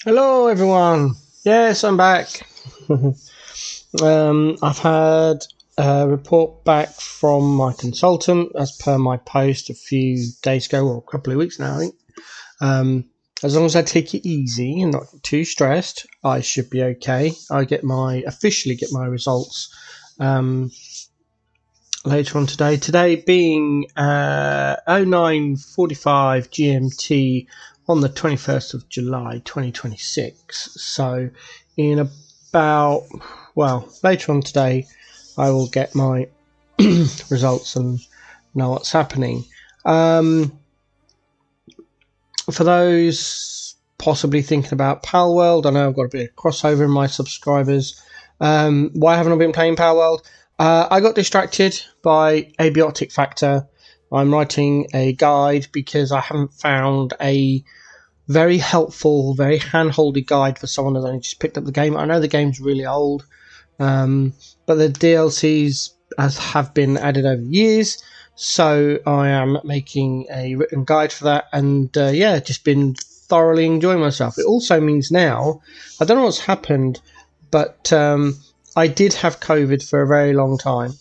Hello, everyone. Yes, I'm back. I've had a report back from my consultant as per my post a few days ago, or a couple of weeks now, I think. As long as I take it easy and not too stressed, I should be okay. I officially get my results later on today. Today being 09:45 GMT on the 21st of July 2026. So in about, later on today I will get my results and know what's happening. For those possibly thinking about Palworld, I know I've got a bit of crossover in my subscribers. Why haven't I been playing Palworld? I got distracted by abiotic factor. I'm writing a guide because I haven't found a very helpful, very hand-holdy guide for someone that's only just picked up the game. I know the game's really old, but the DLCs have been added over years, so I am making a written guide for that, and just been thoroughly enjoying myself. It also means now, I don't know what's happened, but I did have COVID for a very long time,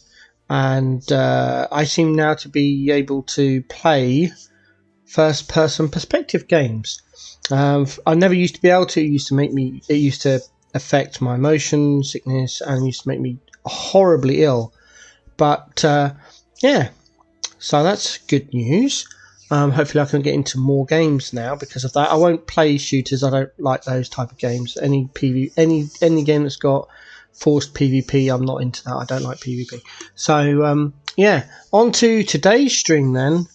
and I seem now to be able to play first-person perspective games. I never used to be able to. It used to affect my motion sickness and used to make me horribly ill. But so that's good news. Hopefully I can get into more games now because of that. I won't play shooters. I don't like those type of games. Any game that's got forced PvP, I'm not into that. I don't like PvP. So on to today's stream then.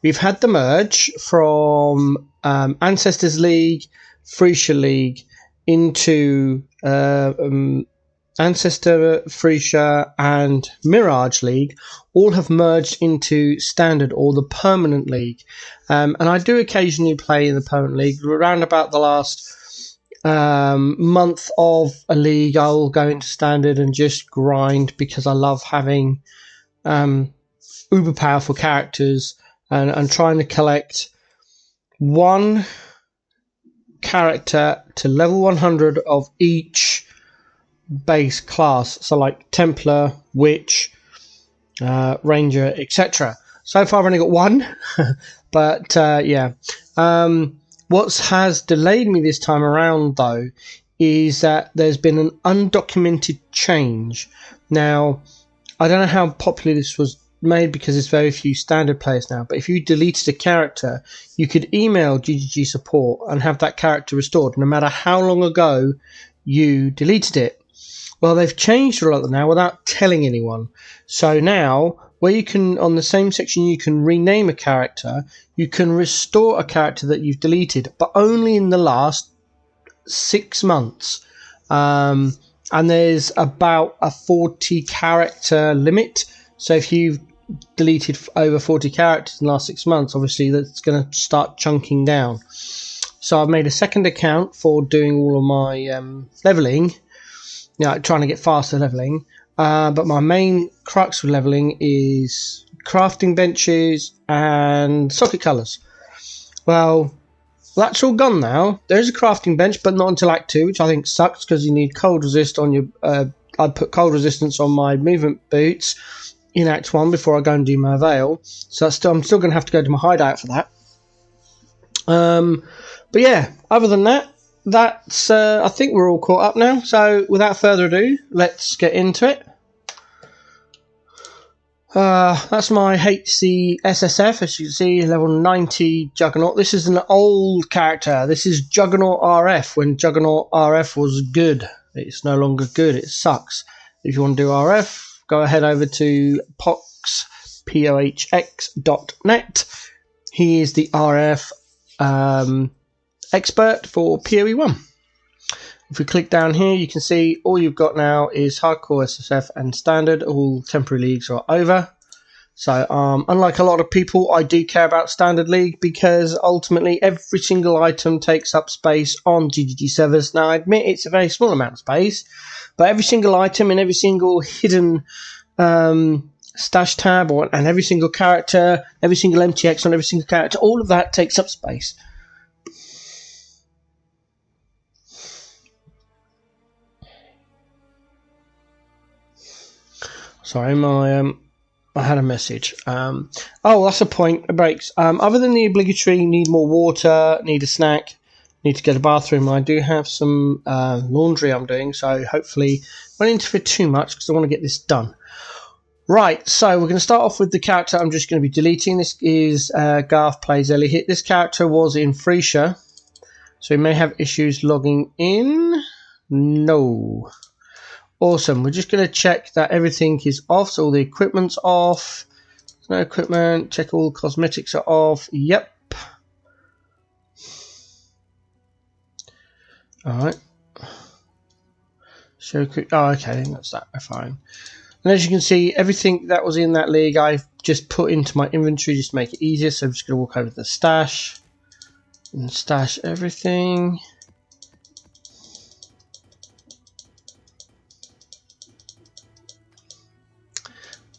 We've had the merge from Ancestors League, Freesia League into Ancestor, Freesia and Mirage League. All have merged into Standard or the Permanent League. And I do occasionally play in the Permanent League. Around about the last month of a league, I will go into Standard and just grind because I love having uber powerful characters and trying to collect one character to level 100 of each base class, so like Templar, Witch, Ranger, etc. So far I've only got one but what has delayed me this time around though is that there's been an undocumented change. Now I don't know how popular this was made because there's very few Standard players now, but if you deleted a character you could email GGG support and have that character restored no matter how long ago you deleted it. Well, they've changed a lot now without telling anyone. So now, where you can, on the same section, you can rename a character, you can restore a character that you've deleted, but only in the last 6 months. And there's about a 40 character limit. So if you've deleted over 40 characters in the last 6 months, obviously that's going to start chunking down. So I've made a second account for doing all of my leveling. Trying to get faster leveling, but my main crux for leveling is crafting benches and socket colours. Well, that's all gone now. There's a crafting bench, but not until Act 2, which I think sucks because you need cold resist on your. I put cold resistance on my movement boots in Act 1 before I go and do my veil. So I'm still going to have to go to my hideout for that. But yeah, other than that. That's, I think we're all caught up now. So without further ado, let's get into it. That's my HC SSF, as you can see, level 90 Juggernaut. This is an old character. This is Juggernaut RF, when Juggernaut RF was good. It's no longer good. It sucks. If you want to do RF, go ahead over to pohx.net. He is the RF expert for PoE1. If we click down here, you can see all you've got now is Hardcore SSF and Standard. All temporary leagues are over. So unlike a lot of people, I do care about Standard League because ultimately every single item takes up space on GGG servers. Now I admit it's a very small amount of space, but every single item and every single hidden stash tab and every single character, every single MTX on every single character, all of that takes up space. Sorry, I had a message. Oh, that's a point. It breaks. Other than the obligatory, need more water, need a snack, need to go to the bathroom. I do have some laundry I'm doing, so hopefully I won't interfere too much because I want to get this done. Right, so we're going to start off with the character I'm just going to be deleting. This is Garth Plays Ellie. This character was in Freesia, so he may have issues logging in. No. Awesome. We're just going to check that everything is off, so all the equipment's off. No equipment. Check all cosmetics are off. Yep. Alright. Show quick. Oh, okay. That's that. Fine. And as you can see, everything that was in that league I've just put into my inventory just to make it easier. So I'm just going to walk over to the stash and stash everything.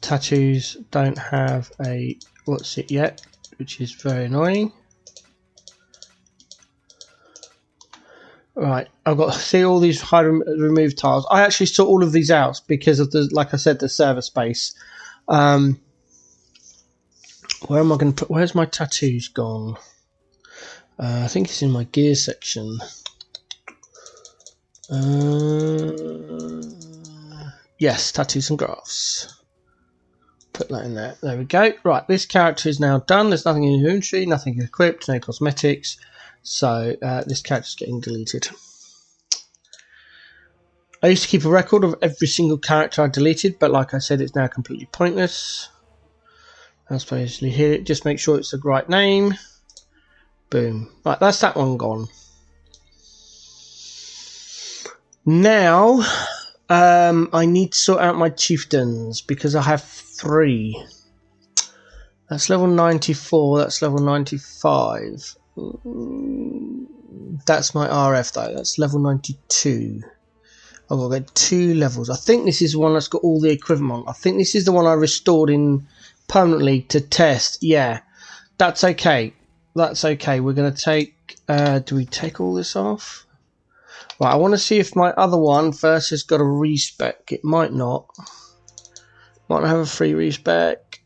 Tattoos don't have a what's it yet, which is very annoying. Right, I've got to see all these hide remove tiles. I actually saw all of these out because of the, like I said, the server space. Where am I going to put? Where's my tattoos gone? I think it's in my gear section. Yes, tattoos and graphs. Put that in there. There we go. Right, this character is now done. There's nothing in the inventory, nothing equipped, no cosmetics. So this character's getting deleted. I used to keep a record of every single character I deleted, but like I said, it's now completely pointless. I'll supposedly hit it. Just make sure it's the right name. Boom. Right, that's that one gone. Now I need to sort out my chieftains because I have 3. That's level 94. That's level 95. That's my RF though. That's level 92. I've got to get 2 levels. I think this is the one that's got all the equipment on. I think this is the one I restored in permanently to test. Yeah, that's okay. That's okay. We're going to take... do we take all this off? Right, I want to see if my other one first has got a respec. It might not. Might not have a free respec.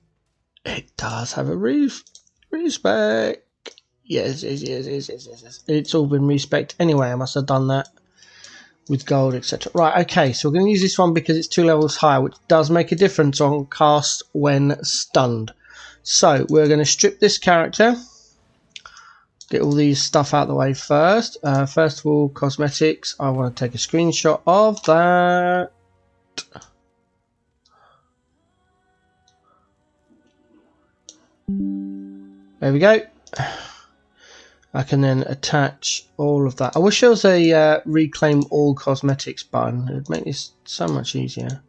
It does have a respec. Yes. It's all been respec'd. Anyway, I must have done that with gold, etc. Right, okay, so we're going to use this one because it's 2 levels higher, which does make a difference on cast when stunned. So, we're going to strip this character. Get all these stuff out of the way first. First of all, cosmetics. I want to take a screenshot of that. There we go. I can then attach all of that. I wish there was a reclaim all cosmetics button. It would make this so much easier.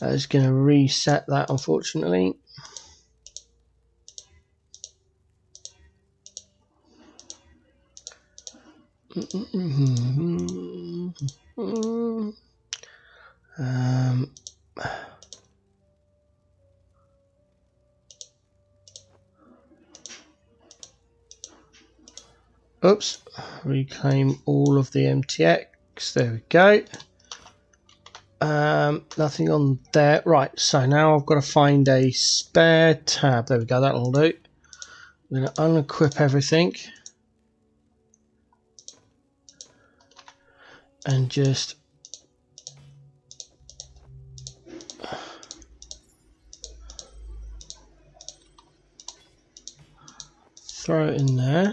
I was going to reset that, unfortunately. Oops, reclaim all of the MTX. There we go. Nothing on there. Right, so now I've got to find a spare tab. There we go, that'll do. I'm going to unequip everything and just throw it in there.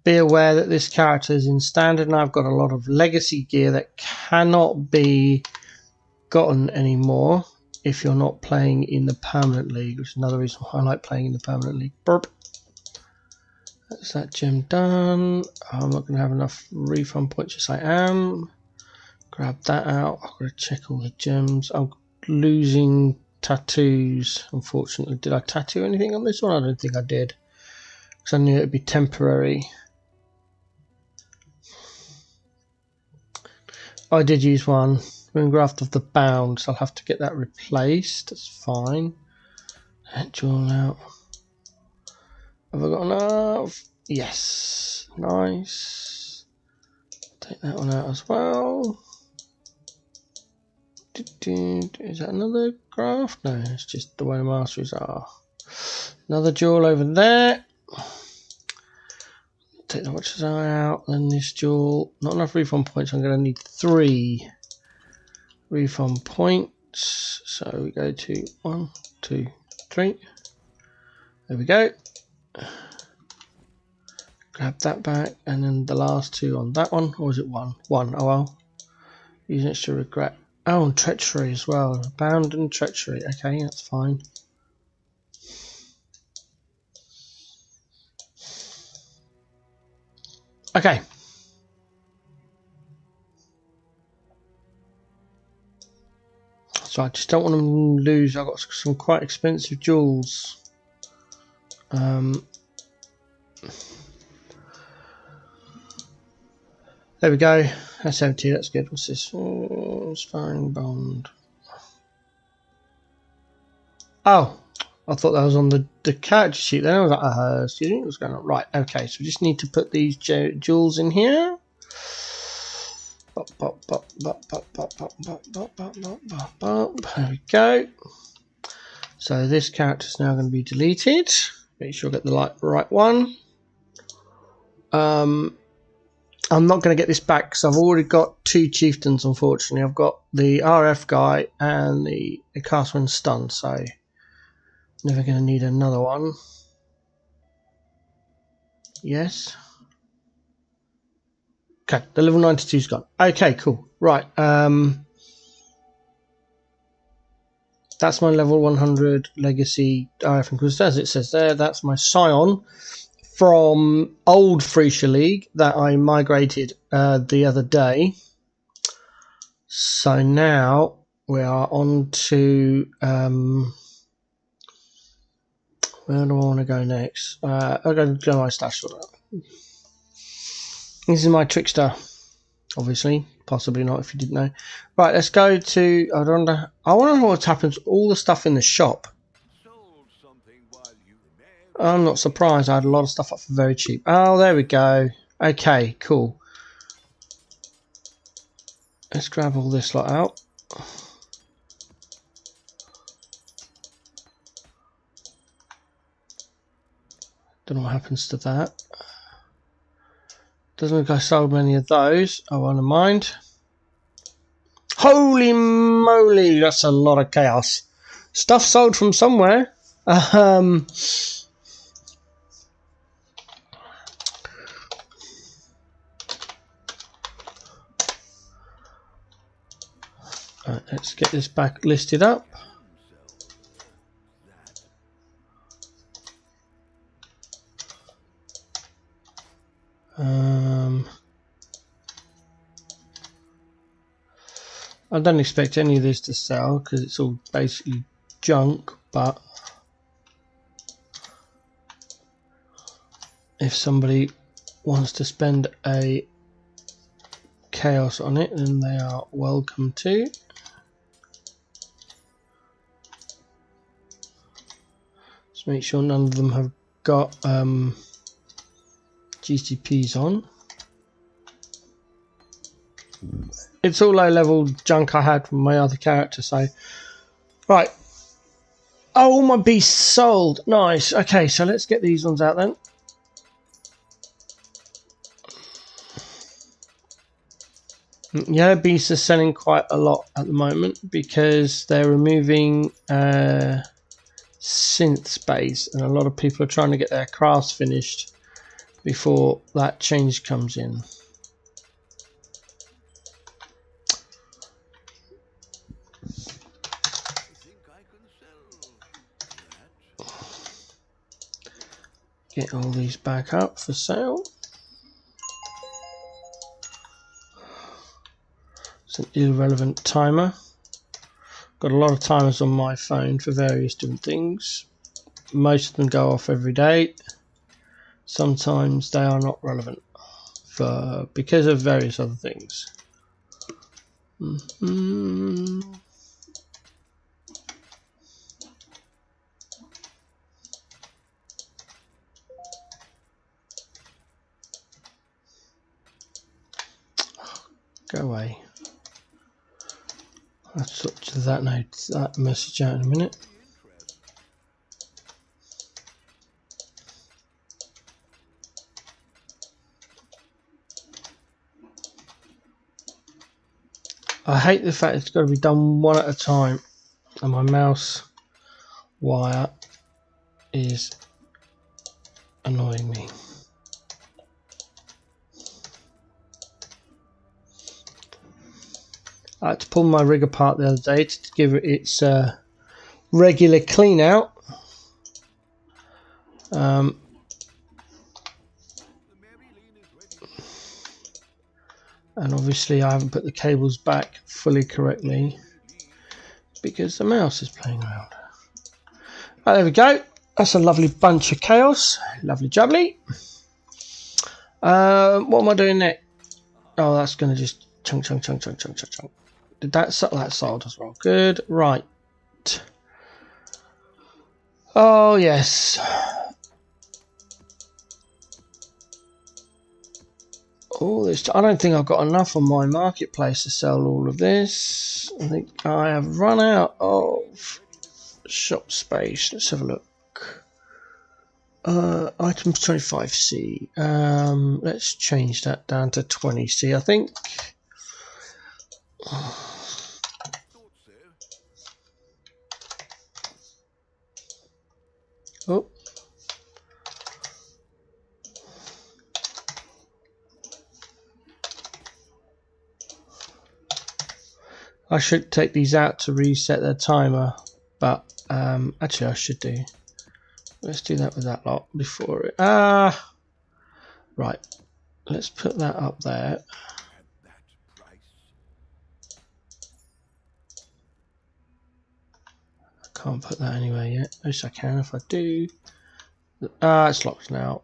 Be aware that this character is in standard and I've got a lot of legacy gear that cannot be gotten anymore if you're not playing in the permanent league, which is another reason why I like playing in the permanent league. Burp. That's that gem done. I'm not going to have enough refund points. Yes, I am. Grab that out. I've got to check all the gems. I'm losing tattoos, unfortunately. Did I tattoo anything on this one? I don't think I did, because I knew it would be temporary. I did use one. Moon graft of the bound, so I'll have to get that replaced. That's fine. That jewel out. Have I got enough? Yes. Nice. Take that one out as well. Is that another graft? No, it's just the way the masteries are. Another jewel over there. Take the watcher's eye out. Then this jewel. Not enough refund points. I'm going to need 3 refund points. So we go to 1, 2, 3. There we go. Grab that back, and then the last 2 on that one. Or is it 1? 1. Oh well. Using extra regret. Oh, and treachery as well. Bound and treachery. Okay, that's fine. Okay. So I just don't want to lose. I've got some quite expensive jewels. There we go. That's empty. That's good. What's this? Sparring bond. Oh, I thought that was on the character sheet. Then I was like, excuse me, what's going on? Right. Okay. So we just need to put these jewels in here. There we go. So this character is now going to be deleted. Make sure I get the right one. I'm not going to get this back because I've already got 2 chieftains, unfortunately. I've got the RF guy and the cast when stunned, so never going to need another one. Yes. Okay, the level 92's gone. Okay, cool. Right. That's my level 100 legacy RF Inquisitor, as it says there. That's my scion from old Frisia League that I migrated the other day. So now we are on to where do I want to go next? I'll go to my stash order. This is my trickster, obviously. Possibly not if you didn't know. Right, let's go to. I want to know what's happened to all the stuff in the shop. I'm not surprised. I had a lot of stuff up for very cheap. Oh, there we go. Okay, cool. Let's grab all this lot out. Don't know what happens to that. Doesn't look like I sold many of those. I won't mind. Holy moly, that's a lot of chaos. Stuff sold from somewhere. Let's get this back listed up. I don't expect any of this to sell because it's all basically junk, but if somebody wants to spend a chaos on it, then they are welcome to. Just make sure none of them have got GCPs on. It's all low level junk I had from my other character, so right. Oh, all my beasts sold. Nice. Okay, so let's get these ones out then. Yellow beasts are selling quite a lot at the moment because they're removing synth space, and a lot of people are trying to get their crafts finished before that change comes in. Get all these back up for sale. It's an irrelevant timer. Got a lot of timers on my phone for various different things. Most of them go off every day. Sometimes they are not relevant because of various other things. Go away. I'll sort that message out in a minute. I hate the fact it's got to be done one at a time, and my mouse wire is annoying me. I had to pull my rig apart the other day to give it its regular clean out. And obviously I haven't put the cables back fully correctly because the mouse is playing around. Right, there we go. That's a lovely bunch of chaos. Lovely jubbly. What am I doing next? Oh, that's going to just chunk. Did that sold as well? Good. Right. Oh, yes. All this. I don't think I've got enough on my marketplace to sell all of this. I think I have run out of shop space. Let's have a look. Items 25C. Let's change that down to 20C, I think. Oh. I should take these out to reset their timer, but actually I should do. Let's do that with that lot before it. Right. Let's put that up there. I can't put that anywhere yet. Yes, I can if I do. It's locked now.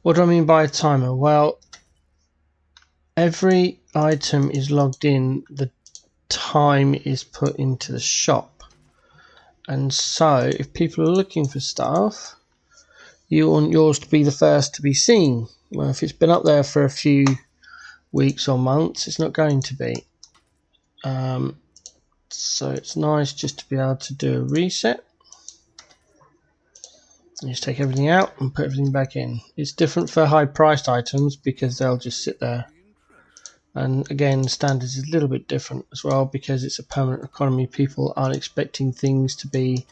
What do I mean by a timer? Well, every item is logged in, the time is put into the shop, and so if people are looking for stuff, you want yours to be the first to be seen. Well, if it's been up there for a few weeks or months, it's not going to be. So it's nice just to be able to do a reset. You just take everything out and put everything back in. It's different for high priced items because they'll just sit there. And again, standards is a little bit different as well because it's a permanent economy. People aren't expecting things to be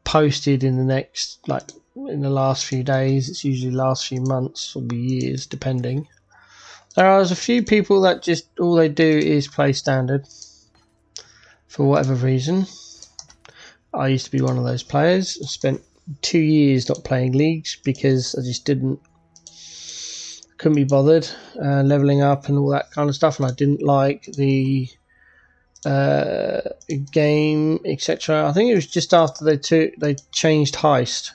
posted in the next, like in the last few days. It's usually last few months or years, depending. There are a few people that just all they do is play standard for whatever reason. I used to be one of those players. I spent 2 years not playing leagues because I just couldn't be bothered leveling up and all that kind of stuff, and I didn't like the game, etc. I think it was just after they changed Heist.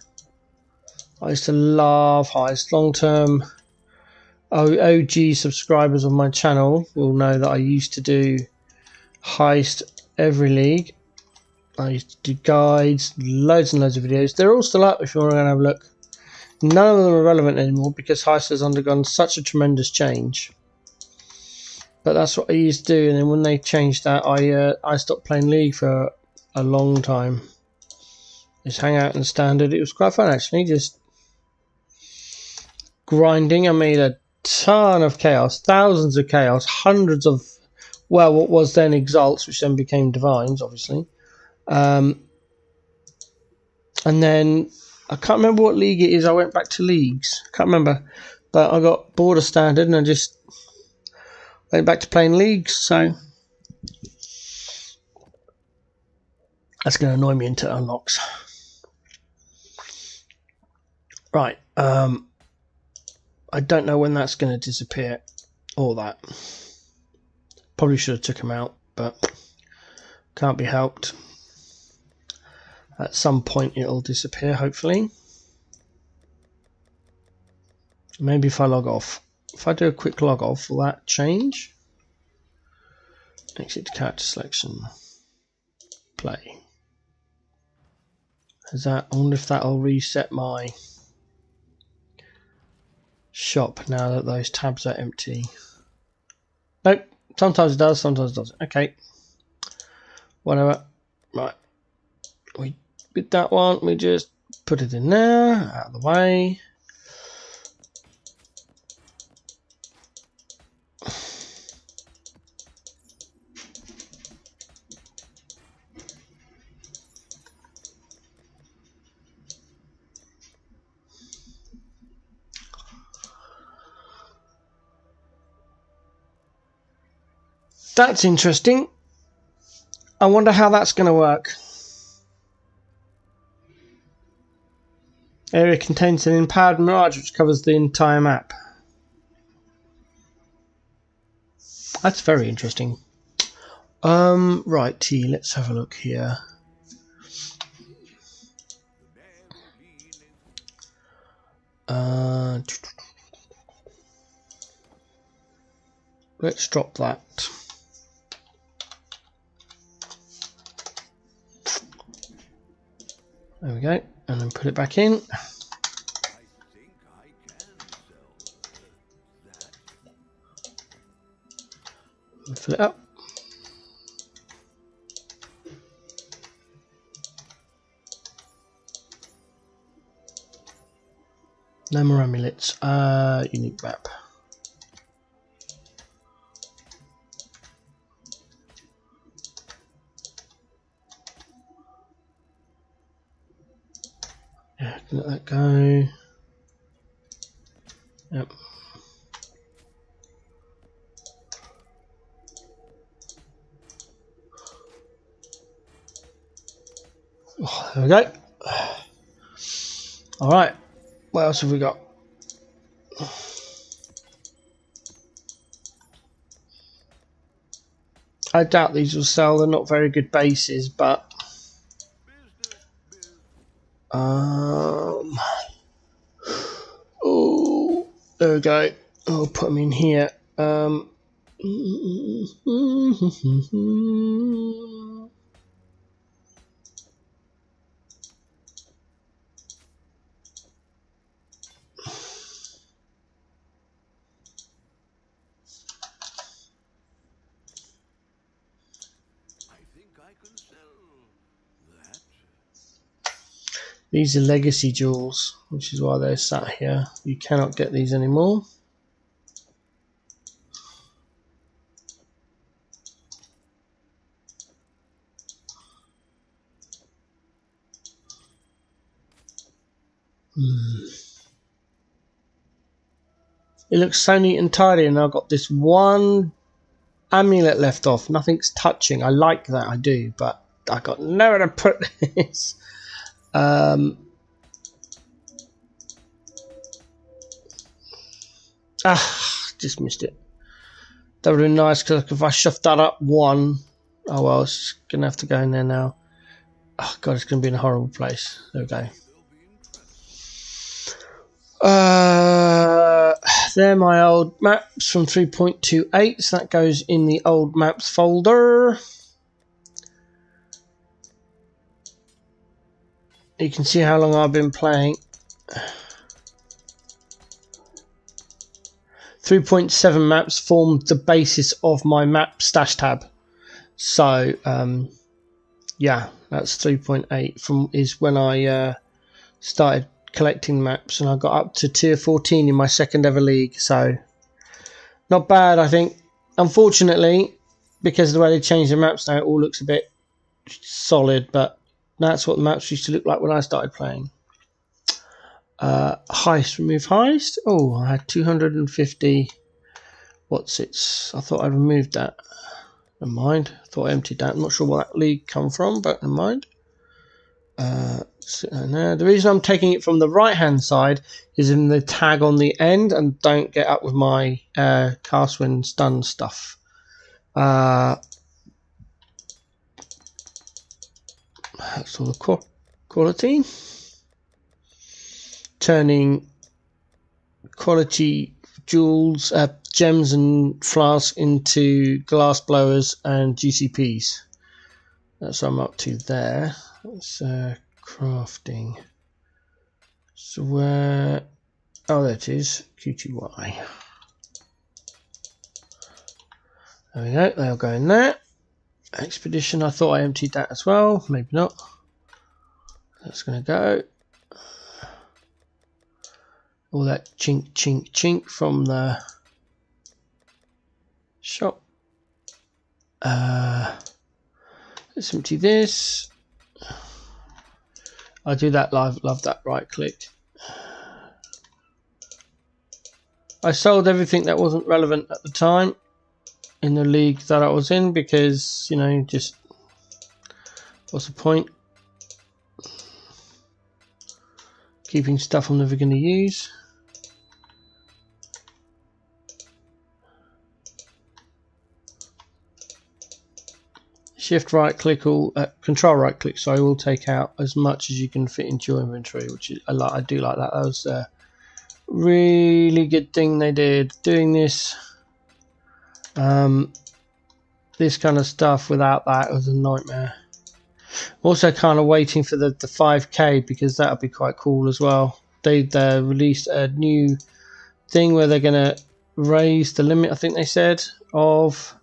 I used to love Heist. Long-term OG subscribers on my channel will know that I used to do Heist every league. I used to do guides, loads and loads of videos. They're all still up if you want to go and have a look. None of them are relevant anymore because Heist has undergone such a tremendous change. But that's what I used to do, and then when they changed that, I stopped playing League for a long time. Just hang out in standard. It was quite fun actually, just grinding. I made a ton of chaos, thousands of chaos, hundreds of, well, what was then Exalts, which then became Divines, obviously. And then I can't remember what league it is. I went back to leagues. Can't remember, but I got bored of standard and I just went back to playing leagues. So that's going to annoy me until it unlocks. Right. I don't know when that's going to disappear. All that. Probably should have took him out, but can't be helped. At some point it'll disappear, hopefully. Maybe if I log off if I do a quick log off, will that change? Exit to character selection. Play. Is that? I wonder if that'll reset my shop now that those tabs are empty. Nope. Sometimes it does, sometimes it doesn't. Okay. Whatever. Right. We did that one. We just put it in there, out of the way. That's interesting. I wonder how that's going to work. Area contains an empowered mirage which covers the entire map. That's very interesting. Righty, let's have a look here. Let's drop that. There we go, and then put it back in. Fill it up. No more amulets. Unique map. Yeah, let that go. Yep. Oh, there we go. All right. What else have we got? I doubt these will sell. They're not very good bases, but oh, there we go. I'll put them in here. These are legacy jewels, which is why they're sat here. You cannot get these anymore. It looks so neat and tidy, and I've got this one amulet left off. Nothing's touching. I like that, I do, but I got nowhere to put this. Just missed it. That would have been nice, because if I shoved that up one, oh well, it's gonna have to go in there now. Oh god, it's gonna be in a horrible place. There we go. They're my old maps from 3.28, so that goes in the old maps folder. You can see how long I've been playing. 3.7 maps formed the basis of my map stash tab. So yeah, that's 3.8 from is when I started collecting maps, and I got up to tier 14 in my second ever league. So not bad, I think. Unfortunately, because of the way they changed the maps now, it all looks a bit solid, but that's what the maps used to look like when I started playing. Heist, remove heist. Oh, I had 250. What's its? I thought I removed that. Never mind. I thought I emptied that. I'm not sure where that league come from, but never mind. The reason I'm taking it from the right hand side is in the tag on the end, and don't get up with my cast when stun stuff. That's all the quality. Turning quality jewels, gems and flasks into glass blowers and GCPs. That's what I'm up to there. That's crafting. So where... Oh, there it is. QTY. There we go. They'll go in there. Expedition. I thought I emptied that as well. Maybe not. That's going to go. All that chink, chink, chink from the shop. Let's empty this. I do that live. Love that right click. I sold everything that wasn't relevant at the time in the league that I was in because, you know, just what's the point? Keeping stuff I'm never going to use. Shift right click, all control right click, so I will take out as much as you can fit into your inventory, which is a lot. I do like that. That was a really good thing they did, doing this this kind of stuff. Without that, it was a nightmare. Also kind of waiting for the 5k, because that would be quite cool as well. They released a new thing where they're going to raise the limit, I think they said, of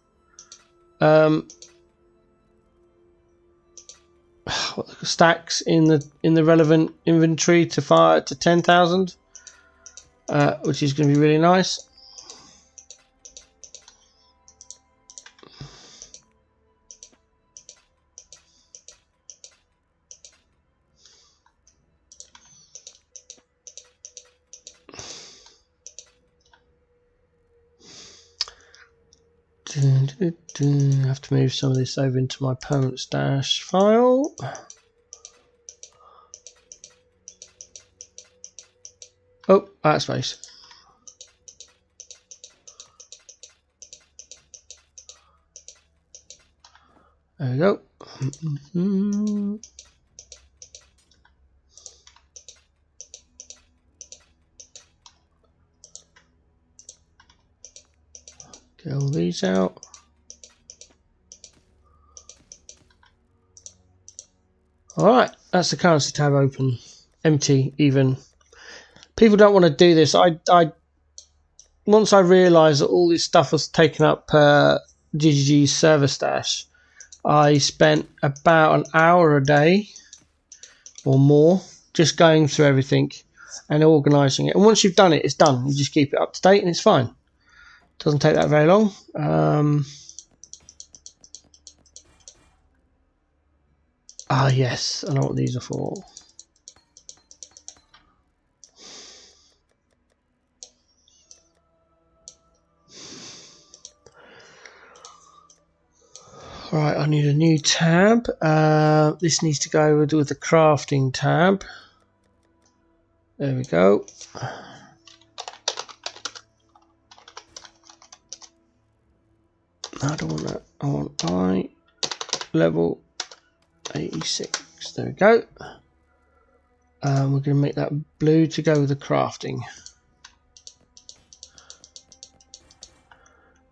stacks in the relevant inventory to 10,000, which is going to be really nice. I have to move some of this over into my permanent stash file. Oh, out of space. There we go. Get all these out. Alright, that's the currency tab open. Empty, even. People don't want to do this. Once I realised that all this stuff was taken up per GGG's server stash, I spent about an hour a day or more just going through everything and organising it. And once you've done it, it's done. You just keep it up to date and it's fine. Doesn't take that very long. Yes, I know what these are for. Right, I need a new tab. This needs to go with the crafting tab. There we go. I don't want that. I want I level 86. There we go. We're going to make that blue to go with the crafting.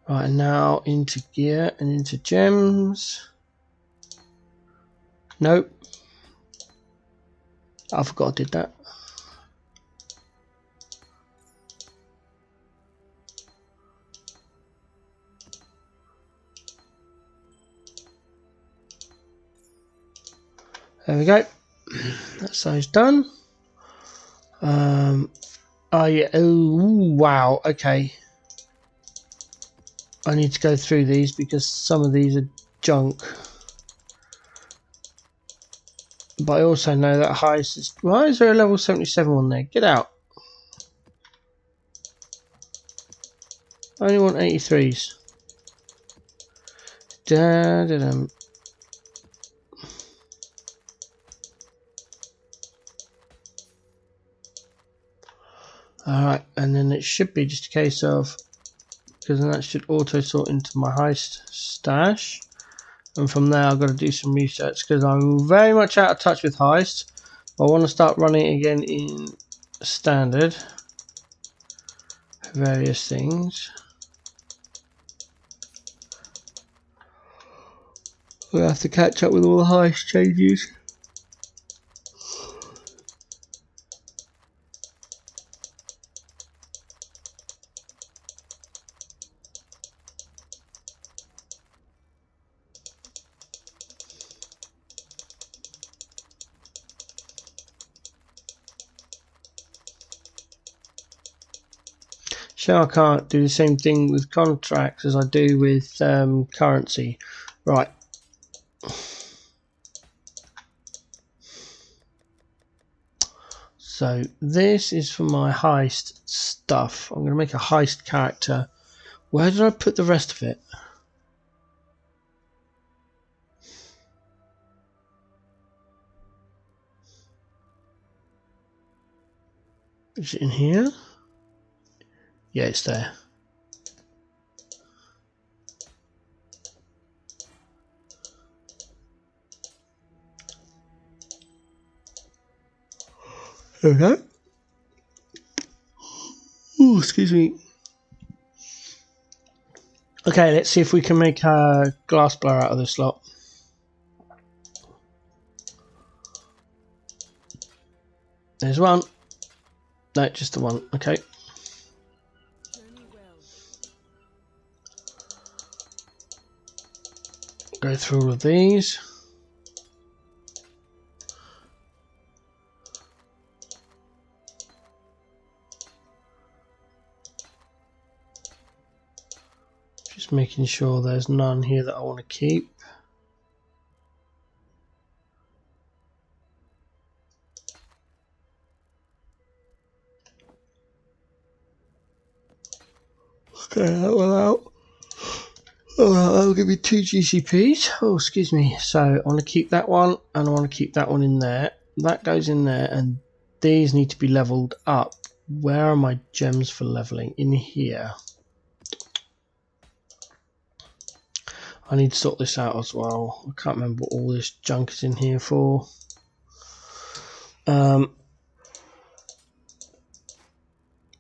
Right, now into gear and into gems. Nope. I forgot I did that. There we go. That side's done. Oh yeah. Oh wow. Okay. I need to go through these because some of these are junk. But I also know that highest is... Why is there a level 77 on there? Get out. I only want 83s. Da-da-dum. Alright, and then it should be just a case of... Because then that should auto sort into my heist stash. And from there I've got to do some research because I'm very much out of touch with heist. I want to start running it again in standard. various things. We'll have to catch up with all the heist changes. So I can't do the same thing with contracts as I do with currency. Right. So this is for my heist stuff. I'm going to make a heist character. Where did I put the rest of it? Is it in here? Yeah, it's there. There we go. Ooh, excuse me. Okay, let's see if we can make a glass blower out of this lot. There's one. No, just the one. Okay. Go through all of these. Just making sure there's none here that I want to keep. Okay, that one out. Oh, that'll give me 2 GCPs. Oh, excuse me. So I want to keep that one, and I want to keep that one in there. That goes in there, and these need to be leveled up. Where are my gems for leveling? In here. I need to sort this out as well. I can't remember what all this junk is in here for.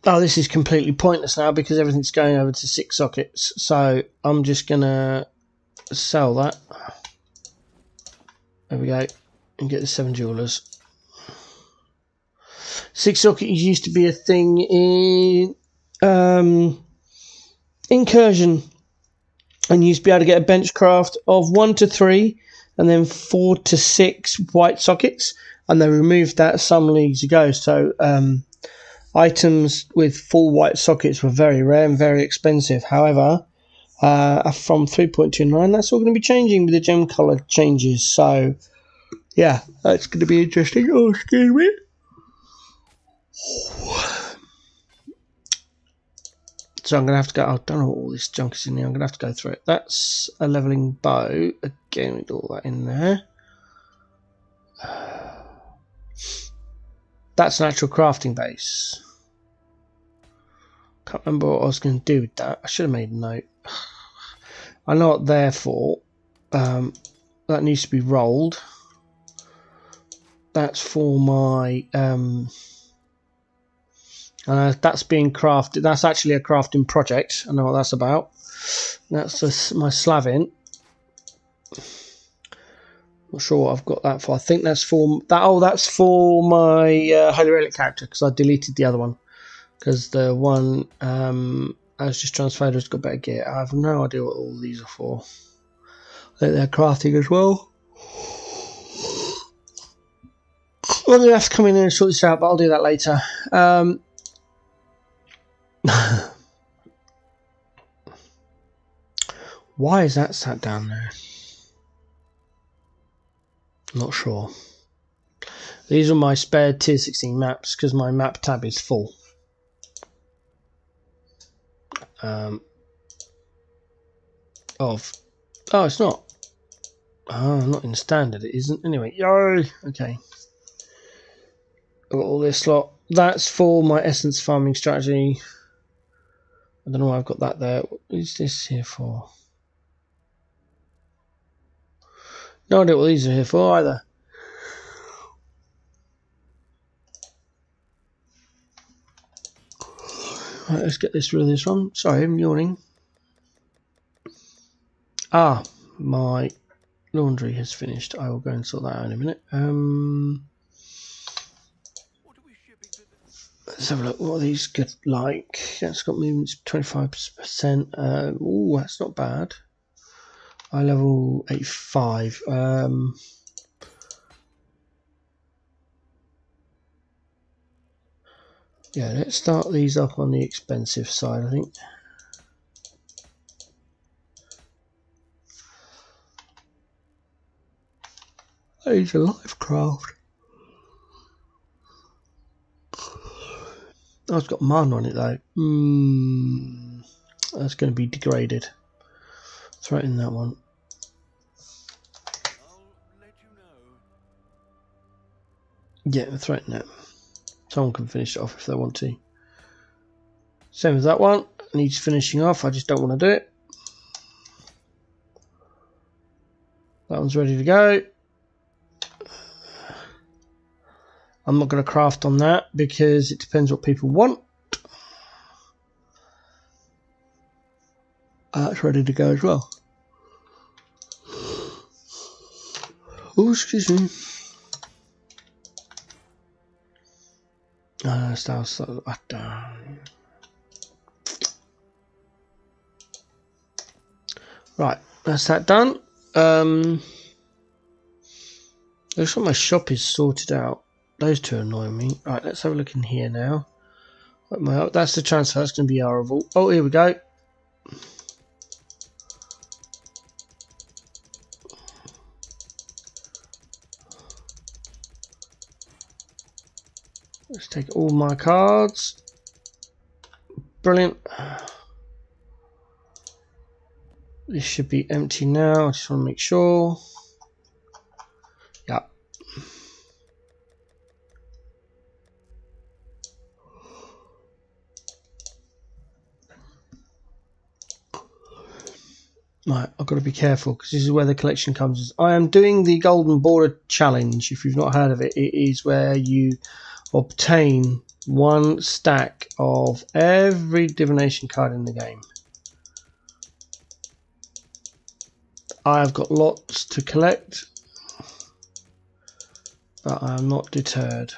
Oh, this is completely pointless now because everything's going over to 6 sockets. So I'm just gonna sell that. There we go, and get the 7 jewelers. 6 sockets used to be a thing in Incursion, and you used to be able to get a benchcraft of 1 to 3 and then 4 to 6 white sockets, and they removed that some leagues ago. So items with full white sockets were very rare and very expensive. However, from 3.29, that's all going to be changing with the gem color changes. So yeah, that's going to be interesting. Oh, excuse me. So I'm going to have to go. I don't know what all this junk is in here. I'm going to have to go through it. That's a leveling bow. Again, with all that in there. That's an actual crafting base. Can't remember what I was going to do with that. I should have made a note. I know what they're for. That needs to be rolled. That's for my that's being crafted. That's actually a crafting project. I know what that's about. That's my slavin. Not sure what I've got that for. I think that's for that. Oh, that's for my Holy Relic character because I deleted the other one because the one I was just transferred has got better gear. I have no idea what all these are for. I think they're crafting as well. I'm going to have to come in and sort this out, but I'll do that later. Why is that sat down there? Not sure. These are my spare tier 16 maps because my map tab is full. Oh, it's not. Oh, not in standard. It isn't. Anyway, yay. Okay. I've got all this lot. That's for my essence farming strategy. I don't know why I've got that there. What is this here for? No idea what these are here for either. Right, let's get this rid of this one. Sorry, I'm yawning. Ah, my laundry has finished. I will go and sort that out in a minute. Let's have a look. What are these good like? That's got movements 25%. Oh, that's not bad. I level 85. Yeah, let's start these up on the expensive side, I think. Age of Life Craft. Oh, it's got mana on it though. That's going to be degraded. Throw it in that one. Yeah, throw it in that. Someone can finish it off if they want to. Same as that one. Needs finishing off. I just don't want to do it. That one's ready to go. I'm not going to craft on that because it depends what people want. It's ready to go as well. Oh, excuse me. Right, that's that done. Looks like my shop is sorted out. Those two annoy me. Right, let's have a look in here now. That's the transfer. That's going to be horrible. Oh, here we go. Let's take all my cards. Brilliant. This should be empty now. I just want to make sure. Yeah. Right, I've got to be careful because this is where the collection comes. I am doing the Golden Border Challenge. If you've not heard of it, it is where you obtain one stack of every divination card in the game. I've got lots to collect, but I'm not deterred.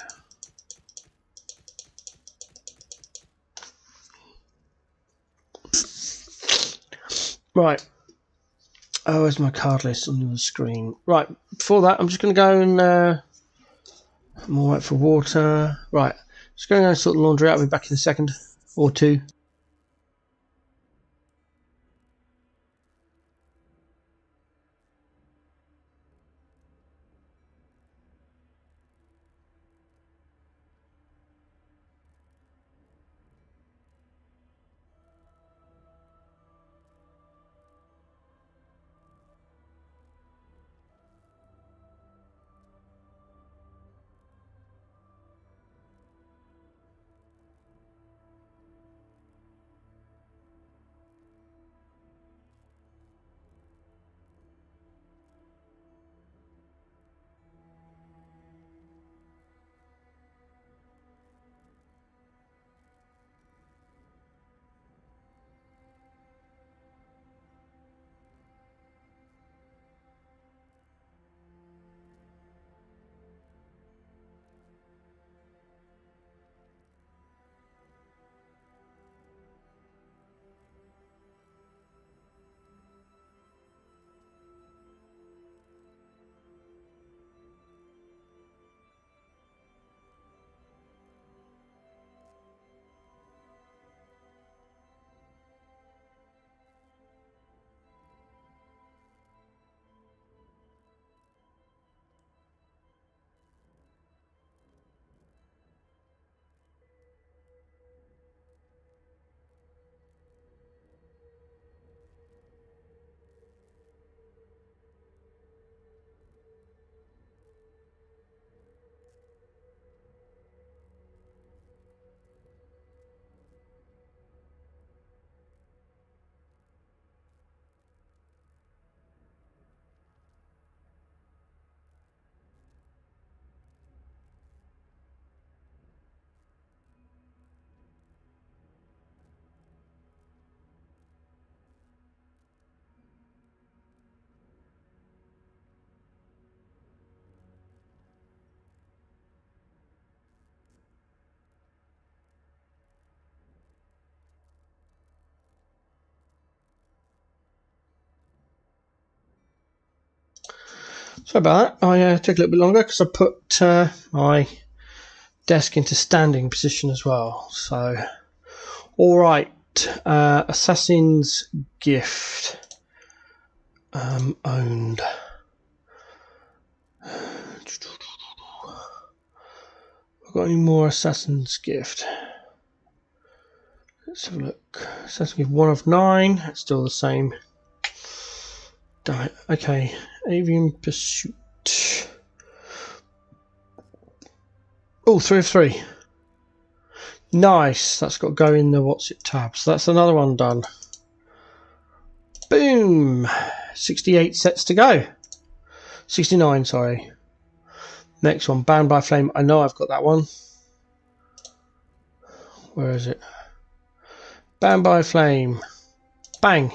Right. Oh, where's my card list on the screen? Right, before that, I'm just going to go and... I'm alright for water. Right, just going to go and sort the laundry out. I'll be back in a second or two. Sorry about that. I took a little bit longer because I put my desk into standing position as well. So, all right, Assassin's Gift owned. Got any more Assassin's Gift? Let's have a look. Assassin's Gift 1 of 9. It's still the same. Damn it. Okay. Avian Pursuit. Oh, 3 of 3. Nice. That's got to go in the what's it tab. So that's another one done. Boom. 68 sets to go. 69, sorry. Next one, Bound by Flame. I know I've got that one. Where is it? Bound by Flame. Bang.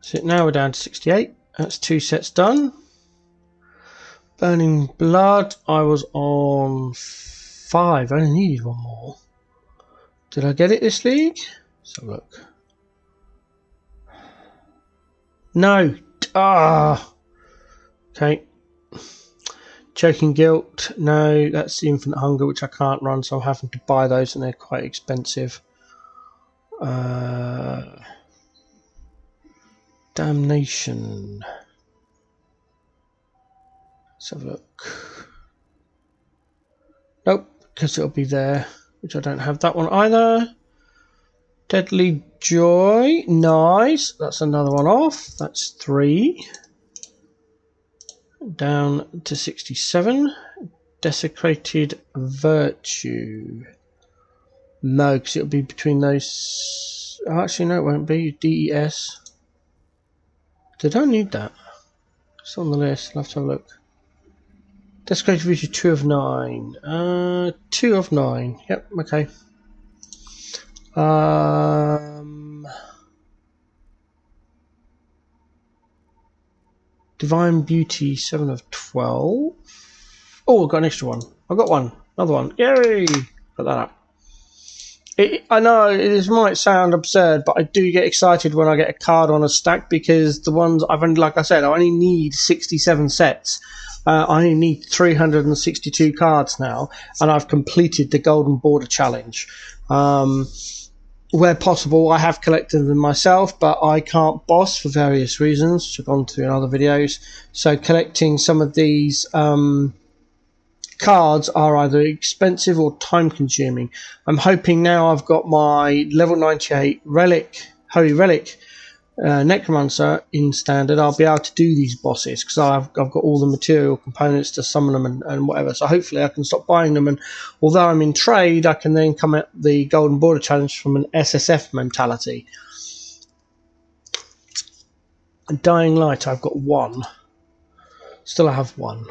So now we're down to 68. That's 2 sets done. Burning Blood. I was on 5. I only needed one more. Did I get it this league? Let's have a look. No. Ah. Okay. Choking Guilt. No, that's the Infinite Hunger, which I can't run, so I'm having to buy those, and they're quite expensive. Damnation. Let's have a look. Nope, because it'll be there, which I don't have that one either. Deadly Joy. Nice. That's another one off. That's 3. Down to 67. Desecrated Virtue. No, because it'll be between those. Oh, actually, no, it won't be. DES. Did I need that? It's on the list. I'll have to have a look. Desecrated Virtue 2 of 9. 2 of 9. Yep, okay. Divine Beauty 7 of 12. Oh, I've got an extra one. I've got one. Another one. Yay! Put that up. I know it might sound absurd, but I do get excited when I get a card on a stack, because the ones I've only, like I said, I only need 67 sets. I only need 362 cards now, and I've completed the Golden Border Challenge. Where possible, I have collected them myself, but I can't boss for various reasons, which I've gone through in other videos. So collecting some of these cards are either expensive or time consuming. I'm hoping now I've got my level 98 relic, Holy Relic Necromancer in standard, I'll be able to do these bosses, because I've got all the material components to summon them and whatever. So hopefully I can stop buying them, and although I'm in trade, I can then come at the Golden Border Challenge from an SSF mentality. Dying Light, I've got 1. Still I have 1.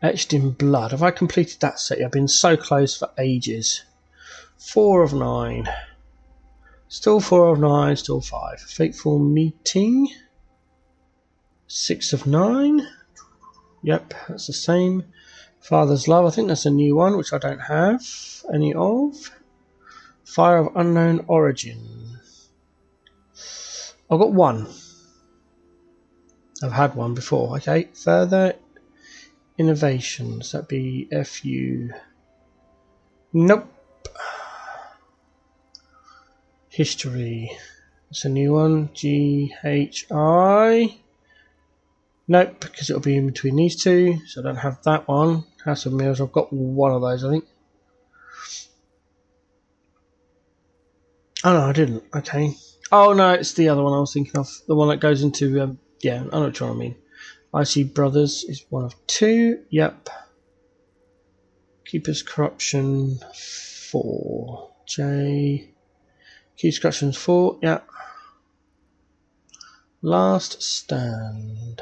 Etched in Blood. Have I completed that set? I've been so close for ages. 4 of 9. Still 4 of 9. Still 5. Fateful Meeting. 6 of 9. Yep, that's the same. Father's Love. I think that's a new one, which I don't have any of. Fire of Unknown Origin. I've got 1. I've had one before. Okay, Further Innovations. That'd be FU. Nope. History. It's a new one. GHI. Nope, because it'll be in between these two, so I don't have that one. House of Mirrors. I've got 1 of those, I think. Oh no, I didn't. Okay. Oh no, it's the other one I was thinking of. The one that goes into yeah, I know what I mean. IC Brothers is 1 of 2. Yep. Keeper's Corruption 4. J. Keeper's Corruption 4. Yep. Last Stand.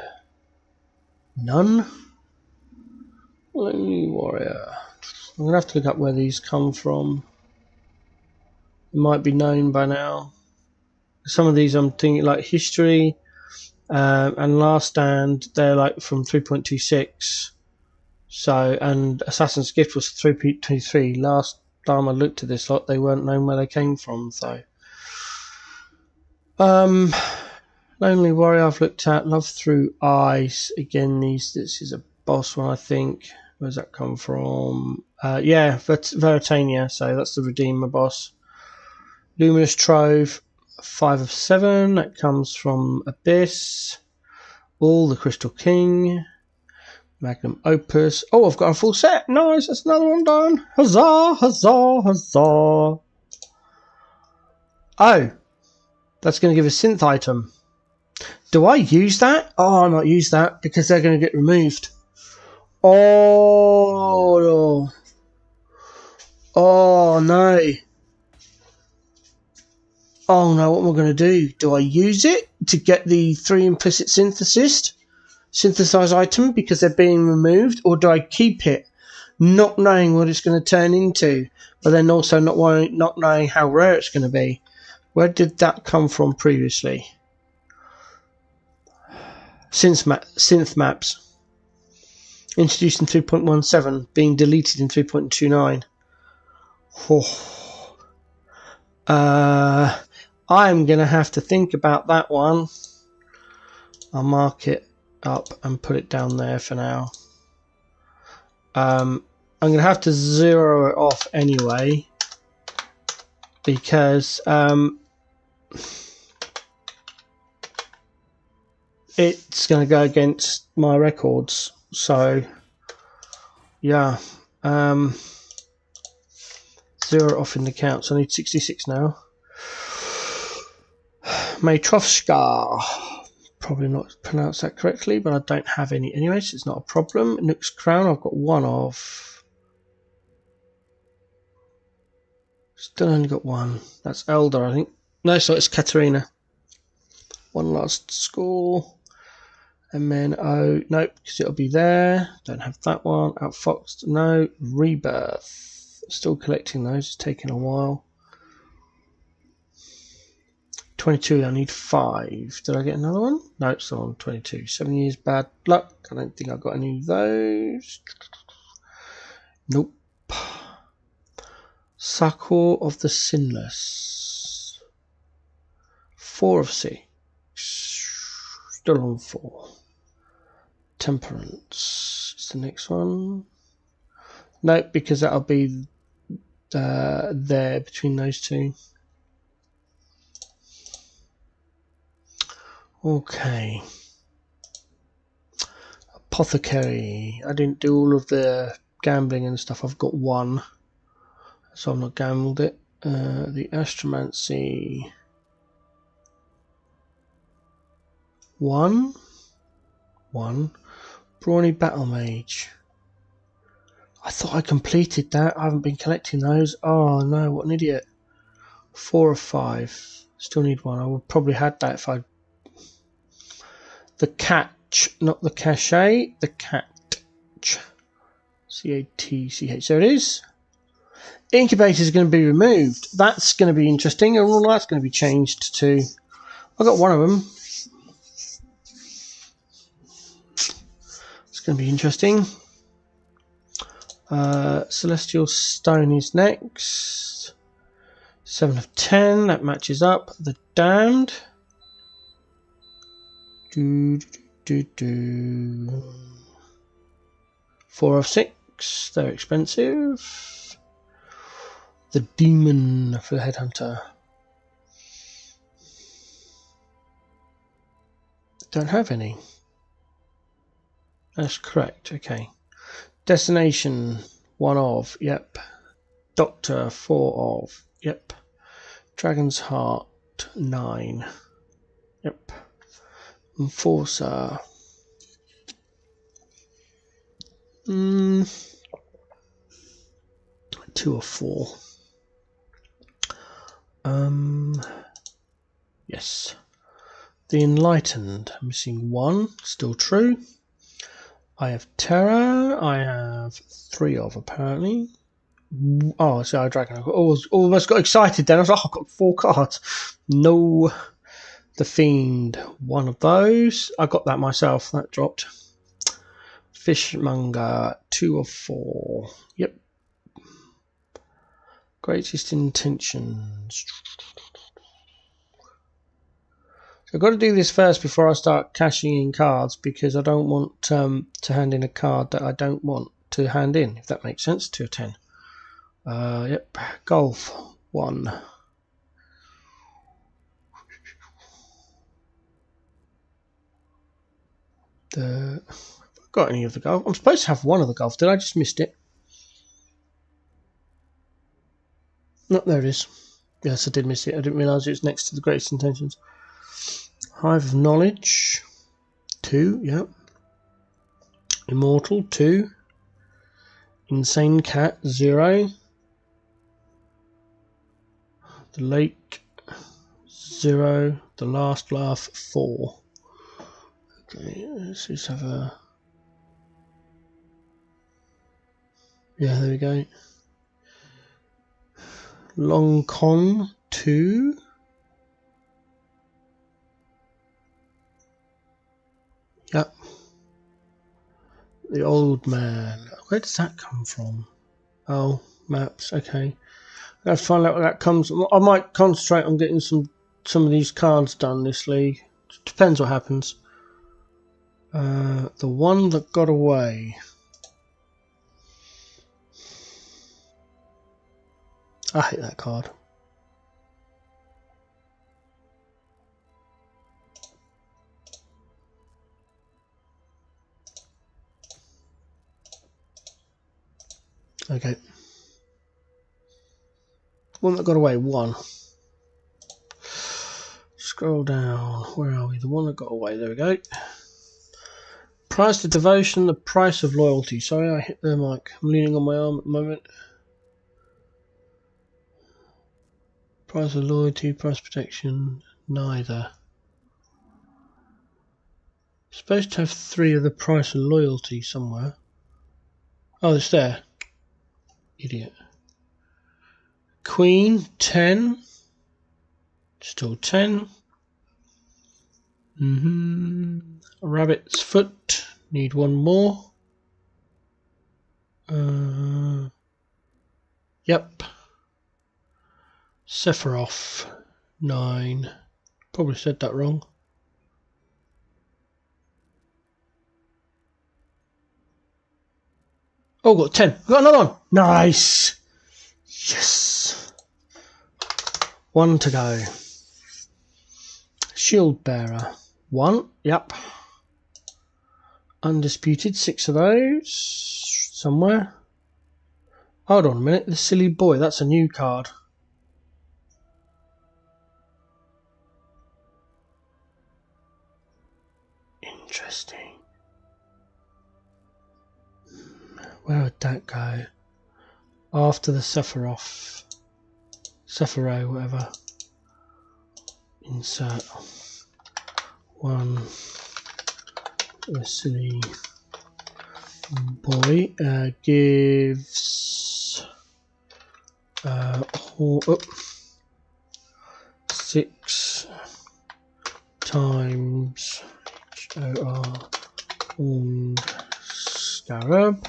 None. Lonely Warrior. I'm gonna have to look up where these come from. It might be known by now. Some of these I'm thinking like History. And Last Stand, they're like from 3.26. So, and Assassin's Gift was 3.23. Last time I looked at this lot, they weren't known where they came from. So, Lonely Warrior I've looked at. Love Through Ice. Again, this is a boss one, I think. Where's that come from? Yeah, Veritania. So that's the Redeemer boss. Luminous Trove. 5 of 7. That comes from Abyss. All the Crystal King. Magnum Opus. Oh, I've got a full set. Nice, that's another one done. Huzzah, huzzah, huzzah. Oh, that's going to give a synth item. Do I use that? Oh, I'll not use that because they're going to get removed. Oh, oh no. Oh no, what am I going to do? Do I use it to get the 3 implicit synthesize item because they're being removed, or do I keep it not knowing what it's going to turn into, but then also not knowing how rare it's going to be? Where did that come from previously? Synth maps introduced in 3.17, being deleted in 3.29. Oh. I'm going to have to think about that one. I'll mark it up and put it down there for now. I'm going to have to zero it off anyway because it's going to go against my records. So yeah, zero it off in the count. So I need 66 now. Matrovska. Probably not pronounced that correctly, but I don't have any anyway, so it's not a problem. Nook's Crown, I've got 1 of. Still only got 1. That's Elder, I think. No, so it's Katarina. 1 last score. And then, oh, nope, because it'll be there. Don't have that one. Outfoxed, no. Rebirth. Still collecting those, it's taking a while. 22, I need 5. Did I get another one? No, it's still on 22. 7 years bad luck. I don't think I got any of those. Nope. Succor of the Sinless. 4 of 6. Still on 4. Temperance is the next one. Nope, because that'll be there between those two. Okay. Apothecary. I didn't do all of the gambling and stuff. I've got 1. So I've not gambled it. The Astromancy. 1. Brawny Battle Mage. I thought I completed that. I haven't been collecting those. Oh no, what an idiot. 4 of 5. Still need 1. I would probably had that if I'd. The catch, not the cachet, the catch. C-A-T-C-H. There it is. Incubator is going to be removed. That's going to be interesting. And all that's going to be changed to. I got 1 of them. It's going to be interesting. Celestial Stone is next. 7 of 10. That matches up. The Damned. 4 of 6. They're expensive. The Demon for the Headhunter. Don't have any. That's correct. Okay. Destination. 1 of. Yep. Doctor. 4 of. Yep. Dragon's Heart. 9. Yep. Enforcer. 2 of 4. Yes. The Enlightened. Missing 1. Still true. I have Terror. I have 3 of apparently. Oh, so Dragon. I almost got excited then. I was like, I've got 4 cards. No. The Fiend, 1 of those. I got that myself. That dropped. Fishmonger, 2 of 4. Yep. Greatest Intentions. So I've got to do this first before I start cashing in cards, because I don't want to hand in a card that I don't want to hand in, if that makes sense. 2 of 10. Yep. Golf 1. Have I got any of the golf? I'm supposed to have one of the golf. Did I just missed it? No, there it is. Yes, I did miss it. I didn't realise it was next to the greatest intentions. Hive of Knowledge 2. Yep. Immortal 2. Insane Cat 0. The Lake 0. The Last Laugh 4. Okay, let's just have a... Yeah, there we go. Long Con 2. Yep. The Old Man. Where does that come from? Oh, maps. Okay. I have to find out where that comes from. I might concentrate on getting some of these cards done this league. Depends what happens. The One That Got Away. I hate that card. Okay. One That Got Away, 1. Scroll down. Where are we? The One That Got Away. There we go. Price of devotion, the price of loyalty. Sorry, I hit the mic. I'm leaning on my arm at the moment. Price of loyalty, price protection, neither. Supposed to have 3 of the price of loyalty somewhere. Oh, it's there. Idiot. Queen 10. Still 10. Rabbit's Foot. Need 1 more. Yep. Sephiroth 9. Probably said that wrong. Oh, got 10. Got another one. Nice. Yes. 1 to go. Shield Bearer 1. Yep. Undisputed. 6 of those. Somewhere. Hold on a minute. The Silly Boy. That's a new card. Interesting. Where would that go? After the Sephiroth. Sephiroth, whatever. Insert 1. The Silly Boy gives 6 times HOR Horned Scarab.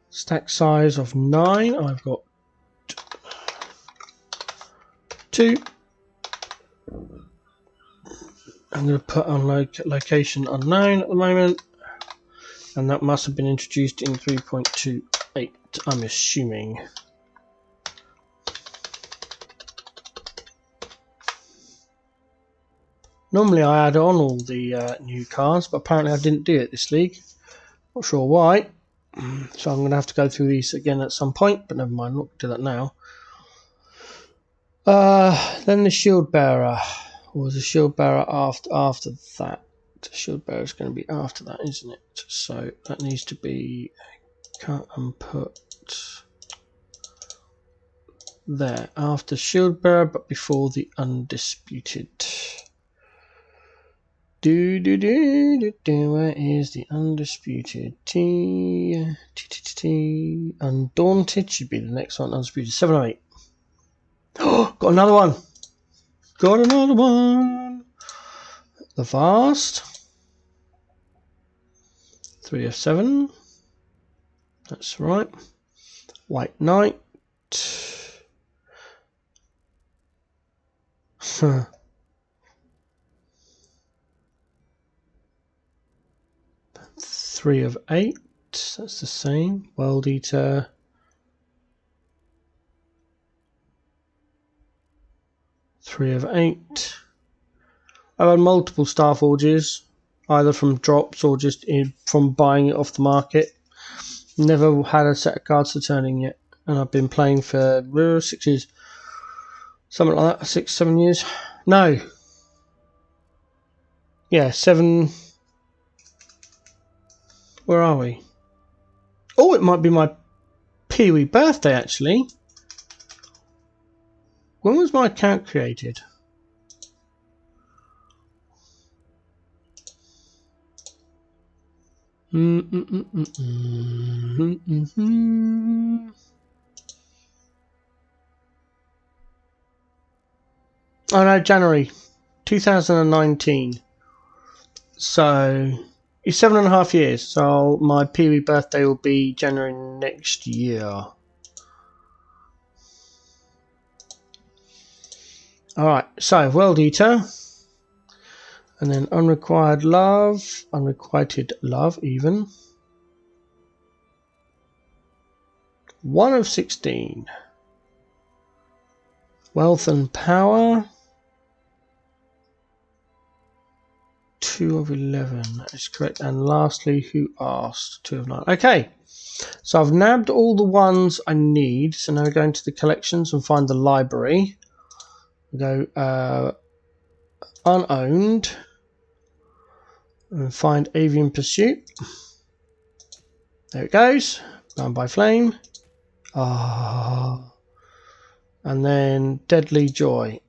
Stack size of 9. I've got 2. I'm going to put on location unknown at the moment, and that must have been introduced in 3.28, I'm assuming. Normally I add on all the new cards, but apparently I didn't do it this league. Not sure why. So I'm going to have to go through these again at some point, but never mind, I'm not going to do that now. Then the Shield Bearer. Or was the Shield Bearer after that? The Shield Bearer is going to be after that, isn't it? So that needs to be cut and put there. After Shield Bearer, but before the Undisputed. Where is the Undisputed? Undaunted should be the next one. Undisputed 7 or 8. Oh, got another one. Got another one. The Vast. 3 of 7. That's right. White Knight. 3 of 8. That's the same. World Eater. Three of 8. I've had multiple Star Forges, either from drops or just from buying it off the market. Never had a set of cards to turn in yet, and I've been playing for 6 years, something like that. 6, 7 years. No. Yeah, 7. Where are we? Oh, it might be my Pee-wee birthday actually. When was my account created? Oh no, January 2019. So it's 7.5 years. So my Pee-wee birthday will be January next year. Alright, so World Eater. And then Unrequited Love. Unrequited Love even. 1 of 16. Wealth and Power. 2 of 11. That is correct. And lastly, Who Asked? 2 of 9. Okay. So I've nabbed all the ones I need. So now I go into the collections and find the library. Go unowned. And find Avian Pursuit. There it goes. Bound by Flame. Ah. And then Deadly Joy.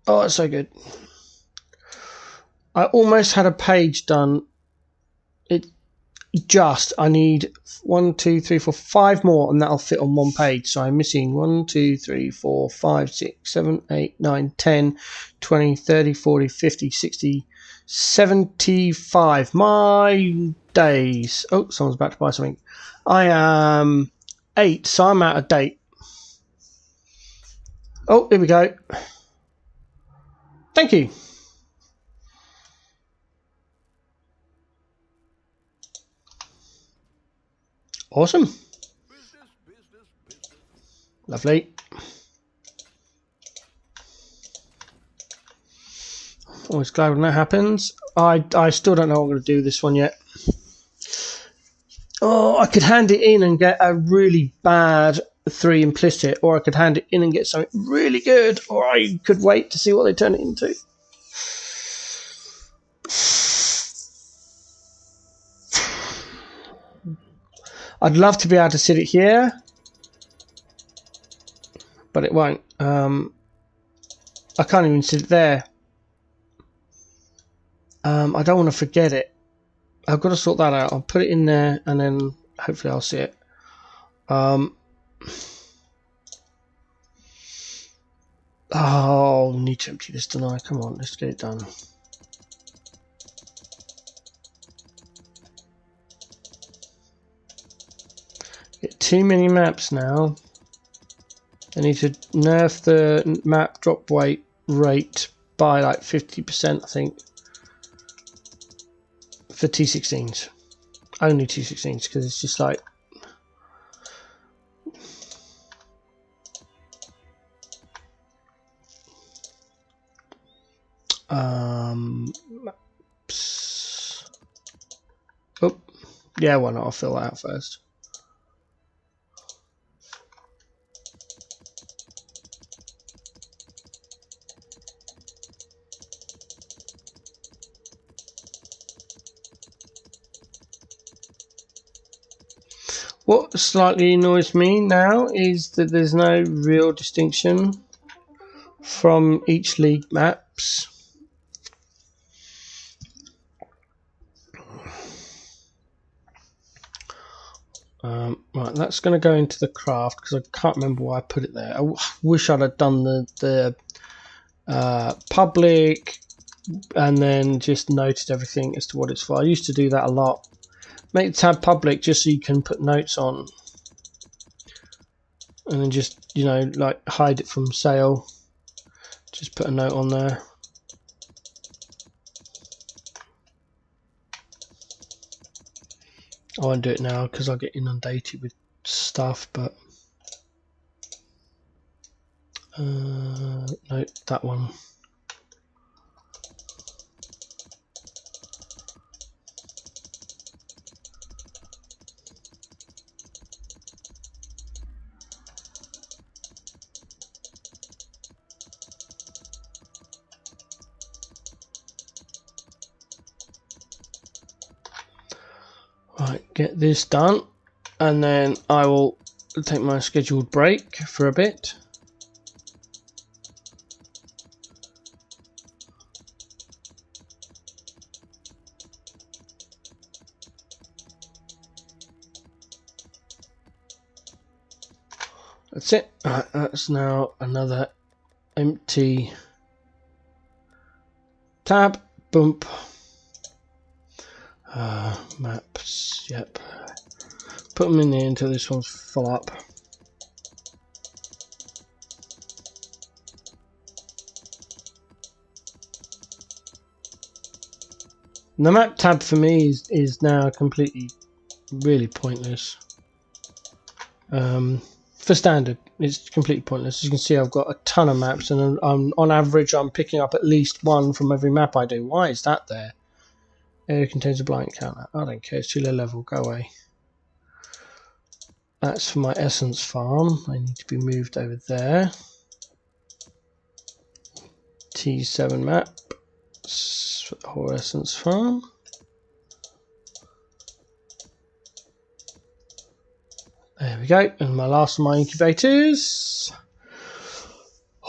Oh, that's so good. I almost had a page done. I need 1, 2, 3, 4, 5 more, and that'll fit on one page. So I'm missing 1, 2, 3, 4, 5, 6, 7, 8, 9, 10, 20, 30, 40, 50, 60, 75. My days. Oh, someone's about to buy something. I am 8, so I'm out of date. Oh, here we go. Thank you. Awesome. Lovely. Always glad when that happens. I still don't know what I'm going to do with this one yet. Oh, I could hand it in and get a really bad 3 implicit, or I could hand it in and get something really good, or I could wait to see what they turn it into. I'd love to be able to sit it here, but it won't. I can't even sit it there. I don't want to forget it. I've got to sort that out. I'll put it in there and then hopefully I'll see it. Oh, need to empty this tonight. Come on, let's get it done. Get too many maps now. I need to nerf the map drop weight rate by like 50%, I think, for T16s. Only T16s, because it's just like maps. Oh, yeah, why not? I'll fill that out first. What slightly annoys me now is that there's no real distinction from each league maps. Right, that's going to go into the craft because I can't remember why I put it there. I wish I'd have done the public and then just noted everything as to what it's for. I used to do that a lot. Make the tab public just so you can put notes on, and then just, you know, like hide it from sale. Just put a note on there. I won't do it now because I'll get inundated with stuff, but no, that one. Right, get this done, and then I will take my scheduled break for a bit. That's it. Right, that's now another empty tab. Bump. Maps. Yep. Put them in there until this one's full up. The map tab for me is now completely, really pointless. For standard, it's completely pointless. As you can see, I've got a ton of maps, and on average, I'm picking up at least one from every map I do. Why is that there? Area contains a blind counter. I don't care. It's too low level. Go away. That's for my essence farm. I need to be moved over there. T7 map. Whole essence farm. There we go. And my last of my incubators.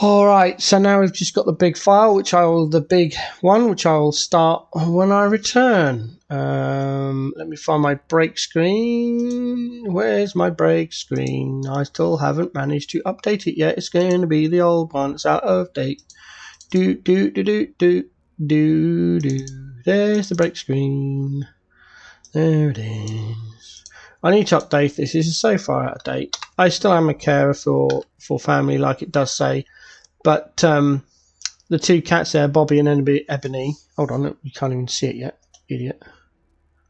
Alright, so now we've just got the big file, the big one, which I will start when I return. Let me find my break screen. Where's my break screen? I still haven't managed to update it yet. It's going to be the old one. It's out of date. Do. There's the break screen. There it is. I need to update this. This is so far out of date. I still am a carer for family, like it does say. But the two cats there, Bobby and Ebony. Hold on, you can't even see it yet, idiot.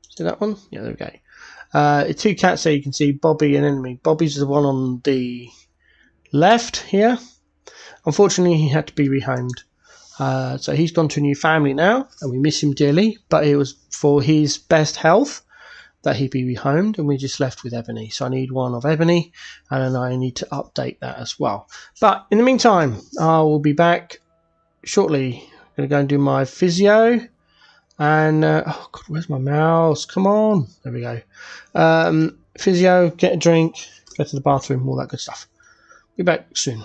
See that one? Yeah, there we go. The two cats there you can see, Bobby and Ebony. Bobby's the one on the left here. Unfortunately, he had to be rehomed. So he's gone to a new family now, and we miss him dearly. But it was for his best health that he'd be rehomed, and we're just left with Ebony. So I need one of Ebony, and then I need to update that as well. But in the meantime, I will be back shortly. I'm going to go and do my physio, and oh god, where's my mouse? Come on, there we go. Physio, get a drink, go to the bathroom, all that good stuff. Be back soon.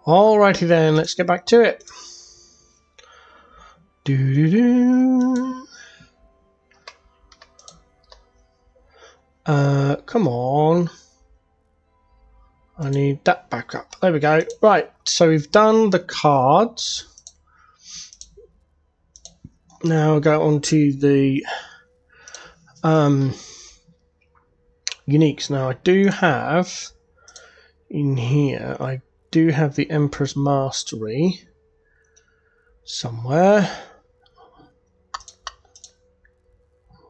Alrighty then, let's get back to it. Come on. I need that back up. There we go. Right, so we've done the cards. Now we'll go on to the uniques. Now I do have in here, I do have the Emperor's Mastery somewhere.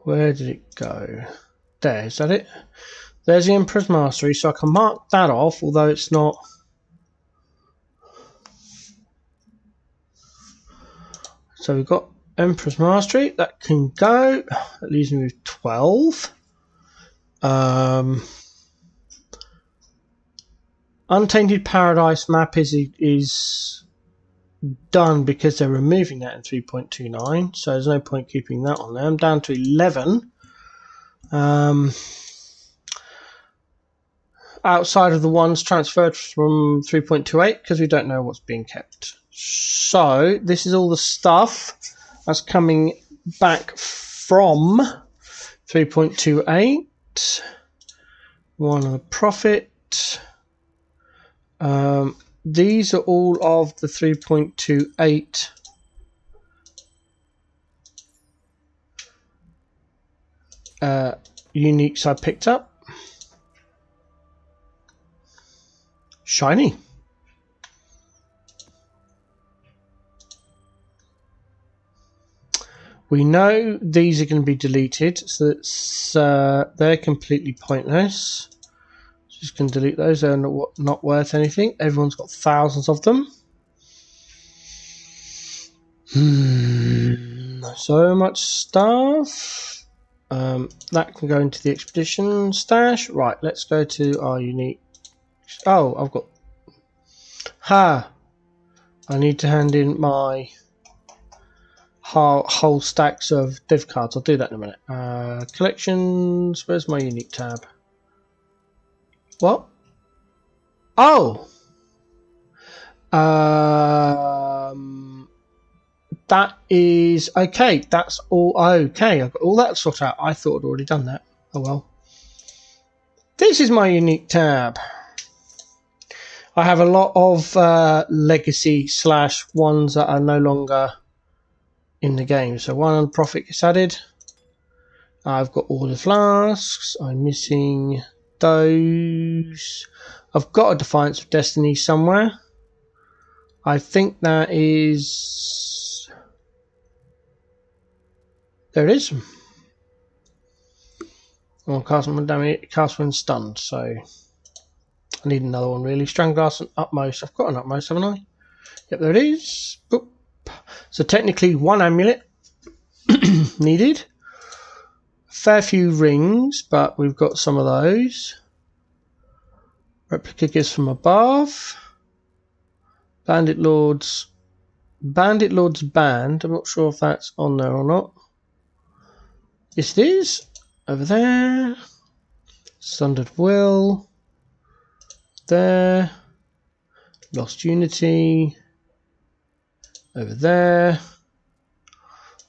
Where did it go? There, is that it? There's the Emperor's Mastery, so I can mark that off, although it's not. So we've got Emperor's Mastery, that can go. That leaves me with 12. Untainted Paradise map is done because they're removing that in 3.29, so there's no point keeping that on there. I'm down to 11. Outside of the ones transferred from 3.28 because we don't know what's being kept. So this is all the stuff that's coming back from 3.28. One of the profit. These are all of the 3.28 uniques I picked up. Shiny. We know these are going to be deleted, so it's, they're completely pointless. Just going to delete those, they're not worth anything. Everyone's got thousands of them. So much stuff. That can go into the expedition stash. Right, let's go to our unique. Oh, I've got. Ha! I need to hand in my whole stacks of div cards. I'll do that in a minute. Collections. Where's my unique tab? What? Oh! That is okay. That's all okay. I've got all that sorted out. I thought I'd already done that. Oh well. This is my unique tab. I have a lot of legacy / ones that are no longer in the game. So one on the profit gets added. I've got all the flasks. I'm missing those. I've got a Defiance of Destiny somewhere. I think that is. There it is. Oh, cast when stunned, so I need another one really. Stranglegrass and Utmost. I've got an Utmost, haven't I? Yep, there it is. Boop. So technically one amulet needed. Fair few rings, but we've got some of those. Replica gifts from above. Bandit Lord's Band. I'm not sure if that's on there or not. Yes, it is. Over there. Sundered Will. There. Lost Unity. Over there.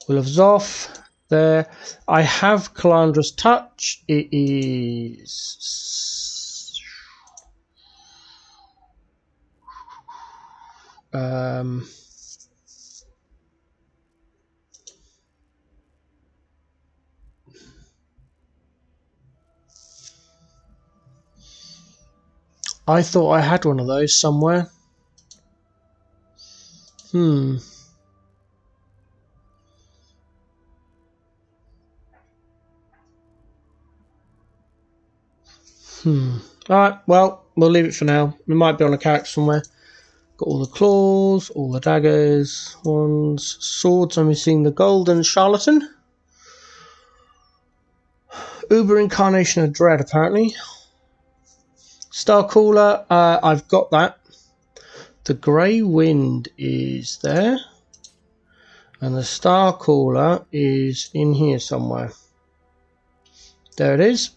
Will of Zoth. There. I have Calandra's Touch. It is. I thought I had one of those somewhere. Alright, well, we'll leave it for now. It might be on a character somewhere. Got all the claws, all the daggers, wands, swords. I'm missing the golden charlatan. Uber Incarnation of Dread, apparently. Star Cooler, I've got that. The Grey Wind is there. And the Star Cooler is in here somewhere. There it is.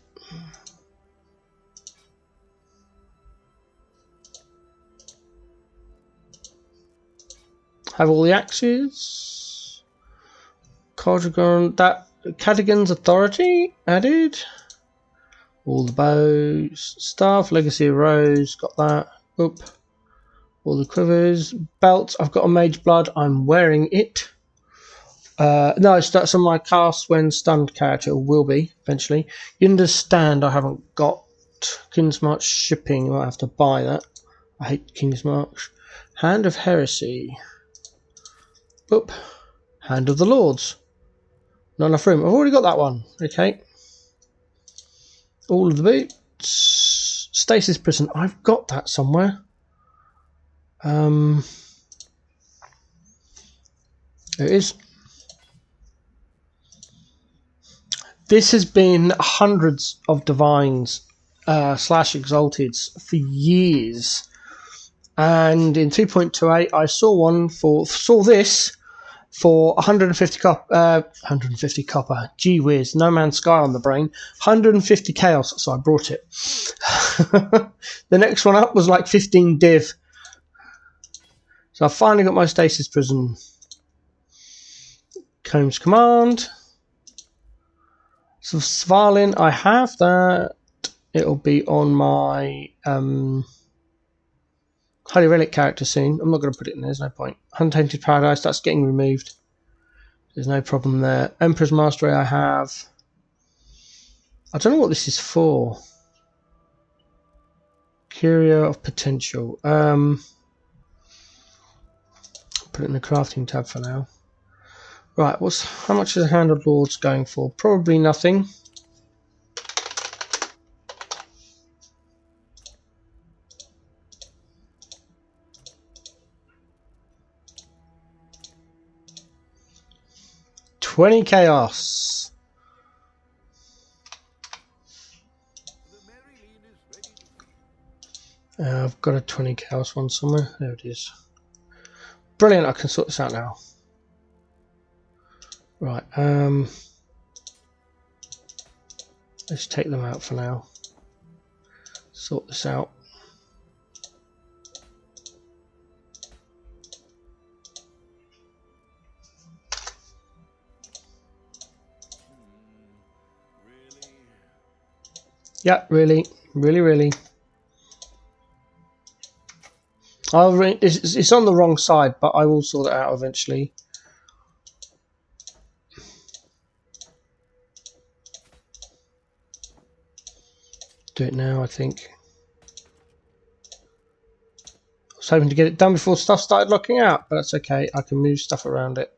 Have all the axes. Cardigan, that Cadigan's authority added. All the bows, staff, legacy of rose, got that. Oop. All the quivers, belts. I've got a mage blood. I'm wearing it. No, that's on my cast when stunned character. Will be eventually. You understand? I haven't got King's March shipping. You might have to buy that. I hate King's March. Hand of Heresy. Oop. Hand of the Lords. Not enough room. I've already got that one. Okay. All of the boots. Stasis Prison. I've got that somewhere. There it is. This has been hundreds of divines / exalteds for years, and in 2.28 I saw this for 150 copper. Gee whiz, No Man's Sky on the brain. 150 chaos, so I brought it. The next one up was like 15 div. So I finally got my Stasis Prison. Combs Command. So Svalin, I have that. It'll be on my Holy Relic character soon. I'm not going to put it in there, there's no point. Untainted Paradise, that's getting removed. There's no problem there. Emperor's Mastery I have. I don't know what this is for. Curio of Potential. Put it in the crafting tab for now. Right, how much is a Hand of Lords going for? Probably nothing. $20 chaos. I've got a 20 chaos one somewhere. There it is. Brilliant, I can sort this out now. Right, let's take them out for now. Sort this out. Yeah, really. It's on the wrong side, but I will sort it out eventually. Do it now, I think. I was hoping to get it done before stuff started locking out, but that's okay. I can move stuff around it.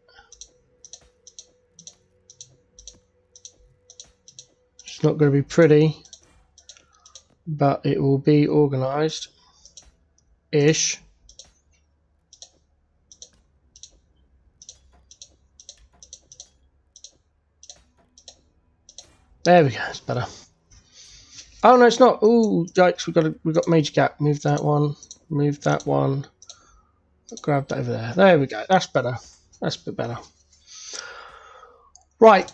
It's not going to be pretty, but it will be organised-ish. There we go. It's better. Oh no, it's not. Ooh, yikes! We got major gap. Move that one. Move that one. Grab that over there. There we go. That's better. That's a bit better. Right.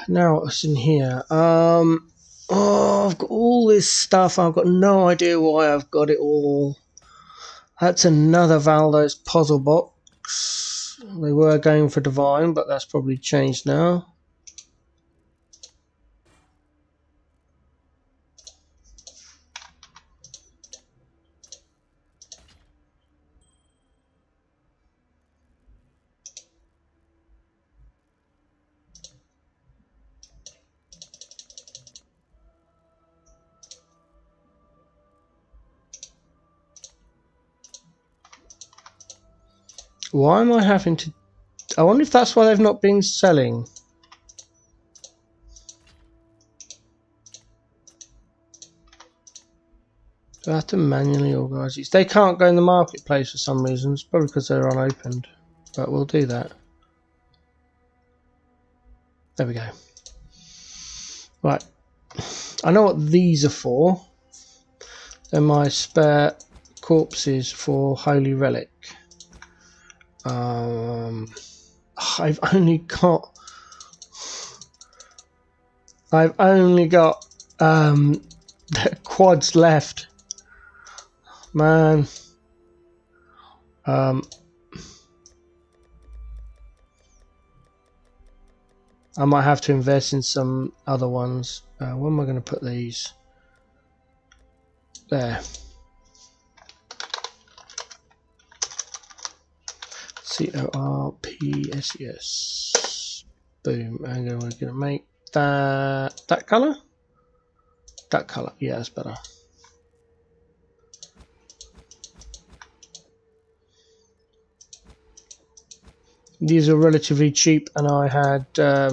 Now what's in here? Oh, I've got all this stuff. I've got no idea why I've got it all. That's another Valdo's puzzle box. They were going for divine, but that's probably changed now. Why am I having to... I wonder if that's why they've not been selling. Do I have to manually organise these? They can't go in the marketplace for some reasons, probably because they're unopened. But we'll do that. There we go. Right. I know what these are for. They're my spare corpses for Holy Relic. I've only got the quads left, man. I might have to invest in some other ones. Where am I going to put these? There. CORPSES. Boom. And we're going to make that color. That color. Yeah, that's better. These are relatively cheap, and I had a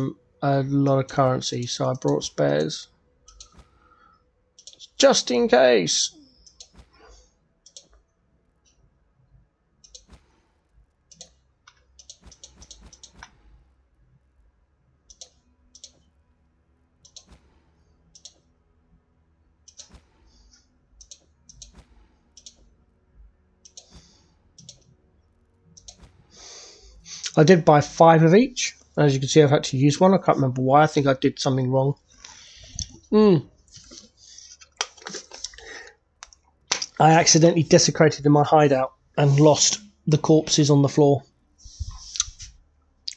lot of currency, so I brought spares just in case. I did buy 5 of each. As you can see, I've had to use one. I can't remember why. I think I did something wrong. I accidentally desecrated in my hideout and lost the corpses on the floor.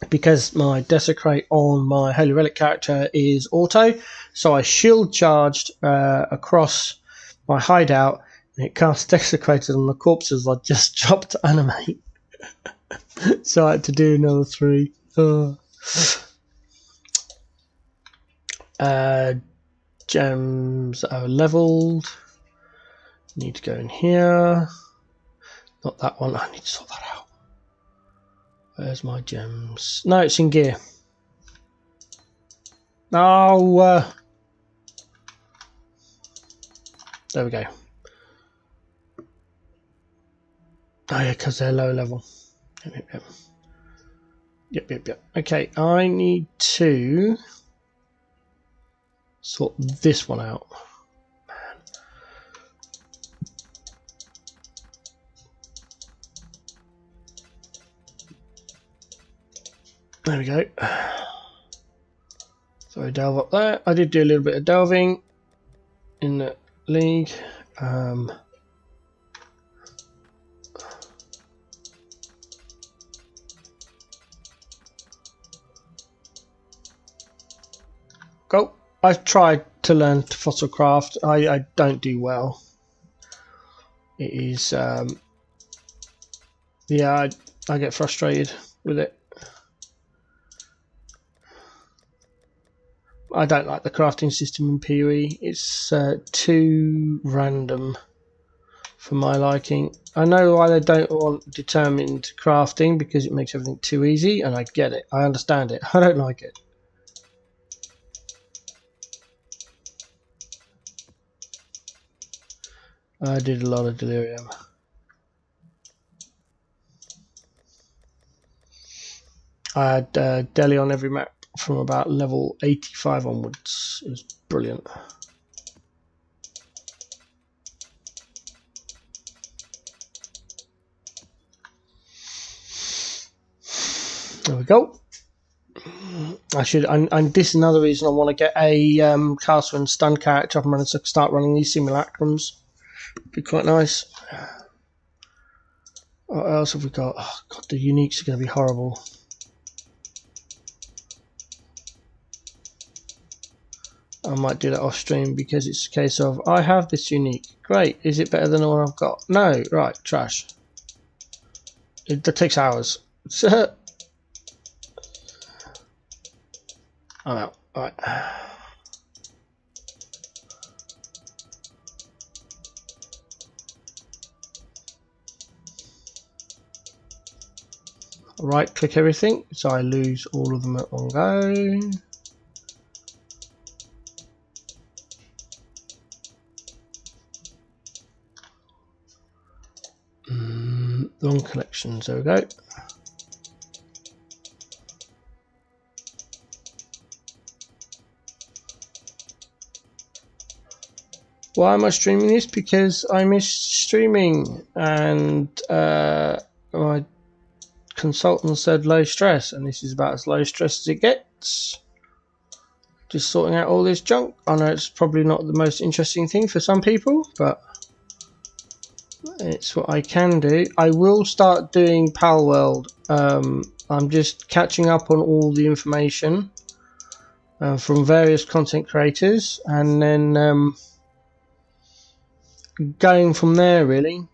Because my desecrate on my Holy Relic character is auto, so I shield charged across my hideout, and it cast desecrated on the corpses I just dropped to animate. So I had to do another 3. Gems are leveled. Need to go in here. Not that one. I need to sort that out. Where's my gems? No, it's in gear. Oh, there we go. Oh yeah, because they're low level. Yep. Okay, I need to sort this one out. There we go. So I delve up there. I did do a little bit of delving in the league. Go. I've tried to learn to fossil craft. I don't do well. It is yeah, I get frustrated with it. I don't like the crafting system in PoE. It's too random for my liking. I know why they don't want determined crafting, because it makes everything too easy, and I get it. I understand it. I don't like it. I did a lot of delirium. I had Delhi on every map from about level 85 onwards. It was brilliant. There we go. I should, and this is another reason I want to get a castle and stun character up and running, so I can start running these simulacrums. Be quite nice. What else have we got? Oh god, the uniques are going to be horrible. I might do that off stream, because it's a case of I have this unique. Great, is it better than the one I've got? No, right, trash. That takes hours. I'm out. Alright. Right click everything so I lose all of them at one go. Wrong collections, there we go. Why am I streaming this? Because I miss streaming, and my consultant said low stress, and this is about as low stress as it gets. Just sorting out all this junk. I know it's probably not the most interesting thing for some people, but it's what I can do. I will start doing Palworld. I'm just catching up on all the information. from various content creators, and then going from there, really,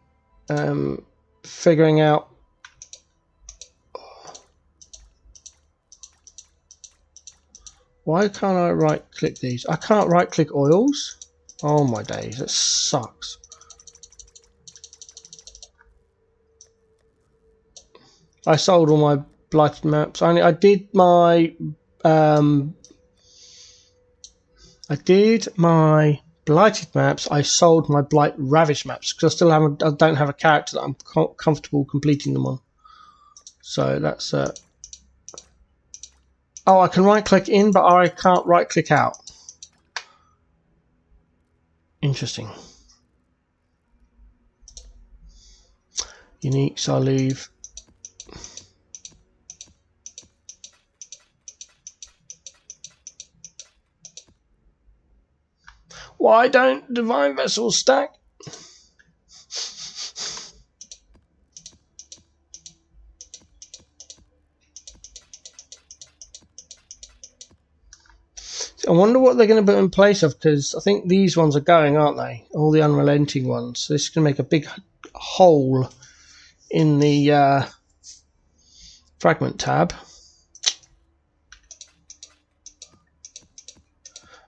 figuring out why can't I right click these. I can't right click oils. Oh my days, that sucks. I sold all my blighted maps. I did my blighted maps. I sold my blight ravish maps because I don't have a character that I'm comfortable completing them on. So that's oh, I can right click in, but I can't right click out. Interesting. Unique, so I'll leave. Why don't divine vessels stack? I wonder what they're going to put in place of, because I think these ones are going, aren't they? All the unrelenting ones. So this is going to make a big hole in the fragment tab.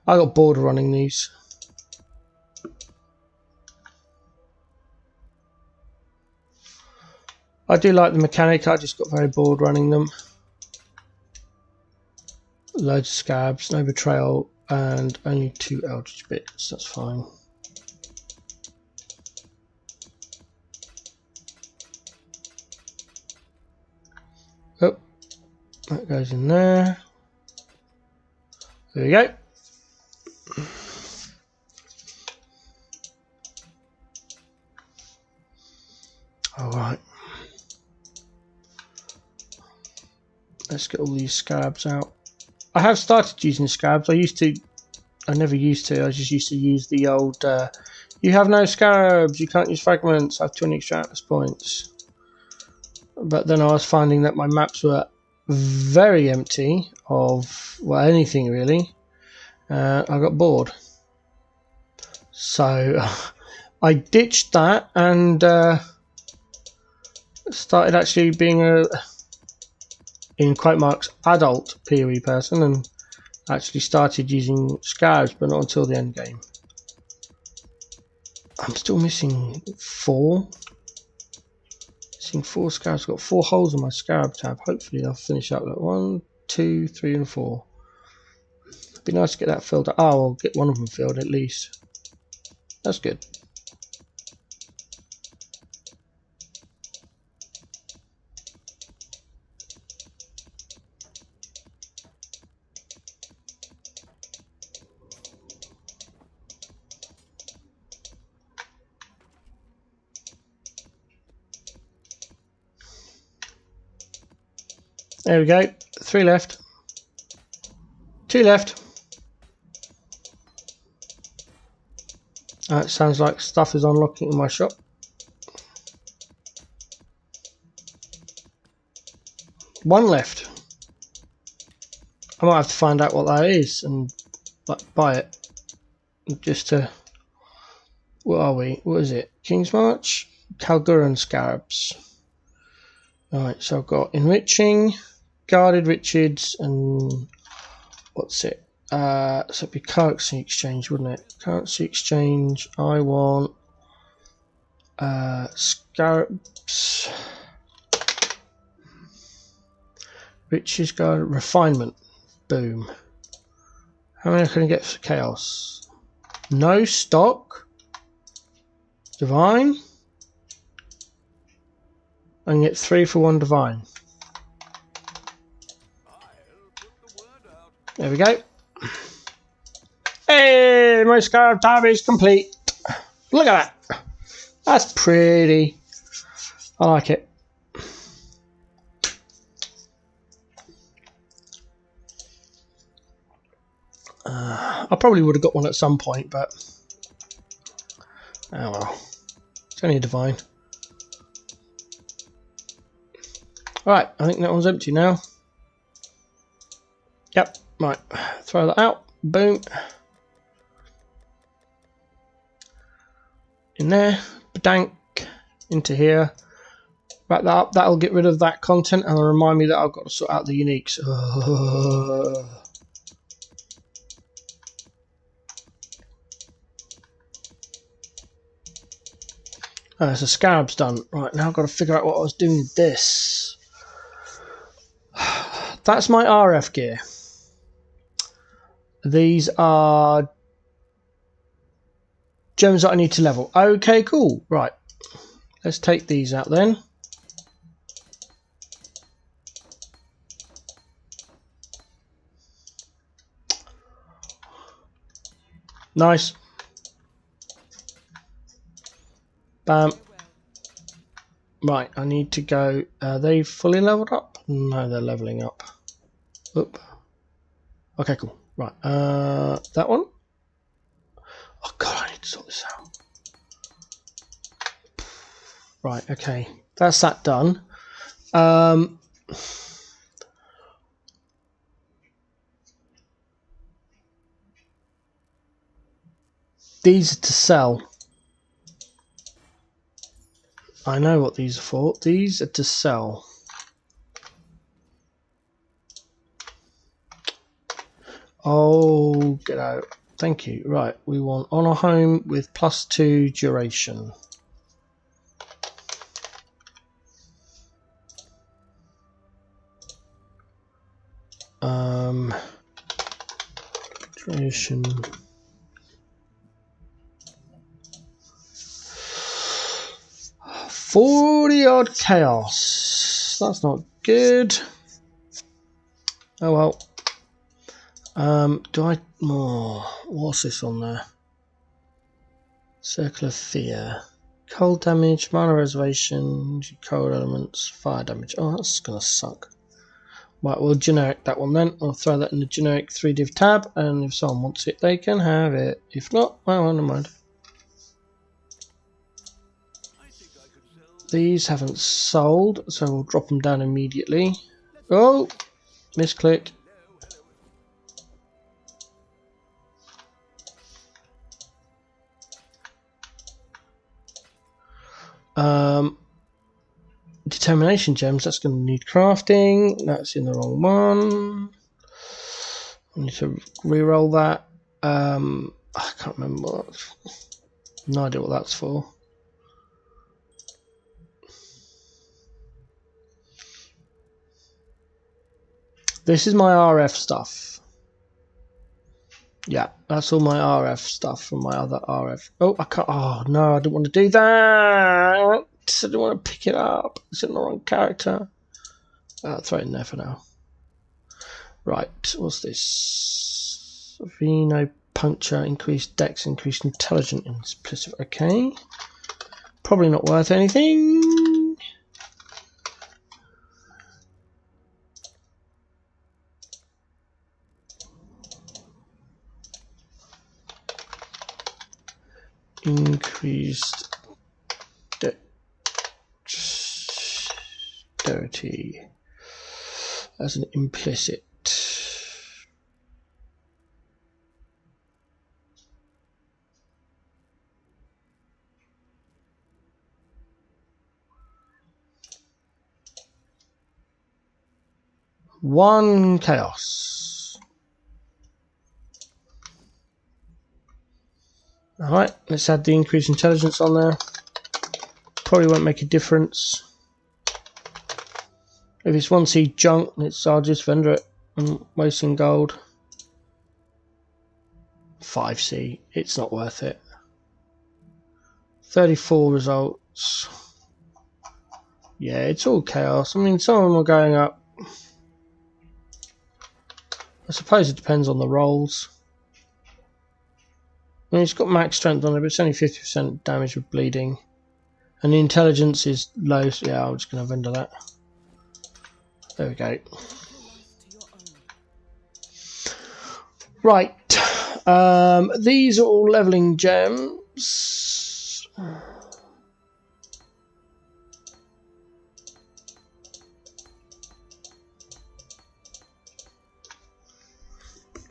I got bored of running these. I do like the mechanic, I just got very bored running them. Loads of scabs, no betrayal, and only 2 eldritch bits, that's fine. Oh, that goes in there. There we go. Alright. Let's get all these scabs out. I have started using scabs. I never used to. I just used to use the old, you have no scabs, you can't use fragments, I have 20 extra atlas points. But then I was finding that my maps were very empty of, well, anything really. I got bored. So I ditched that and started actually being a, in quote marks, adult PoE person, and actually started using scabs, but not until the end game. I'm still missing 4. Missing 4 scabs. I've got 4 holes in my scarab tab. Hopefully I'll finish up that 1, 2, 3 and 4. It'd be nice to get that filled up. Oh, I'll get one of them filled at least. That's good. There we go. 3 left. 2 left. It sounds like stuff is unlocking in my shop. One left. I might have to find out what that is and buy it. Just to... What are we? What is it? King's March? Kalduran Scarabs. Alright, so I've got Enriching, Guarded Riches, and what's it? So it'd be Currency Exchange, wouldn't it? Currency Exchange, I want Scarabs, Riches, Guarded, Refinement, boom. How many can I get for Chaos? No stock, Divine. I can get 3 for 1 divine. There we go. Hey, my scarab tab is complete. Look at that. That's pretty. I like it. I probably would have got one at some point, but oh well. It's only a divine. Alright, I think that one's empty now. Yep. Right, throw that out. Boom. In there. Badank. Into here. Back that up. That'll get rid of that content and remind me that I've got to sort out the uniques. So Scarab's done. Right, now I've got to figure out what I was doing with this. That's my RF gear. These are gems that I need to level. Okay, cool. Right. Let's take these out then. Nice. Bam. Right, I need to go. Are they fully leveled up? No, they're leveling up. Oop. Okay, cool. Right, that one. Oh god, I need to sort this out. Right, okay, that's that done. These are to sell. I know what these are for. These are to sell. Oh, get out. Thank you. Right, we want on a home with +2 duration. Duration. $40-odd chaos. That's not good. Oh well. Do I? Oh, what's this on there? Circle of Fear. Cold damage, mana reservation, cold elements, fire damage. Oh, that's gonna suck. Right, we'll generic that one then. I'll throw that in the generic 3div tab, and if someone wants it, they can have it. If not, well, never mind. These haven't sold, so we'll drop them down immediately. Oh, misclick. Determination gems, that's going to need crafting. That's in the wrong one. I need to re-roll that. I can't remember what. No idea what that's for. This is my RF stuff. Yeah, that's all my RF stuff from my other RF. Oh, I can't. Oh no, I didn't want to do that. I didn't want to pick it up. It's in the wrong character. I'll throw it in there for now. Right, what's this? Veno puncture, increased dex, increased intelligence, implicit. Okay, probably not worth anything. Increased dexterity as an implicit. One chaos. Alright, let's add the increased intelligence on there. Probably won't make a difference. If it's 1C junk, I'll just vendor it. I'm wasting gold. 5C, it's not worth it. 34 results. Yeah, it's all chaos. I mean, some of them are going up. I suppose it depends on the rolls. I mean, it's got max strength on it, but it's only 50% damage with bleeding. And the intelligence is low, so yeah, I'm just going to vendor that. There we go. Right. These are all leveling gems.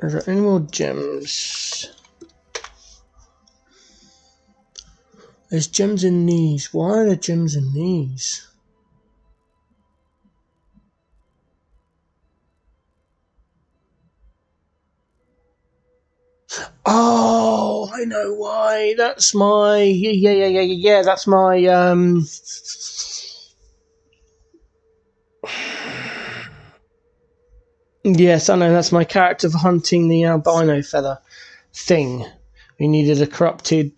Are there any more gems? There's gems in these. Why are there gems in these? Oh, I know why. That's my yeah. That's my Yes, I know. That's my character for hunting the albino feather thing. We needed a corrupted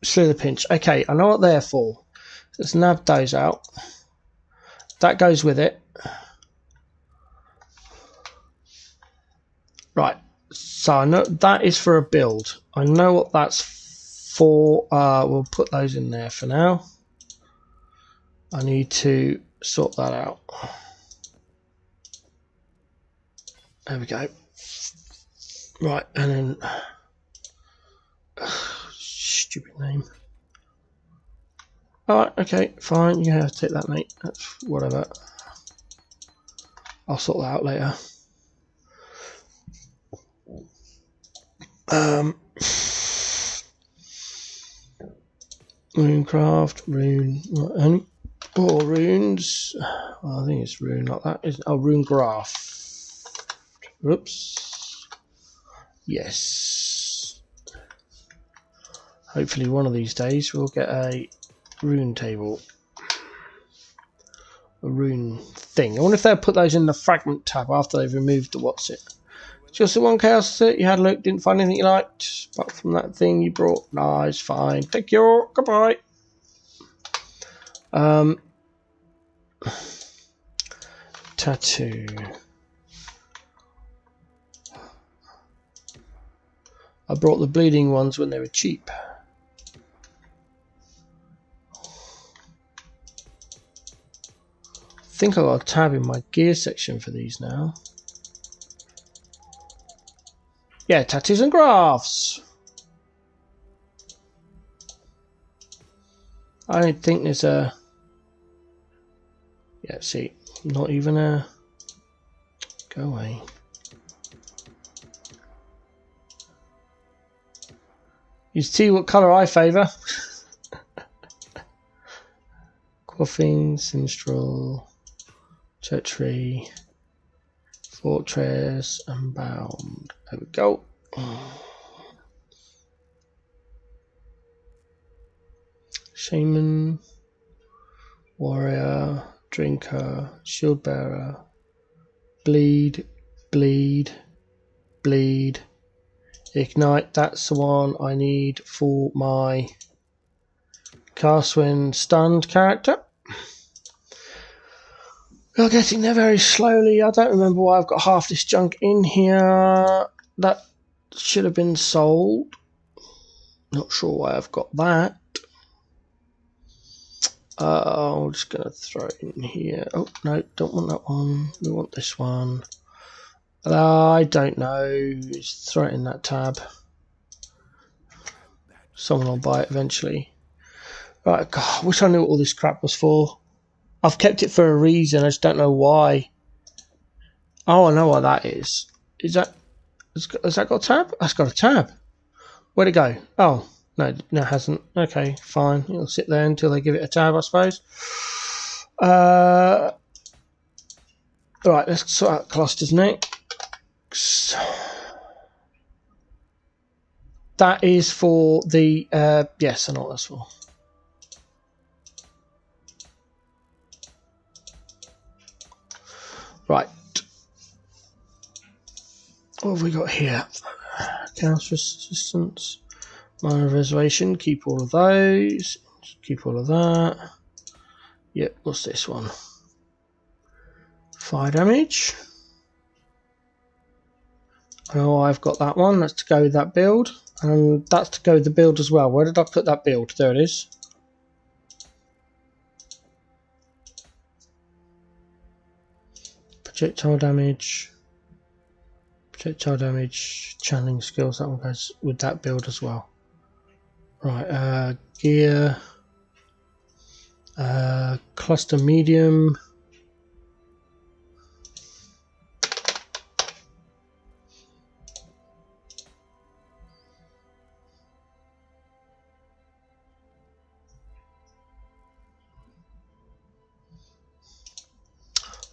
slither pinch. Okay, I know what they're for. Let's nab those out. That goes with it. Right. So I know that is for a build. I know what that's for. We'll put those in there for now. I need to sort that out. There we go. Right, and then stupid name. Alright, okay, fine. You have to take that, mate. That's whatever. I'll sort that out later. Runecraft, rune, or runes. Well, I think it's rune like that. Oh, rune graph. Oops. Yes. Hopefully one of these days we'll get a rune table. A rune thing. I wonder if they'll put those in the fragment tab after they've removed the what's it. Just the one chaos set you had a look, didn't find anything you liked apart from that thing you brought. Nice, fine. Thank you. Goodbye. Tattoo. I brought the bleeding ones when they were cheap. I think I got a tab in my gear section for these now. Yeah, tattoos and graphs. I don't think there's a... Yeah, see, not even a... Go away. You see what colour I favour. Quaffing, Sinistral, Treachery, Fortress, Unbound. There we go. Shaman, Warrior, Drinker, Shield Bearer, Bleed, Bleed, Bleed, Ignite. That's the one I need for my cast when stunned character. We're getting there very slowly. I don't remember why I've got half this junk in here. That should have been sold. Not sure why I've got that. I'm just going to throw it in here. Oh, no, don't want that one. We want this one. I don't know. Just throw it in that tab. Someone will buy it eventually. Right, God, I wish I knew what all this crap was for. I've kept it for a reason. I just don't know why. Oh, I know what that is. Is that... Has that got a tab? That's got a tab. Where'd it go? Oh. No, it hasn't. Okay, fine. It'll sit there until they give it a tab, I suppose. Right, let's sort out clusters next. That is for the... yes, I know what that's for. Right. What have we got here? Chaos resistance. Minor reservation, keep all of those, keep all of that. Yep, what's this one? Fire damage. Oh, I've got that one, that's to go with that build. And that's to go with the build as well. Where did I put that build? There it is. Projectile damage. Projectile damage, channeling skills, that one goes with that build as well. Right, gear, cluster medium,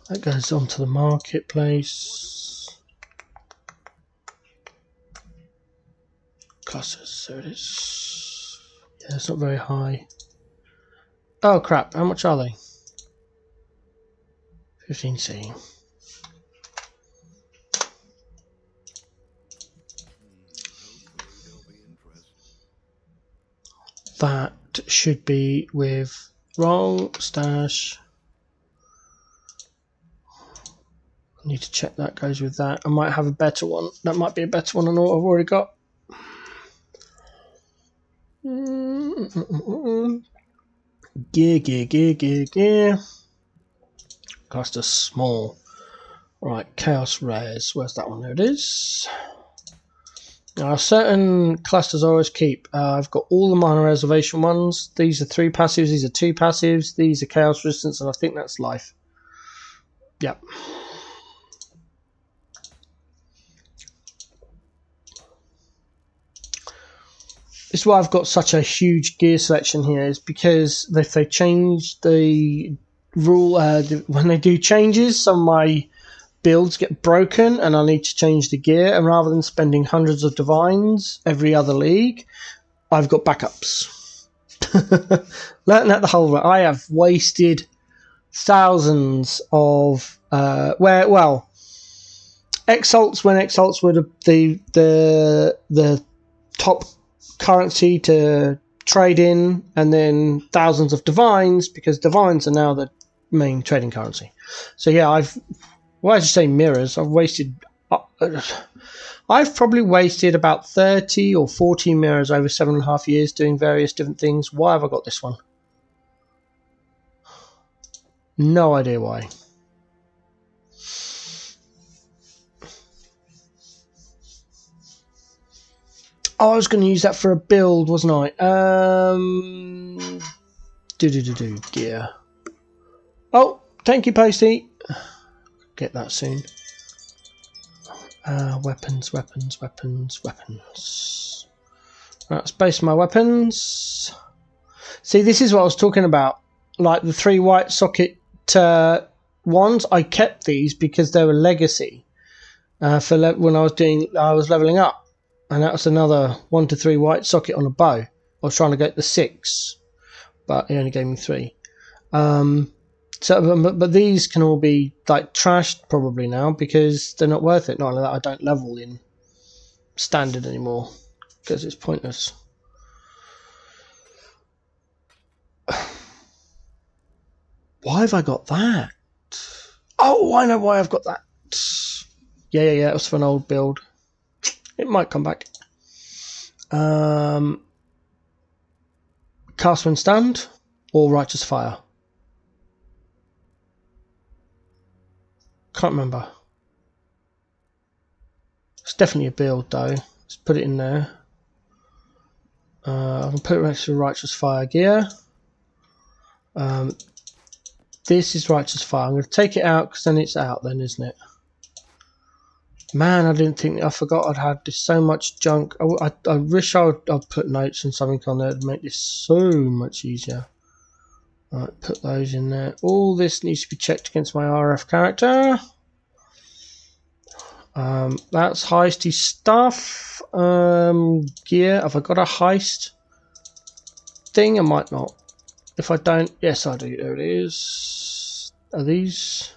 That goes on to the marketplace. Clusters, there it is. Yeah, it's not very high. Oh crap, how much are they? 15C. That should be with wrong stash. I need to check that goes with that. I might have a better one. That might be a better one than what I've already got. Gear. Cluster small. Right, chaos rares. Where's that one? There it is. Now, certain clusters I always keep. I've got all the minor reservation ones. These are 3 passives. These are 2 passives. These are chaos resistance, and I think that's life. Yep. This is why I've got such a huge gear selection here, is because if they change the rule, when they do changes, some of my builds get broken and I need to change the gear, and rather than spending hundreds of divines every other league, I've got backups. Learned that the whole way. I have wasted thousands of exalts, when exalts were the top currency to trade in, and then thousands of divines, because divines are now the main trading currency. So yeah, why did you say mirrors? I've probably wasted about 30 or 40 mirrors over 7.5 years doing various different things. Why have I got this one? No idea why. Oh, I was going to use that for a build, wasn't I? Gear. Oh, thank you, Posty. Get that soon. Weapons. Right, space my weapons. See, this is what I was talking about. Like the 3 white socket ones, I kept these because they were legacy for when I was leveling up. And that was another 1 to 3 white socket on a bow. I was trying to get the 6, but he only gave me 3. But these can all be like trashed probably now because they're not worth it. Not only that, I don't level in standard anymore because it's pointless. Why have I got that? Oh, I know why I've got that. Yeah. It was for an old build. It might come back. Cast when stunned or righteous fire. Can't remember. It's definitely a build though. Let's put it in there. I can put it next to righteous fire gear. This is righteous fire. I'm going to take it out because then it's out then, isn't it? Man, I forgot I'd had this so much junk. I wish I'd put notes and something on there to make this so much easier. Alright, put those in there. All this needs to be checked against my RF character. That's heisty stuff. Gear. Have I got a heist thing? I might not. If I don't, yes I do. There it is. Are these?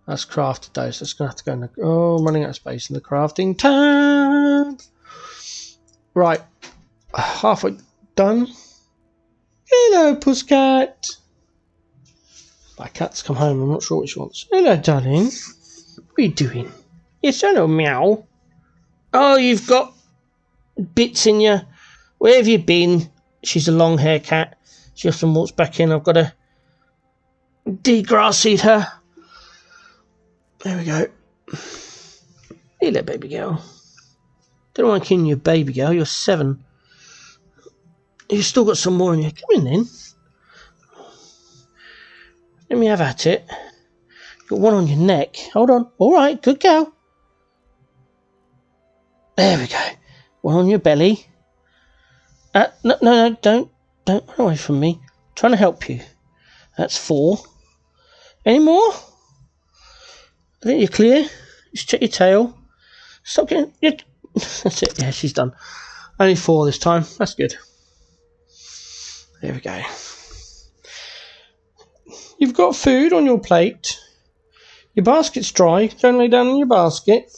That's crafted those. That's going to have to go in the... Oh, I'm running out of space in the crafting tab. Right. Halfway done. Hello, Pusscat. My cat's come home. I'm not sure what she wants. Hello, darling. What are you doing? Yes, hello, meow. Oh, you've got bits in you. Where have you been? She's a long hair cat. She often walks back in. I've got to degrass seed her. There we go. Hello, baby girl. Don't want to kill you, baby girl. You're 7. You've still got some more in you. Come in then. Let me have at it. Got one on your neck. Hold on. All right, good girl. There we go. One on your belly. No, don't run away from me. I'm trying to help you. That's 4. Any more? I think you're clear. Just check your tail. Stop getting... That's it. Yeah, she's done. Only 4 this time. That's good. There we go. You've got food on your plate. Your basket's dry. Go and lay down in your basket.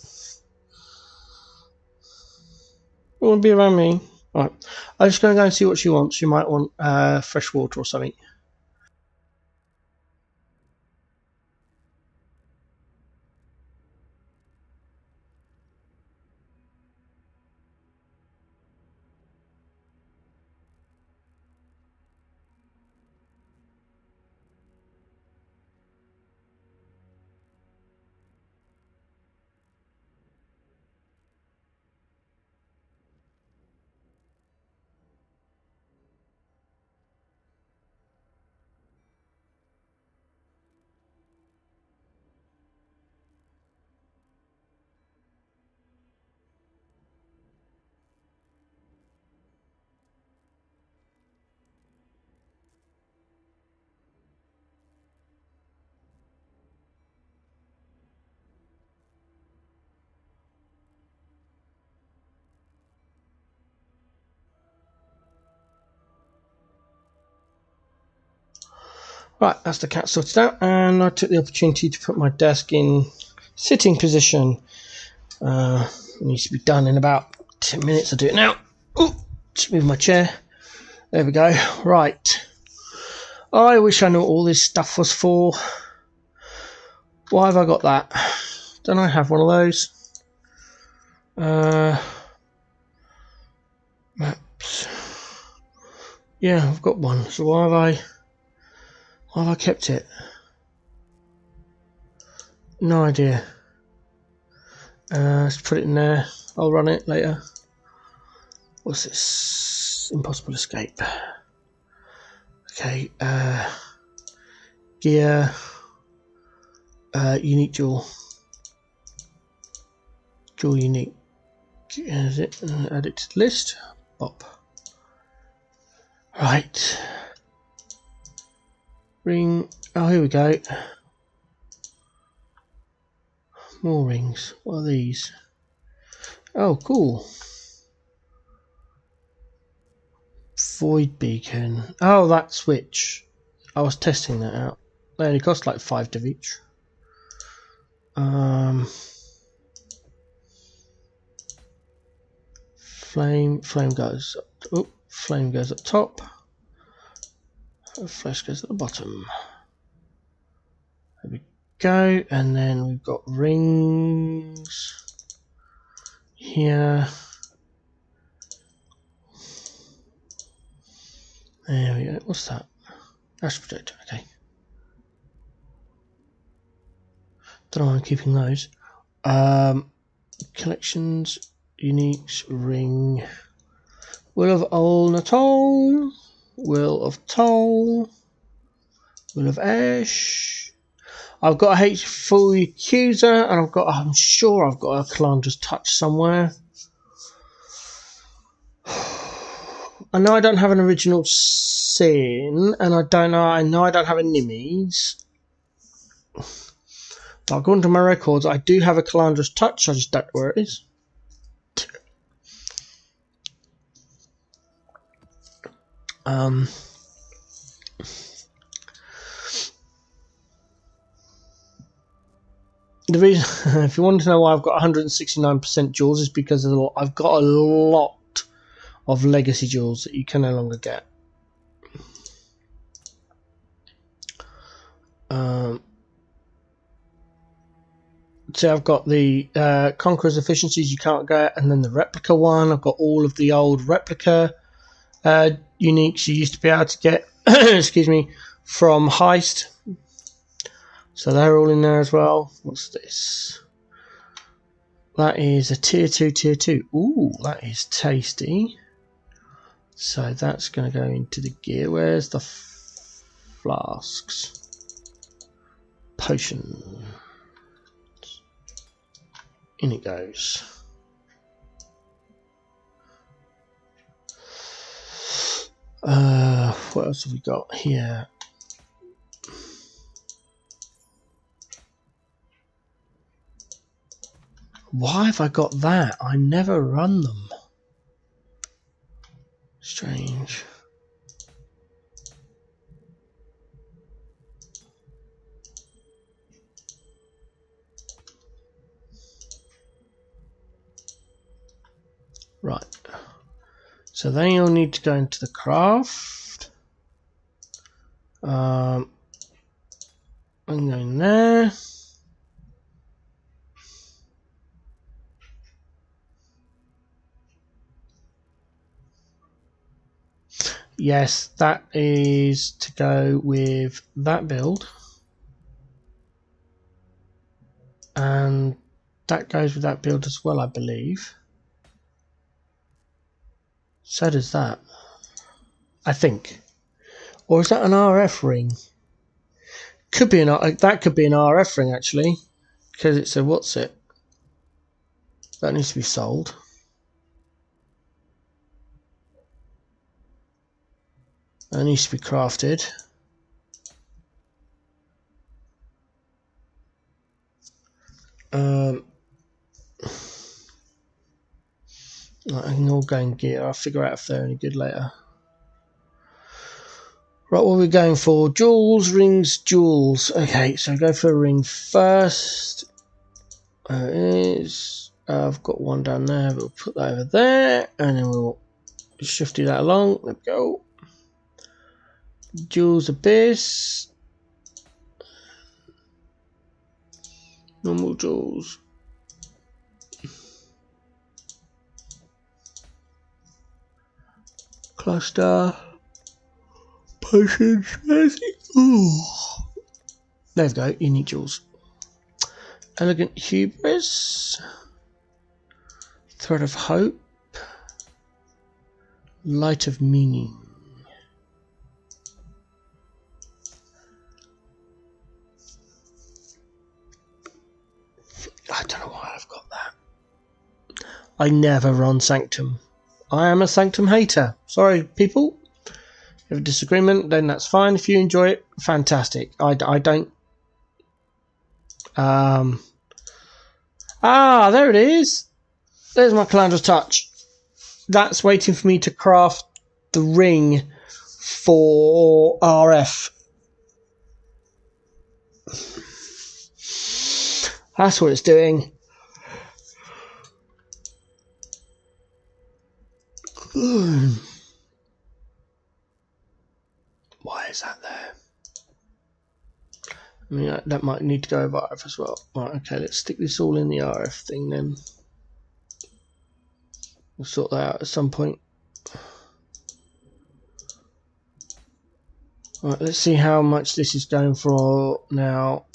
You want to be around me? Right. I'm just going to go and see what she wants. She might want fresh water or something. Right, that's the cat sorted out, and I took the opportunity to put my desk in sitting position. It needs to be done in about 10 minutes. I'll do it now. Ooh, just move my chair. There we go. Right. I wish I knew what all this stuff was for. Why have I got that? Don't I have one of those? Maps. Yeah, I've got one. So why have I kept it? No idea. Let's put it in there. I'll run it later. What's this? Impossible escape. Okay. Gear. Unique jewel. Jewel unique. Is it? Add it to the list. Pop. Right. Ring. Oh, here we go. More rings. What are these? Oh, cool. Void beacon. Oh, that switch. I was testing that out. They only cost like 5 of each. Flame goes up. Oh, flame goes up top. Flash goes at the bottom. There we go, and then we've got rings here. There we go. What's that? Ash projector. Okay. Don't know why I'm keeping those. Collections, uniques, ring. Will of Olnatol. Will of Toll. Will of Ash. I've got a H-Full Accuser, and I'm sure I've got a Calandra's Touch somewhere. I know I don't have an Original Sin, and I know I don't have a Nimies. But according to my records, I do have a Calandra's Touch, I just don't know where it is. The reason, if you want to know why I've got 169% jewels, is because I've got a lot of legacy jewels that you can no longer get. So I've got the Conqueror's Efficiencies you can't get, and then the Replica one. I've got all of the old Replica uniques you used to be able to get, excuse me, from Heist. So they're all in there as well. What's this? That is a tier 2. Ooh, that is tasty. So that's going to go into the gear. Where's the flasks? Potion. In it goes. What else have we got here? Why have I got that? I never run them. Strange. Right. So then you'll need to go into the craft. I'm going there. Yes, that is to go with that build. And that goes with that build as well, I believe. So does that. I think. Or is that an RF ring? Could be that could be an RF ring actually. Because it's a what's it? That needs to be sold. That needs to be crafted. I can all go in gear. I'll figure out if they're any good later. Right, what are we going for? Jewels, rings, jewels. Okay, so go for a ring first. There it is. I've got one down there. We'll put that over there, and then we'll shift that along. There we go. Jewels abyss. Normal jewels. Cluster. Potions. Ooh. There we go. You need jewels. Elegant hubris. Thread of hope. Light of meaning. I don't know why I've got that. I never run Sanctum. I am a Sanctum hater. Sorry, people. If you have a disagreement, then that's fine. If you enjoy it, fantastic. I don't. There it is. There's my Calandra's Touch. That's waiting for me to craft the ring for RF. That's what it's doing. Why is that there? I mean, that might need to go over RF as well. Right, okay, let's stick this all in the RF thing then. We'll sort that out at some point. Right, let's see how much this is going for now.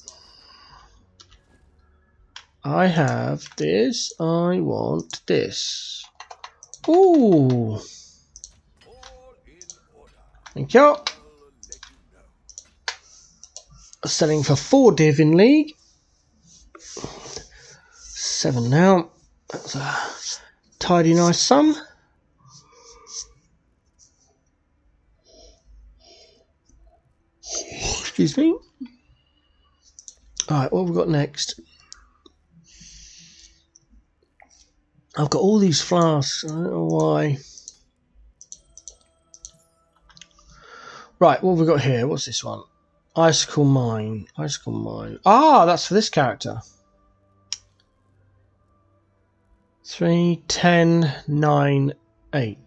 I have this. I want this. Ooh. Thank you. Selling for 4 div in league. 7 now. That's a tidy, nice sum. Excuse me. Alright, what have we got next? I've got all these flasks. I don't know why. Right, what have we got here? What's this one? Icicle Mine. Icicle Mine. Ah, that's for this character. 3, 10, 9, 8.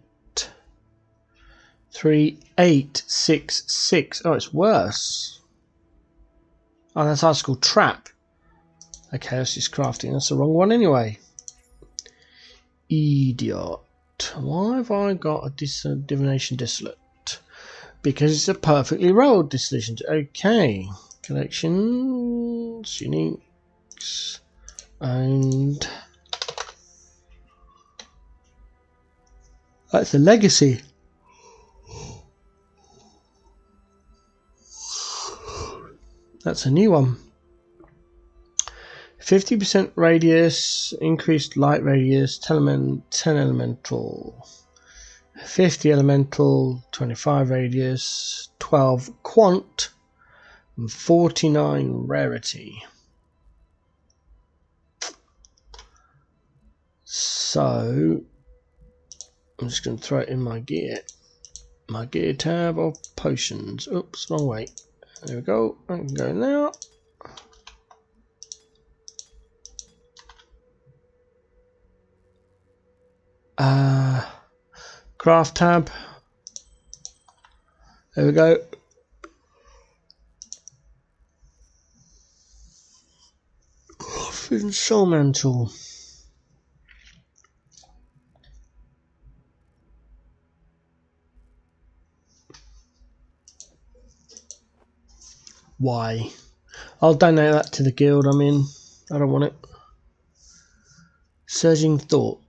3, 8, 6, 6. Oh, it's worse. Oh, that's Icicle Trap. Okay, that's just crafting. That's the wrong one anyway. Idiot. Why have I got a Divination Dissolute? Because it's a perfectly rolled decision. Okay. Collections, uniques, and that's a legacy. That's a new one. 50% radius, increased light radius, 10 elemental. 50 elemental, 25 radius, 12 quant, and 49 rarity. So I'm just going to throw it in my gear tab of potions. Oops, wrong way. There we go. I can go now. Craft tab. There we go. Crafting soul mantle. Why? I'll donate that to the guild I'm in. I don't want it. Surging thought.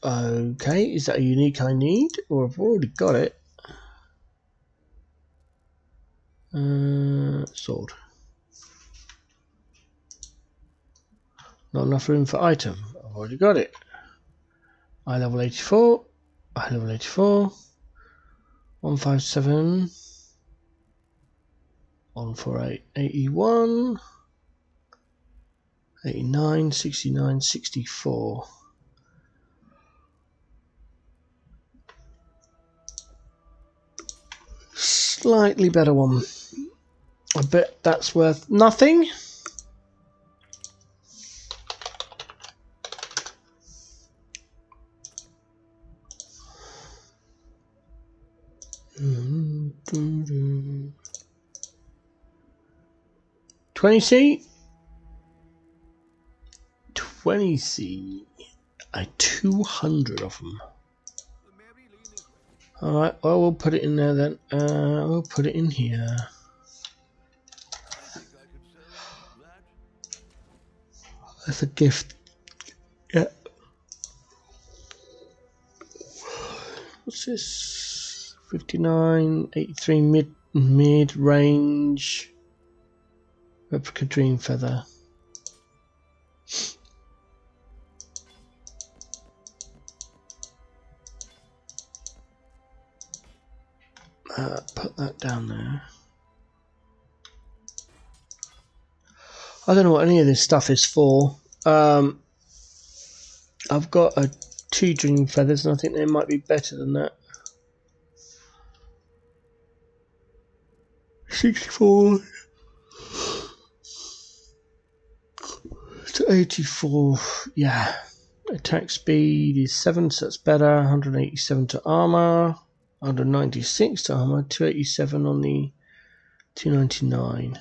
Okay, is that a unique I need? Or I've already got it. Sword. Not enough room for item. I've already got it. I level 84. I level 84. 157. 148. 81. 89. 69. 64. Slightly better one. I bet that's worth nothing. $20C. 20C. 200 of them. Alright, well, we'll put it in there then. We'll put it in here. That's a gift. Yeah. What's this? 59, 83 mid range. Replica dream feather. Put that down there. I don't know what any of this stuff is for. I've got 2 dream feathers and I think they might be better than that. 64 to 84. Yeah. Attack speed is 7, so that's better. 187 to armor. 196 to armor. 287 on the 299.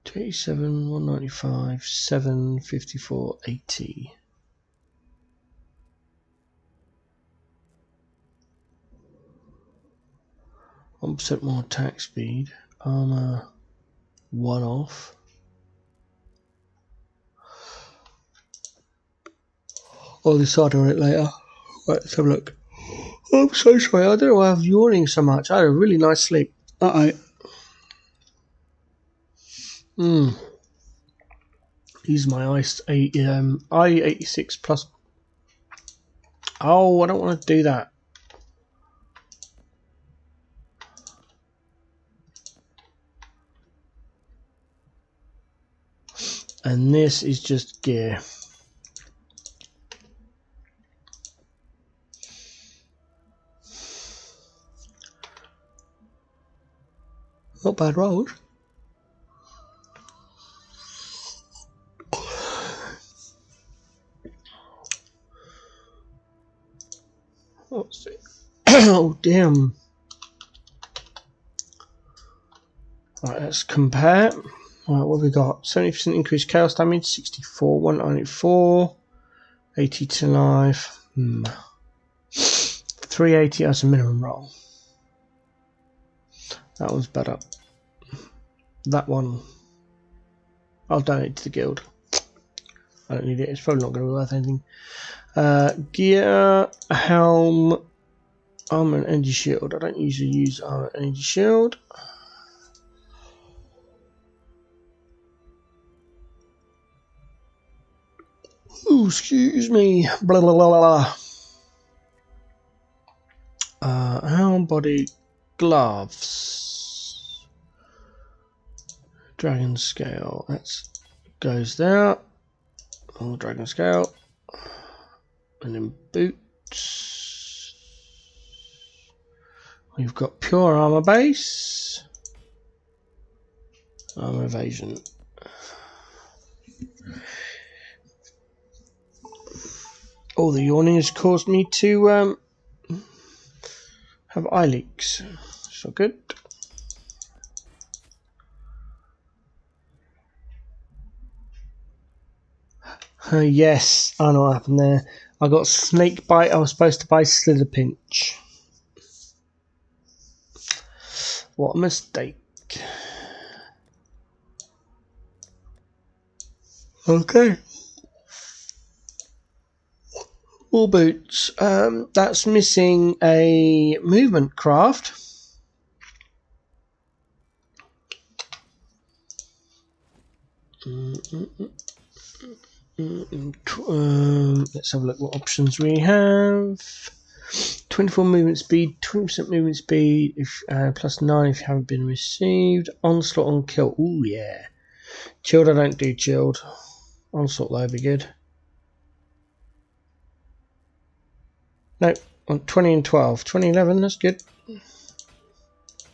287, 195, 7, 54, 80. One percent more attack speed. Armor 1 off. I'll decide on it later. Right, let's have a look. Oh, I'm so sorry. I don't know why I'm yawning so much. I had a really nice sleep. Use my I86 plus. Oh, I don't want to do that. And this is just gear. Not bad rolls. What's it? Oh, damn. Right, let's compare. Right, what have we got? 70% increased chaos damage, 64, 194, 80 to life. 380 as a minimum roll. That one's better. That one, I'll donate to the guild. I don't need it. It's probably not going to be worth anything. Gear, helm, armor and energy shield. I don't usually use armor and energy shield. Ooh, excuse me. Blah blah blah blah. Helm, body, gloves. Dragon scale. That goes there. Oh, dragon scale. And then boots. We've got pure armor base. Armor evasion. Oh, the yawning has caused me to have eye leaks. So good. Yes, I know what happened there. I got snake bite. I was supposed to buy slither pinch. What a mistake. Okay. All boots. That's missing a movement craft. Let's have a look what options we have. 24 movement speed, 20% movement speed, if plus 9 if you haven't been received. Onslaught on kill. Ooh, yeah. Chilled, I don't do chilled. Onslaught, though, would be good. No, on 20 and 12. 20, 11, that's good.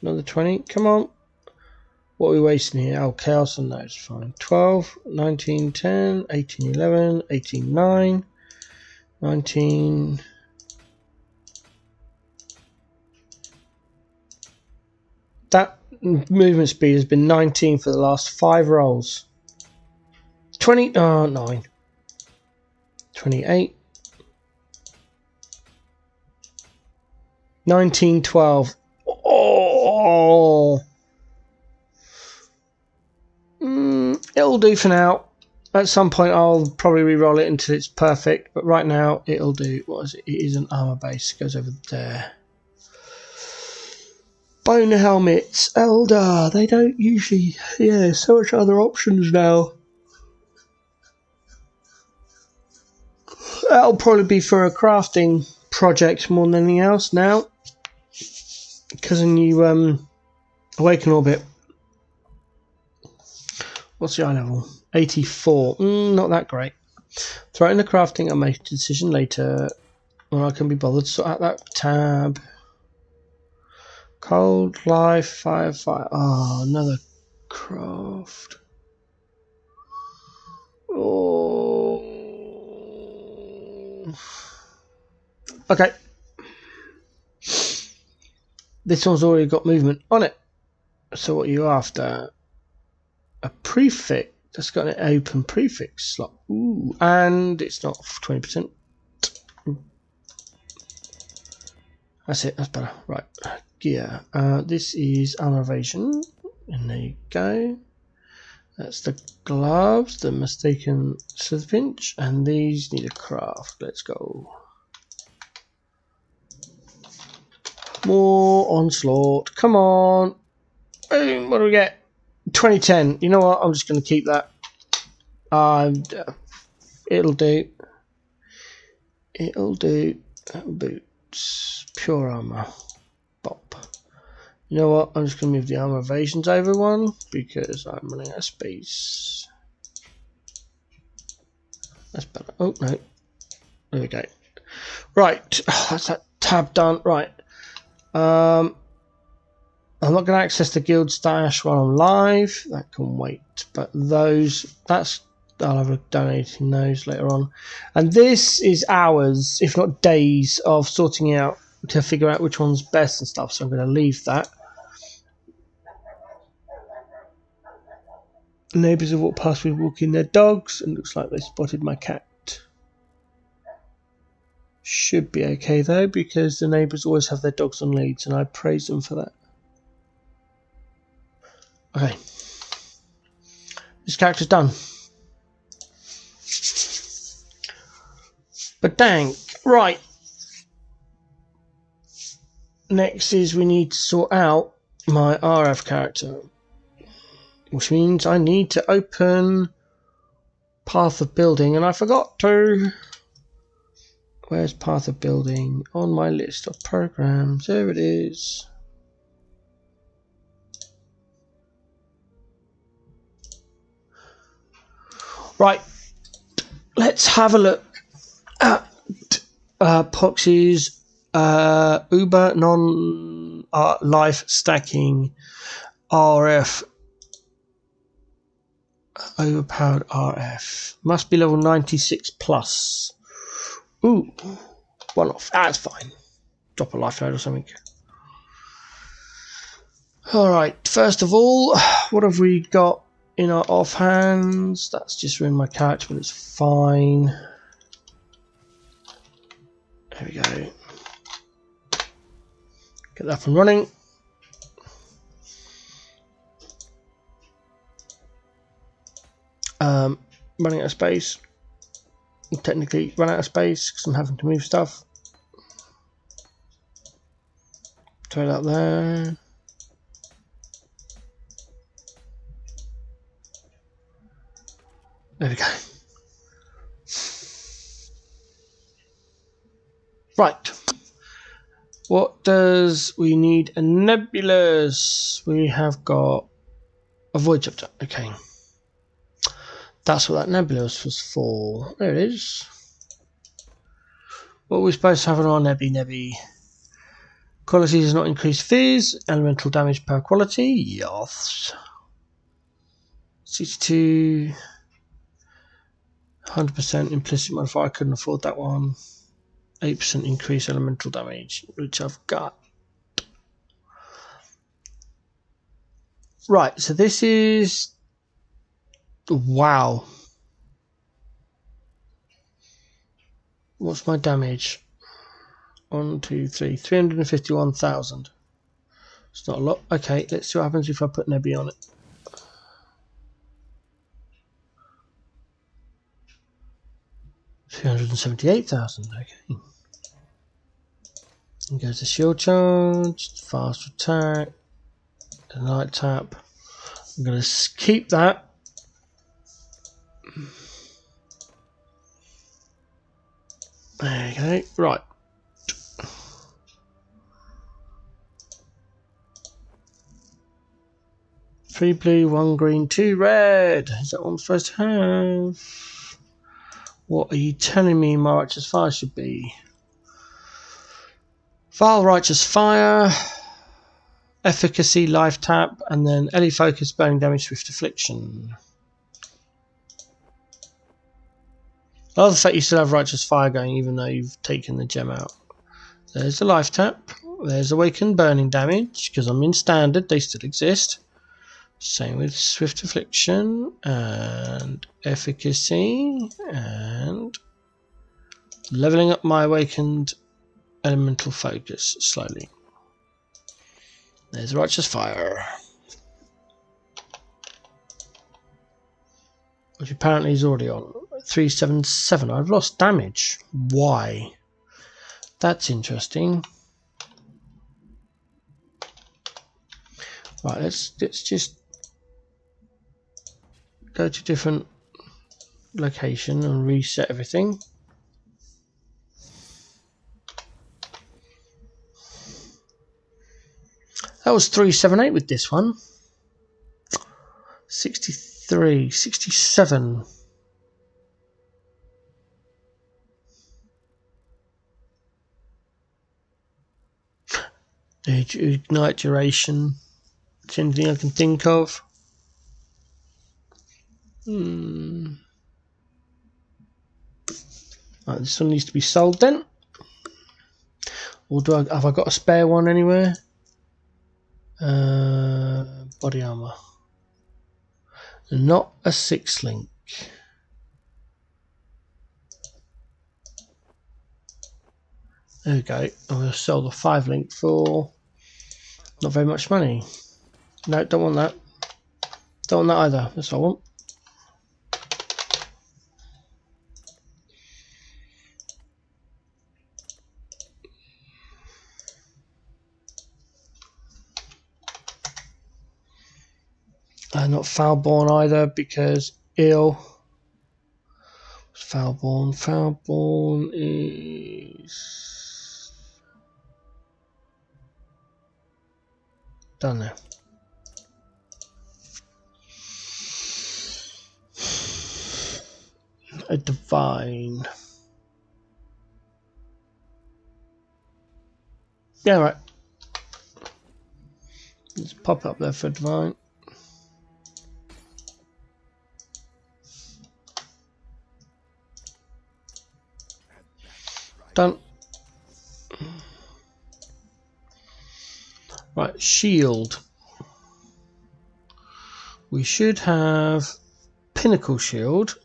Another 20, come on. What are we wasting here? Oh, chaos and those, fine. 12, 19, 10, 18, 11, 18, 9, 19. That movement speed has been 19 for the last 5 rolls. 20, 9. 28. 19, 12. Oh! It'll do for now. At some point I'll probably re-roll it until it's perfect, but right now it'll do. What is it? It is an armor base. It goes over there. Bone helmets, Elder. They don't usually. Yeah, so much other options now. That'll probably be for a crafting project more than anything else now, because a new Awaken Orbit. What's the eye level? 84. Not that great. Throw it in the crafting. I'll make a decision later, or I can be bothered to sort out that tab. Cold, life, fire. Oh, another craft. Oh. Okay. This one's already got movement on it. So what are you after? A prefix. That's got an open prefix slot. Ooh, and it's not 20%. That's it. That's better. Right. Gear. This is armor evasion. And there you go. That's the gloves, the mistaken slither pinch, and these need a craft. Let's go. More onslaught. Come on. Boom. What do we get? 2010. You know what? I'm just going to keep that. It'll do. It'll do. Boots. Pure armor. Bop. You know what? I'm just going to move the armor evasions over one because I'm running out of space. That's better. Oh, no. There we go. Right. That's that tab done. Right. I'm not going to access the guild stash while I'm live. That can wait. But I'll have a donating those later on. And this is hours, if not days, of sorting out to figure out which one's best and stuff. So I'm going to leave that. Neighbours have walked past me walking their dogs, and looks like they spotted my cat. Should be okay though, because the neighbours always have their dogs on leads, and I praise them for that. Okay. This character's done. But dang. Right. Next is we need to sort out my RF character, which means I need to open Path of Building, and I forgot to. Where's Path of Building? On my list of programs. There it is. Right. Let's have a look at Poxy's Uber non life stacking RF. Overpowered RF. Must be level 96 plus. Ooh. One off. That's fine. Drop a life load or something. Alright, first of all, what have we got in our offhands? That's just ruined my character, but it's fine. There we go. Get that up and running. Running out of space. Technically run out of space because I'm having to move stuff. Throw that there. There we go. Right. What does we need? A nebulous. We have got a void chapter. Okay. That's what that nebulous was for. There it is. What we're supposed to have on our nebby. Quality does not increase fizz. Elemental damage per quality. Yes. 62. 100% implicit modifier. I couldn't afford that one. 8% increase elemental damage, which I've got. Right, so this is... Wow. What's my damage? 1, 2, 3. 351,000. It's not a lot. Okay, let's see what happens if I put Nebby on it. $378,000. Okay. And goes the shield charge, fast attack, the light tap. I'm going to keep that. There you go. Right. Three blue, one green, two red. Is that what I'm supposed to have? What are you telling me my righteous fire should be? Vile righteous fire, efficacy, life tap, and then Ellie focus, burning damage, swift affliction. I love the fact you still have righteous fire going even though you've taken the gem out. There's the life tap. There's awakened burning damage because I'm in standard. They still exist. Same with swift affliction and efficacy and leveling up my awakened elemental focus slowly. There's righteous fire, which apparently is already on 377. I've lost damage. Why? That's interesting. Right, let's just go to different location and reset everything. That was 378 with this one. 63, 67. Ignite duration. Is anything I can think of? Right, this one needs to be sold then. Or have I got a spare one anywhere? Body armor. Not a 6 link. There we go. I'm going to sell the 5 link for not very much money. No, don't want that. Don't want that either. That's what I want. Not Foulborn either because ill. Foulborn. Foulborn is done now. A divine. Yeah, right. Let's pop up there for divine. Done. Right, shield. We should have pinnacle shield,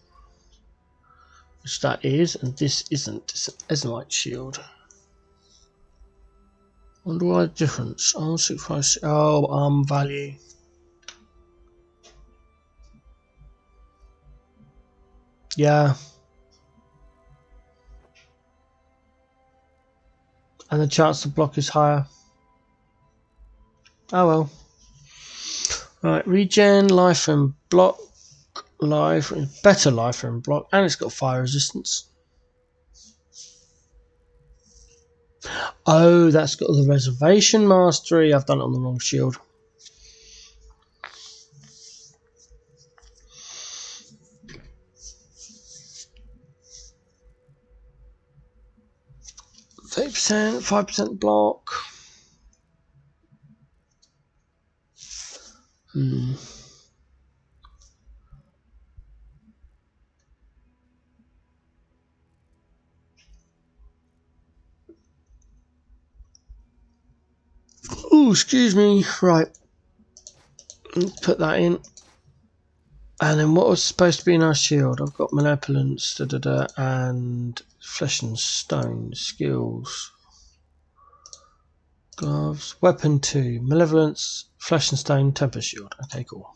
which that is, and this isn't. It's an Ezmite shield. Wonder why the difference. Oh, 656. Oh, value. Yeah. And the chance to block is higher. Oh well. Right, regen, life and block. Life, better life and block, and it's got fire resistance. Oh, that's got the reservation mastery. I've done it on the wrong shield. %, 5% block. Oh, excuse me. Right. Let's put that in. And then what was supposed to be in our shield? I've got malevolence, and flesh and stone skills. Gloves. Weapon 2. Malevolence, flesh and stone, temper shield. Okay, cool.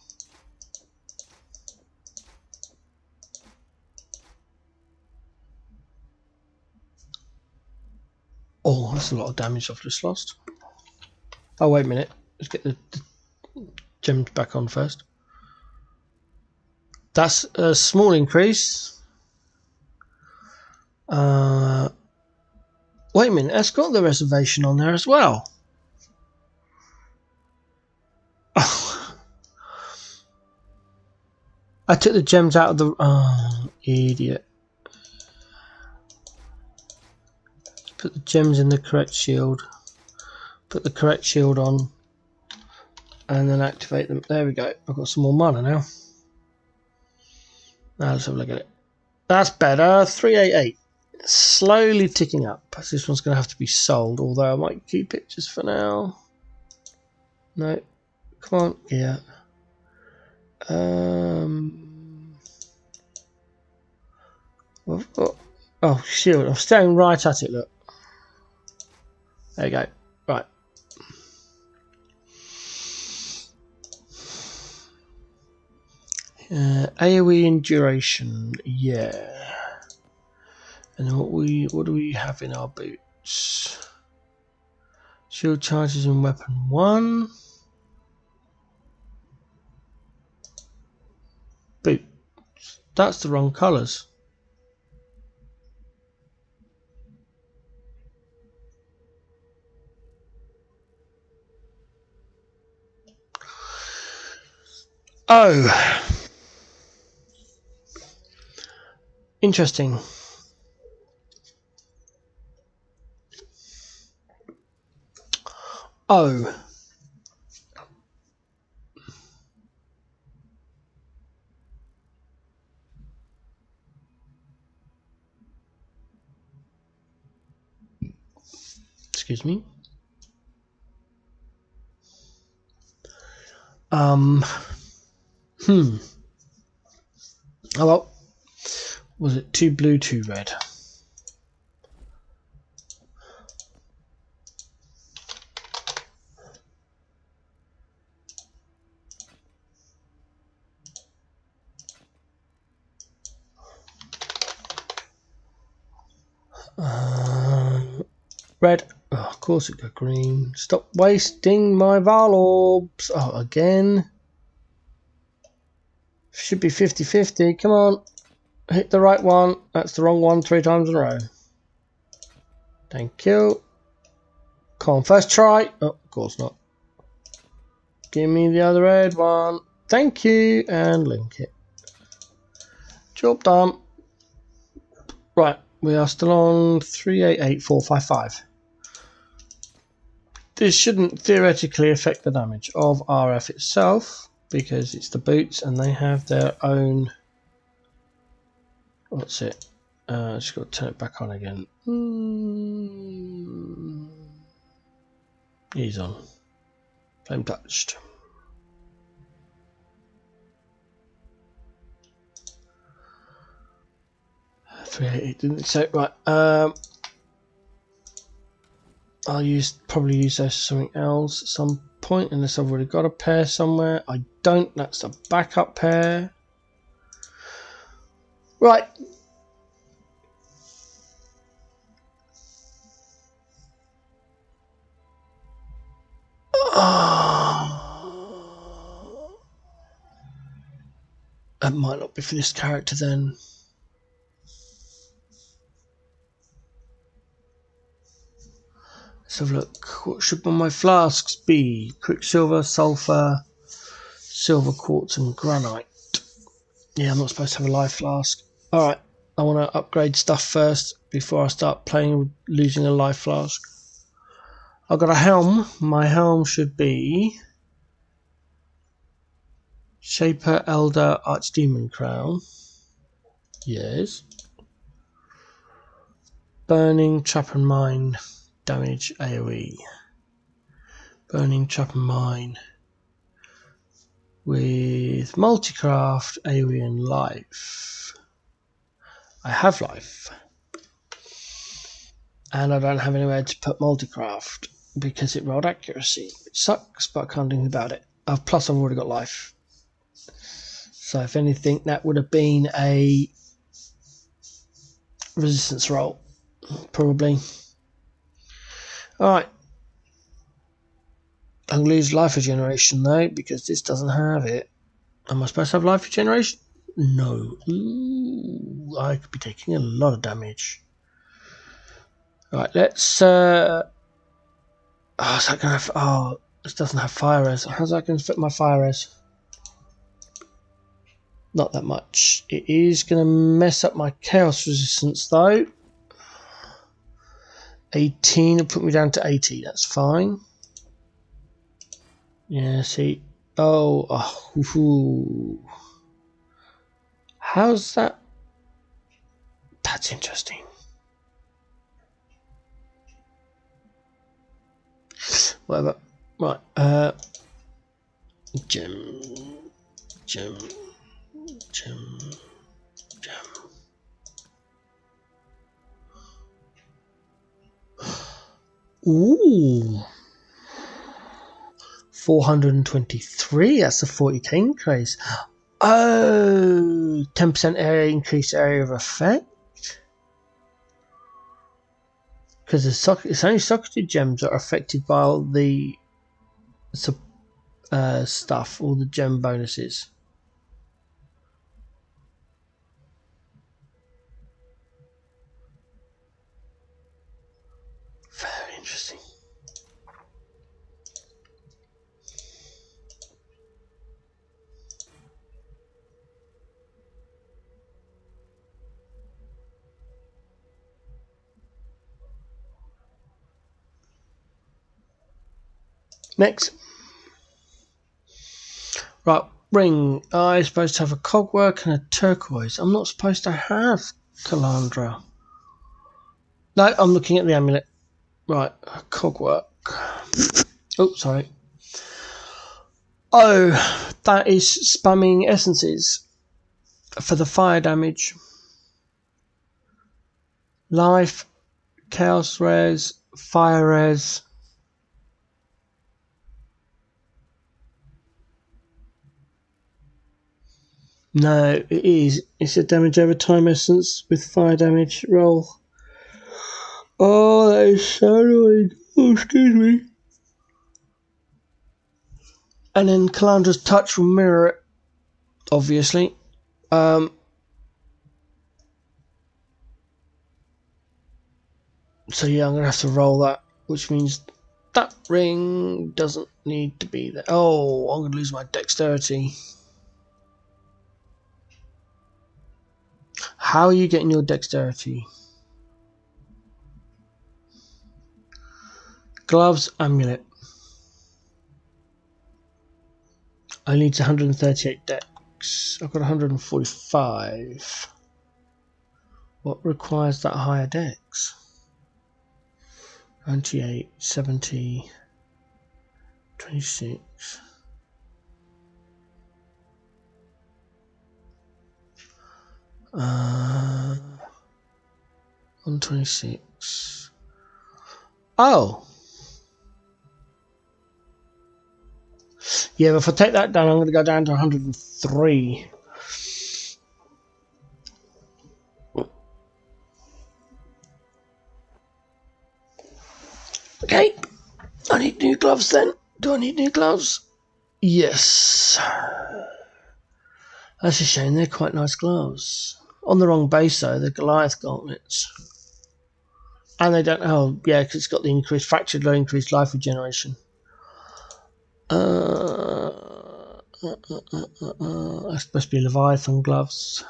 Oh, that's a lot of damage I've just lost. Oh, wait a minute. Let's get the gems back on first. That's a small increase. Wait a minute. That's got the reservation on there as well. Oh. I took the gems out of the... Oh, idiot. Put the gems in the correct shield. Put the correct shield on. And then activate them. There we go. I've got some more mana now. Now let's have a look at it. That's better. 388. Slowly ticking up. This one's going to have to be sold, although I might keep it just for now. No. Come on. Yeah. Oh, shield. I'm staring right at it, look. There you go. Right. AoE and duration, yeah. And then what do we have in our boots? Shield charges in weapon 1. Boots. That's the wrong colours. Oh. Interesting. Oh. Excuse me. Oh well. Was it 2 blue, 2 red? Red. Oh, of course it got green. Stop wasting my Valorbs. Oh, again. Should be 50-50. Come on. Hit the right one. That's the wrong one 3 times in a row. Thank you. Come on, first try. Oh, of course not. Give me the other red one. Thank you. And link it. Job done. Right. We are still on 388455. This shouldn't theoretically affect the damage of RF itself because it's the boots and they have their own. What's it? Just got to turn it back on again. He's on. Flame touched. It didn't say right. I'll probably use those for something else at some point, unless I've already got a pair somewhere. I don't. That's a backup pair. Right. That might not be for this character then. Let's have a look. What should my flasks be? Quicksilver, sulfur, silver quartz and granite. Yeah, I'm not supposed to have a life flask. Alright, I want to upgrade stuff first before I start playing with losing a life flask. I've got a helm. My helm should be Shaper, Elder, Archdemon Crown. Yes. Burning, Trap and Mine, damage AoE. Burning, Trap and Mine with Multicraft, AoE and Life. I have Life. And I don't have anywhere to put Multicraft because it rolled accuracy, which sucks, but I can't do anything about it. Plus I've already got Life. So if anything, that would have been a resistance roll, probably. Alright. I'm going to lose life regeneration though, because this doesn't have it. Am I supposed to have life regeneration? No. Ooh, I could be taking a lot of damage. Right, let's... oh, is that going to have... Oh, this doesn't have fire res. How's that going to fit my fire res? Not that much. It is going to mess up my chaos resistance though. 18 will put me down to 80. That's fine. Yeah, see. Oh. How's that? That's interesting. Whatever. Right. Gem. Ooh. 423. That's a 40k increase. Oh, 10% area increase area of effect. Because it's only socketed gems that are affected by all the stuff, all the gem bonuses. Very interesting. Next. Right, ring. I'm supposed to have a cogwork and a turquoise. I'm not supposed to have Calandra. No, I'm looking at the amulet. Right, cogwork. Oh, sorry. Oh, that is spamming essences for the fire damage. Life, chaos res, fire res. No, it is. It's a damage over time essence with fire damage roll. Oh, that is so annoying. Oh, excuse me. And then Calandra's touch will mirror it, obviously. So yeah, I'm going to have to roll that, which means that ring doesn't need to be there. Oh, I'm going to lose my dexterity. How are you getting your dexterity? Gloves, amulet. I need 138 dex. I've got 145. What requires that higher dex? 98, 70, 26. Uh, 126. Oh! Yeah, but if I take that down, I'm going to go down to 103. Okay, I need new gloves then. Do I need new gloves? Yes. That's a shame, they're quite nice gloves. On the wrong base though, they're Goliath gauntlets. And they don't, oh yeah, because it's got the increased fractured low, increased life regeneration. That's supposed to be Leviathan gloves.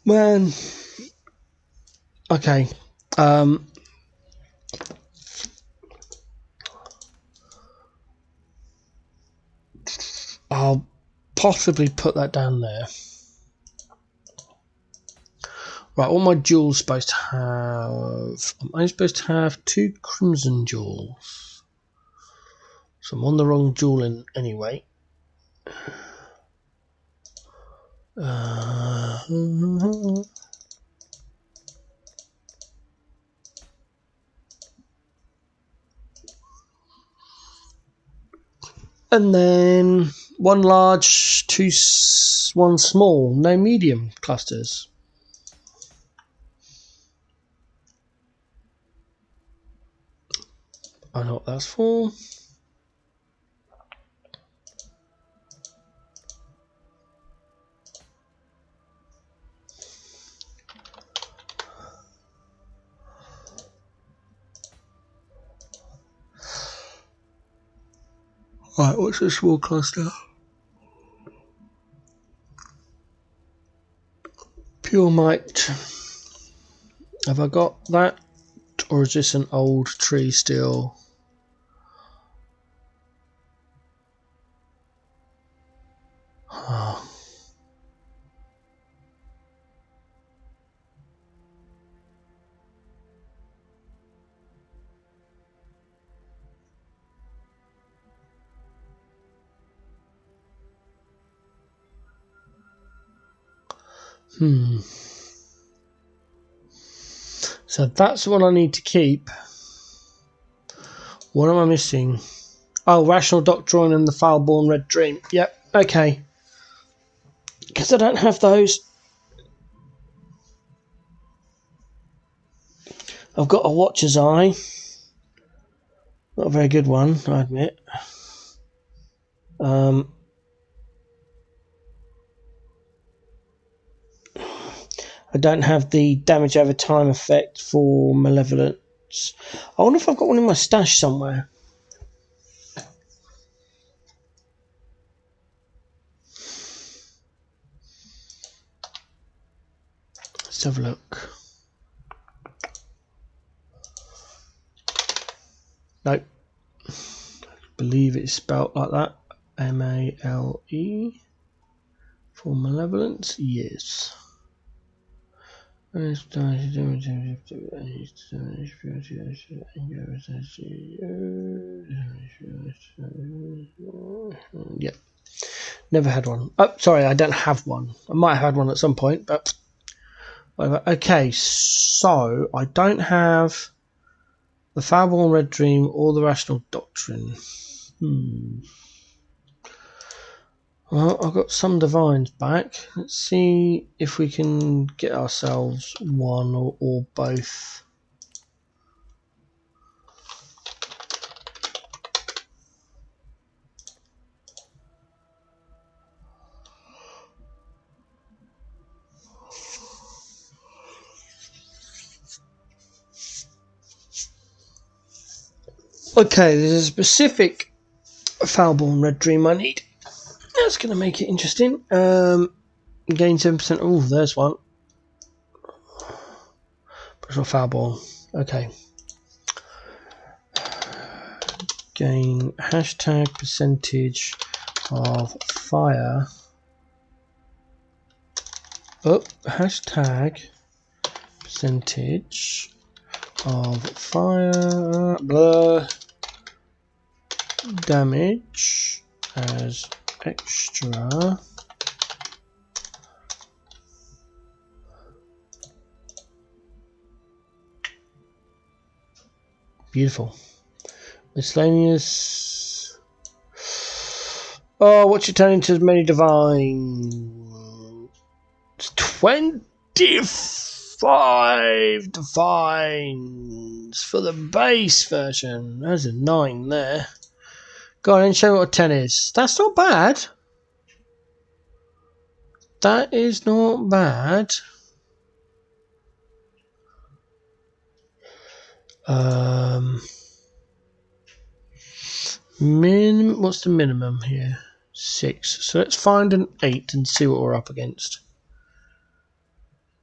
Man. Okay. I'll possibly put that down there. Right, what my jewels supposed to have? I'm only supposed to have 2 crimson jewels. So I'm on the wrong jewel anyway. And then 1 large, 1 small, no medium clusters. I know what that's for. Right, what's a small cluster? Pure might. Have I got that? Or is this an old tree still? Oh. So that's what I need to keep. What am I missing? Oh, Rational Doctrine and the Foulborn Red Dream. Yep, okay. Because I don't have those. I've got a Watcher's Eye. Not a very good one, I admit. I don't have the damage over time effect for Malevolence. I wonder if I've got one in my stash somewhere. Let's have a look. Nope. I believe it's spelt like that. M-A-L-E. For Malevolence, yes. Yep. Never had one. Oh, sorry, I don't have one. I might have had one at some point, but whatever. Okay, so I don't have the Foulborn Red Dream or the Rational Doctrine. Well, I've got some divines back. Let's see if we can get ourselves one or both. Okay, there's a specific Foulborn Red Dream I need. That's going to make it interesting. Gain 7%. Oh, there's one. It's not fireball. Okay. Gain hashtag percentage of fire. Oh, hashtag percentage of fire blah, damage as extra. Beautiful. Miscellaneous. Oh, what's your turning to as many divine? It's 25 divines for the base version. There's a 9 there. Go on and show me what a 10 is. That's not bad. That is not bad. What's the minimum here? 6. So let's find an 8 and see what we're up against.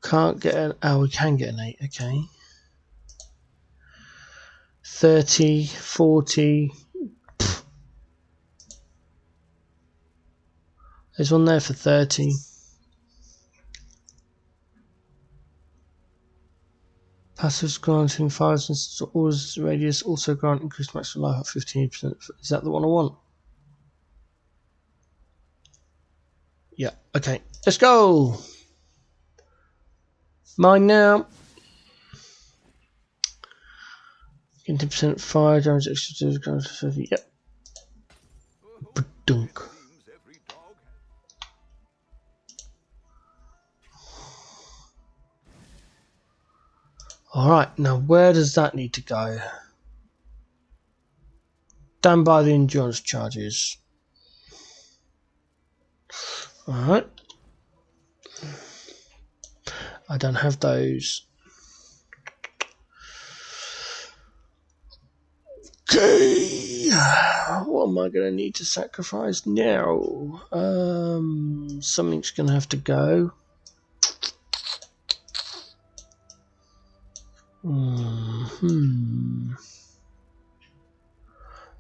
Can't get an... Oh, we can get an 8. Okay. 30, 40. Pfft. There's one there for 30. Passives granting 5 since always radius, also grant increased maximum life at 15%. Is that the one I want? Yeah, okay. Let's go! Mine now. 10% fire damage extra to 30. Yep. Dunk. Alright, now where does that need to go? Down by the endurance charges. Alright. I don't have those. Okay. What am I going to need to sacrifice now? Something's going to have to go.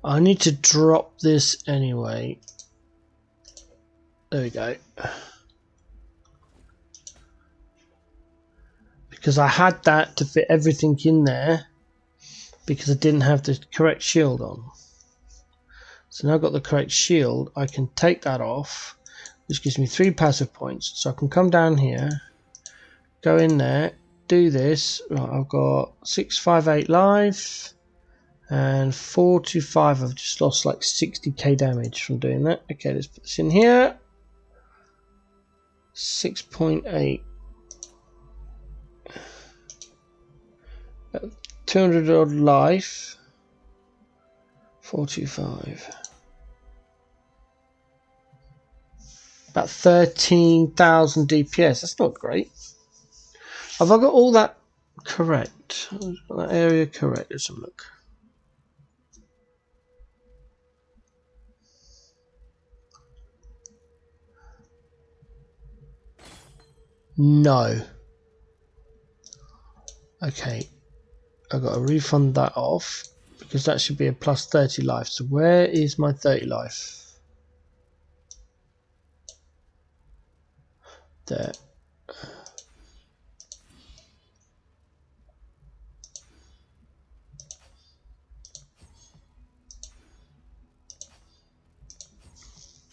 I need to drop this anyway. There we go. Because I had that to fit everything in there because I didn't have the correct shield on. So now I've got the correct shield, I can take that off, which gives me 3 passive points. So I can come down here, go in there, do this. Right, I've got 658 life and 425. I've just lost like 60k damage from doing that. Okay, let's put this in here. 6.8. 200 odd life. 425. About 13,000 DPS. That's not great. Have I got all that correct? I've got that area correct. Let's have a look. No. Okay. I've got to refund that off because that should be a plus 30 life. So where is my 30 life? There.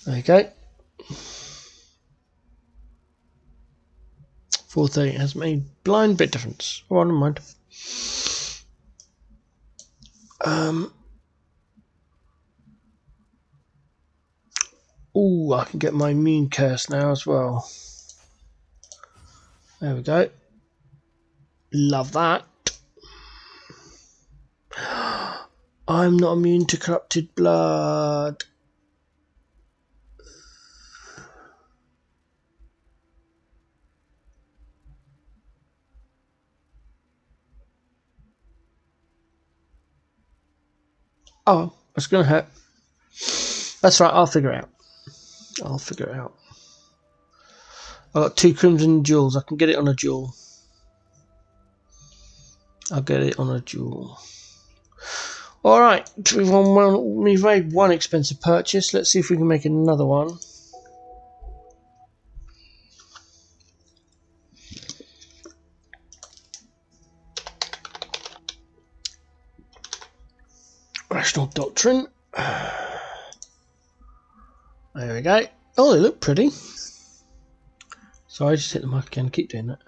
There you go. 430 has made blind bit difference. Oh, never mind. Oh, I can get my immune curse now as well. There we go. Love that. I'm not immune to corrupted blood. Oh, it's going to hurt. That's right, I'll figure it out. I'll figure it out. I've got 2 crimson jewels. I can get it on a jewel. I'll get it on a duel. Alright, we've made one expensive purchase. Let's see if we can make another one. Rational Doctrine. There we go. Oh, they look pretty. Sorry, I just hit the mic again. Keep doing that.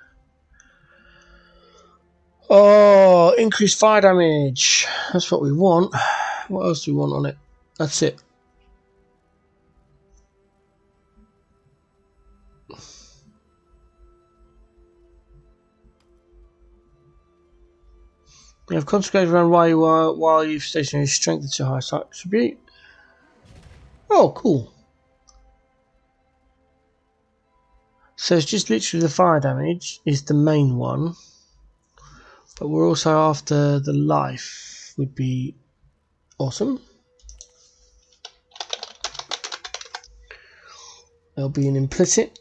Oh, increased fire damage. That's what we want. What else do we want on it? That's it. You have concentrated around while you've stationary strength to high attribute. Oh, cool. So it's just literally the fire damage is the main one. But we're also after the life would be awesome. There'll be an implicit.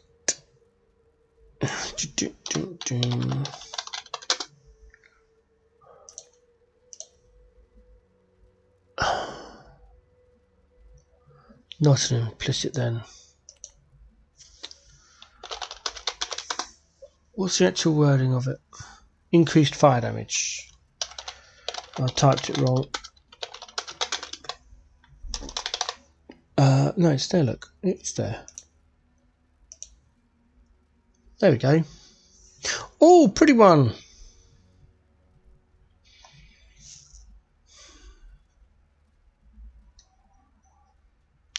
Not an implicit then. What's the actual wording of it? Increased fire damage. I typed it wrong. No, it's there, look. It's there. There we go. Oh, pretty one.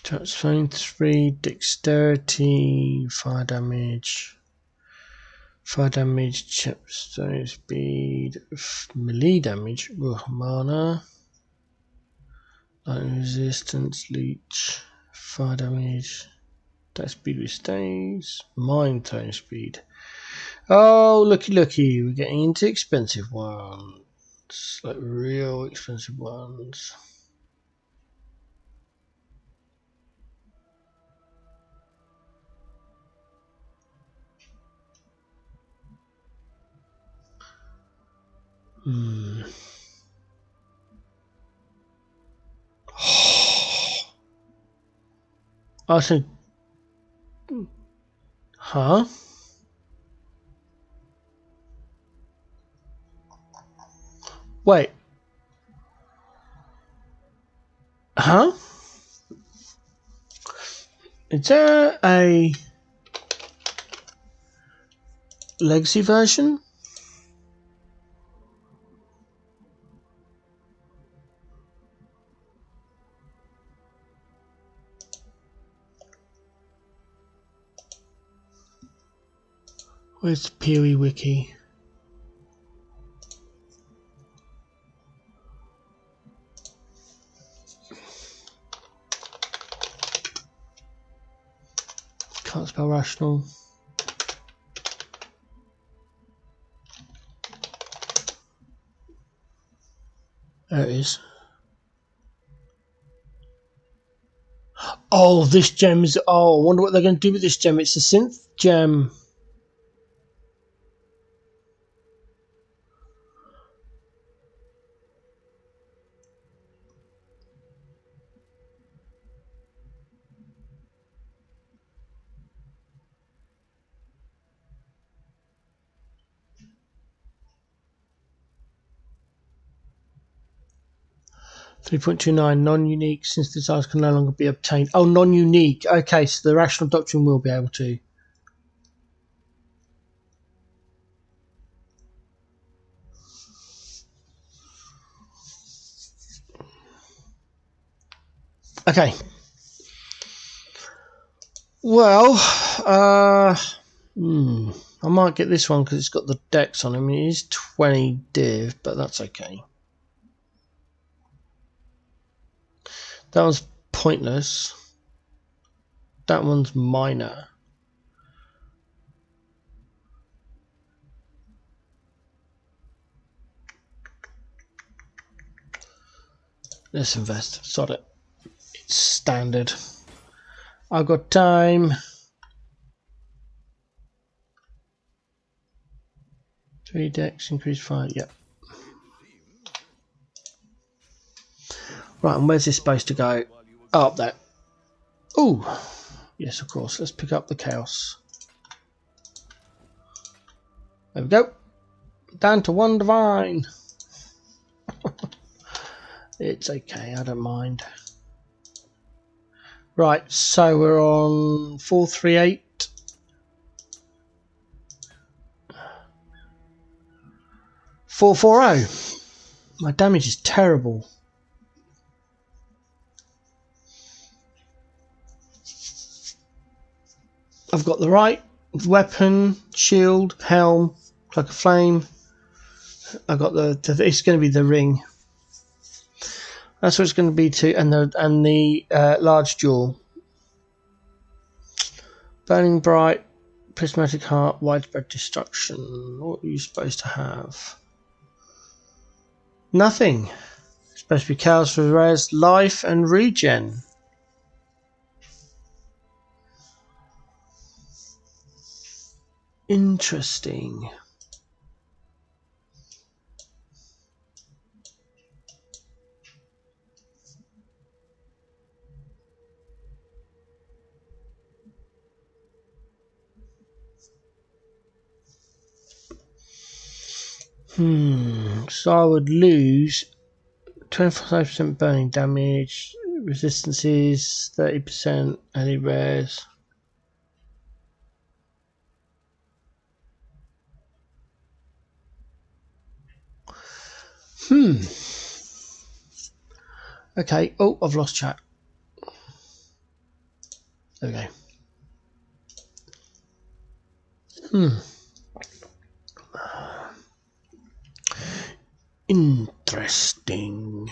Touchstone 3, dexterity, fire damage, chapstone speed, melee damage, mana, lightning resistance, leech, fire damage, that speed restays, mind tone speed. Oh, looky, we're getting into expensive ones, like real expensive ones. I said, huh? Wait. Huh? Is there a legacy version? Where's the PoE wiki? Can't spell rational. There it is. Oh, this gem is... Oh, I wonder what they're going to do with this gem. It's a synth gem. .29 non-unique synthesizers can no longer be obtained. Oh, non-unique. Okay, so the rational doctrine will be able to. Okay. Well, I might get this one because it's got the dex on him. It is 20 div, but that's okay. That one's pointless. That one's minor. Let's invest. Sod it. It's standard. I've got time. 3 decks, increase 5. Yep. Right, and where's this supposed to go? Oh, up there. Oh, yes, of course. Let's pick up the chaos. There we go. Down to 1 divine. It's okay, I don't mind. Right, so we're on 438. 440. My damage is terrible. I've got the right weapon, shield, helm, cloak of flame. I've got it's going to be the ring. That's what it's going to be too, and the large jewel. Burning bright, prismatic heart, widespread destruction. What are you supposed to have? Nothing. It's supposed to be chaos for res, life, and regen. Interesting. So I would lose 25% burning damage, resistances, 30% any rares. Okay. Oh, I've lost chat. There we go. Interesting.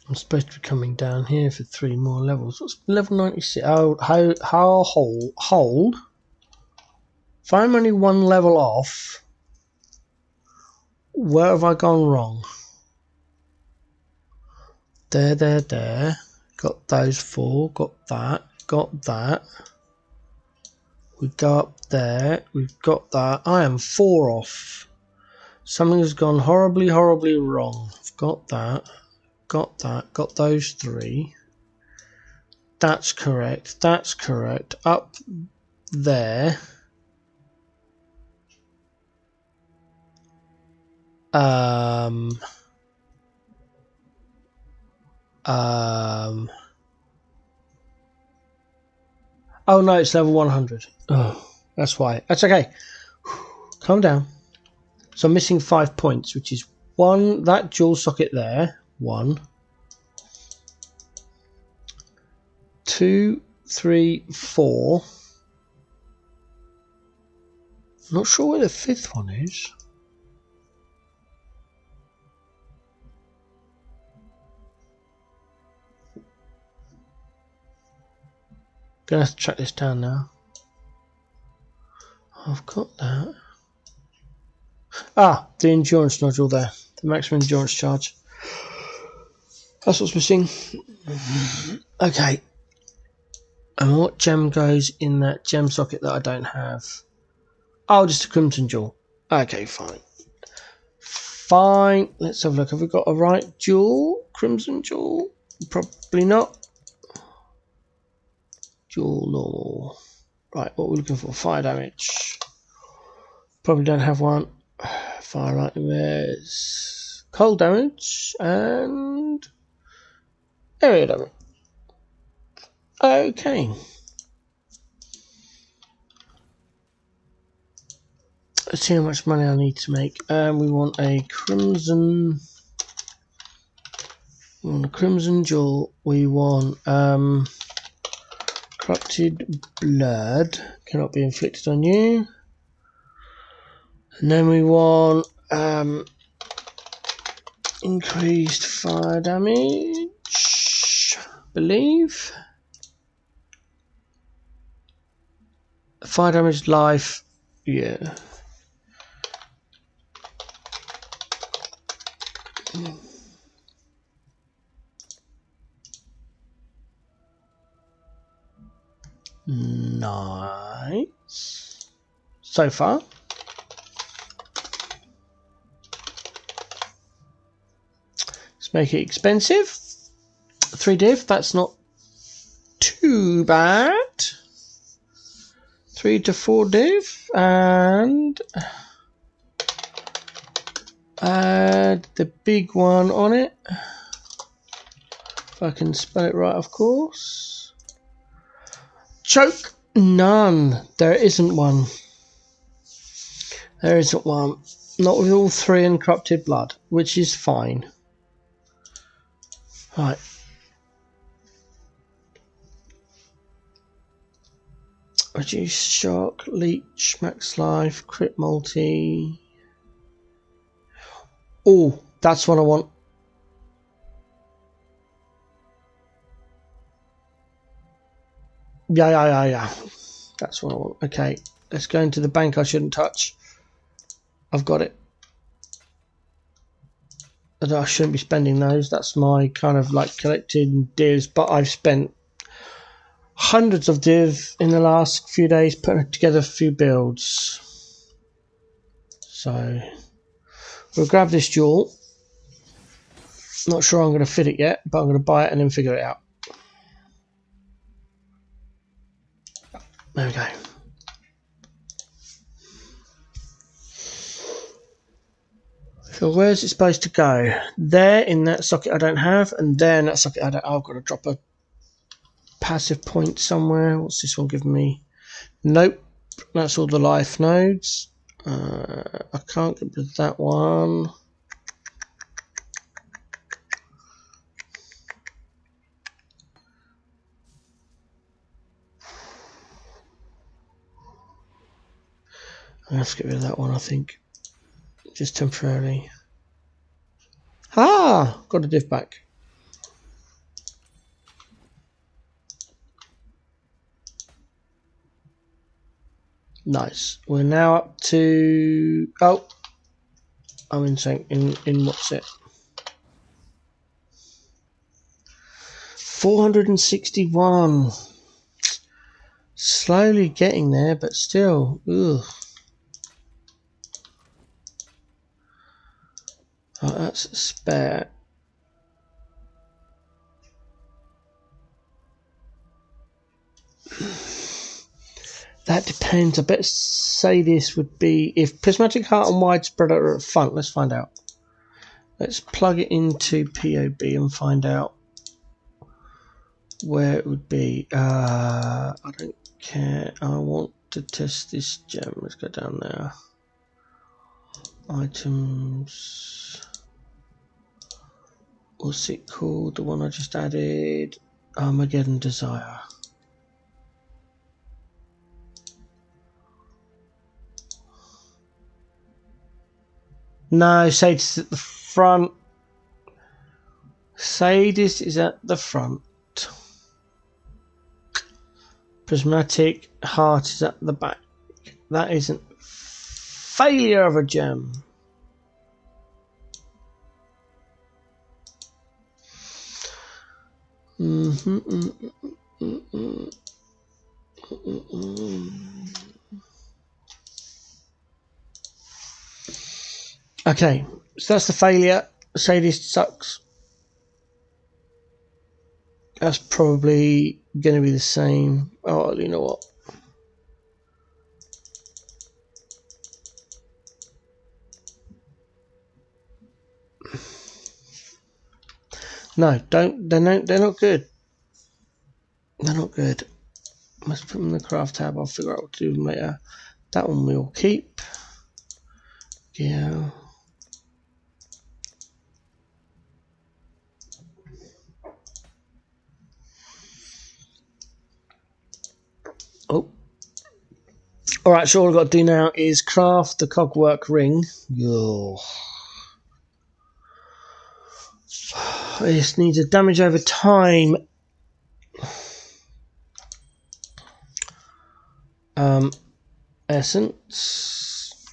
I'm supposed to be coming down here for 3 more levels. What's level 96? Oh, how hold? If I'm only 1 level off, where have I gone wrong? There. Got those 4. Got that. We go up there. We've got that. I am 4 off. Something has gone horribly wrong. I've got that. Got those 3. That's correct. Up there. Oh no, it's level 100. Oh, that's why. That's okay. Calm down. So I'm missing 5 points, which is 1, that dual socket there. 1. 2, 3, 4. Not sure where the 5th one is. Gonna have to track this down now. I've got that. Ah, the endurance nodule there. The maximum endurance charge. That's what's missing. Okay. And what gem goes in that gem socket that I don't have? Oh, just a crimson jewel. Okay, fine. Let's have a look. Have we got a right jewel? Crimson jewel? Probably not. Jewel normal. Right, what we're looking for? Fire damage. Probably don't have one. Fire items. Cold damage and area damage. Okay. Let's see how much money I need to make. We want a crimson. We want a crimson jewel. We want corrupted blood. Cannot be inflicted on you. And then we want increased fire damage. I believe. Fire damage, life. Yeah. Nice. So far. Let's make it expensive. 3 div, that's not too bad. 3 to 4 div, and add the big one on it. If I can spell it right, of course. Choke. None. There isn't one. There isn't one. Not with all 3 in corrupted blood, which is fine. Right. Reduce shock, leech, max life, crit multi. Oh, that's what I want. Yeah. That's what I want. Okay, let's go into the bank I shouldn't touch. I've got it. I shouldn't be spending those. That's my kind of like collected divs, but I've spent hundreds of div in the last few days putting together a few builds. So we'll grab this jewel. Not sure I'm going to fit it yet, but I'm going to buy it and then figure it out. There we go. So where's it supposed to go? There in that socket I don't have, and there in that socket I don't. I've got to drop a passive point somewhere. What's this one giving me? Nope. That's all the life nodes. I can't get rid of that one. I have to get rid of that one, I think. Just temporarily. Ah! Got a div back. Nice. We're now up to... Oh! I'm in sync. In what's it? 461. Slowly getting there, but still. Ugh. Oh, that's a spare. That depends. I bet say this would be if prismatic heart and widespread are at front. Let's find out. Let's plug it into POB and find out where it would be. I don't care. I want to test this gem. Let's go down there. Items. What's it called? The one I just added. Armageddon Desire. No, Sadist at the front. Sadist is at the front. Prismatic Heart is at the back. That isn't failure of a gem. Okay, so that's the failure. Sadist sucks. That's probably going to be the same. Oh, you know what? No, don't. They're not good. They're not good. Must put them in the craft tab. I'll figure out what to do with them later. That one we'll keep. Yeah. Oh. Alright, so all I've got to do now is craft the cogwork ring. Yo. This needs a damage over time. Essence.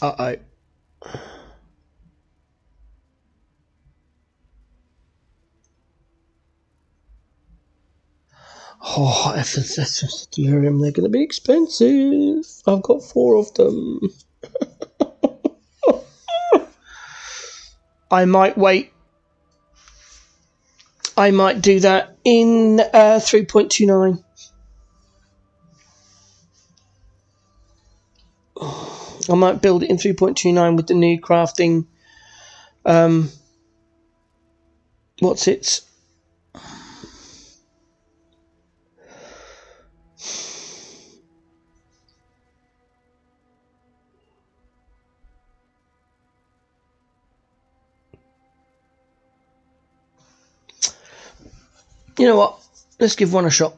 Uh-oh. Oh, essence delirium, they're going to be expensive. I've got 4 of them. I might wait. I might do that in 3.29. I might build it in 3.29 with the new crafting. What's it? You know what? Let's give one a shot.